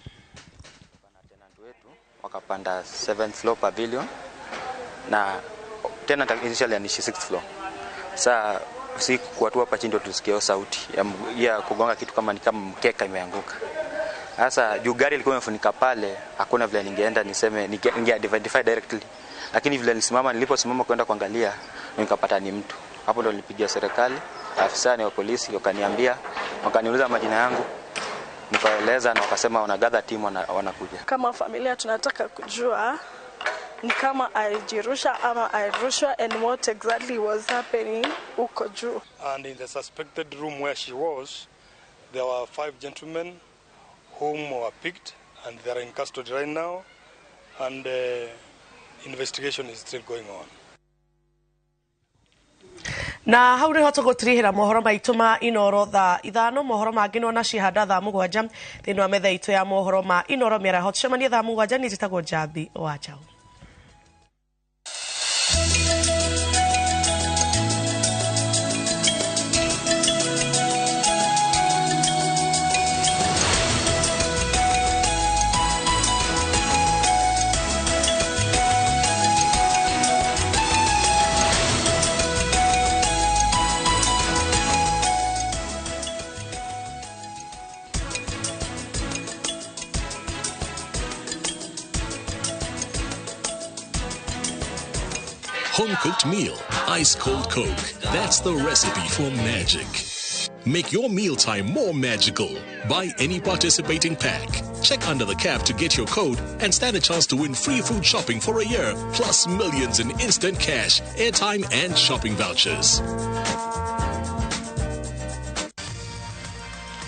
Wakapanda 7th floor pavilion na tena initially ni 6th floor. Sasa siku watu hapa chini ndio tusikia sauti ya kugonga kitu kama mkeka imeanguka. Sasa juu gari ilikuwa imefunika pale, hakuna vile ningeenda niseme ninge-identify directly. Lakini vile niliposimama kwenda kuangalia, nikapata ni mtu. Hapo ndo nilipigia serikali, afisa wa polisi wakaniambia, wakaniuliza majina yangu. Nikaeleza na wakasema wanagather team wanakuja. Kama familia tunataka kujua ni kama alijirusha ama alirushwa and what exactly was happening huko juu. And in the suspected room where she was, there were 5 gentlemen whom were picked and they are in custody right now and investigation is still going on. Na hau niho tũgũtirihĩra mohoro maitũ ma Inooro thaa 5 mohoro mangĩ no na cihanda thaa 7 thĩinĩ wa metha itũ ya mohoro ma Inooro mĩaraho tucemanie thaa 7 niĩ njĩtagwo Njambi wa Njaũ. Home-cooked meal, ice-cold Coke. That's the recipe for magic. Make your mealtime more magical. Buy any participating pack. Check under the cap to get your code and stand a chance to win free food shopping for a year, plus millions in instant cash, airtime and shopping vouchers.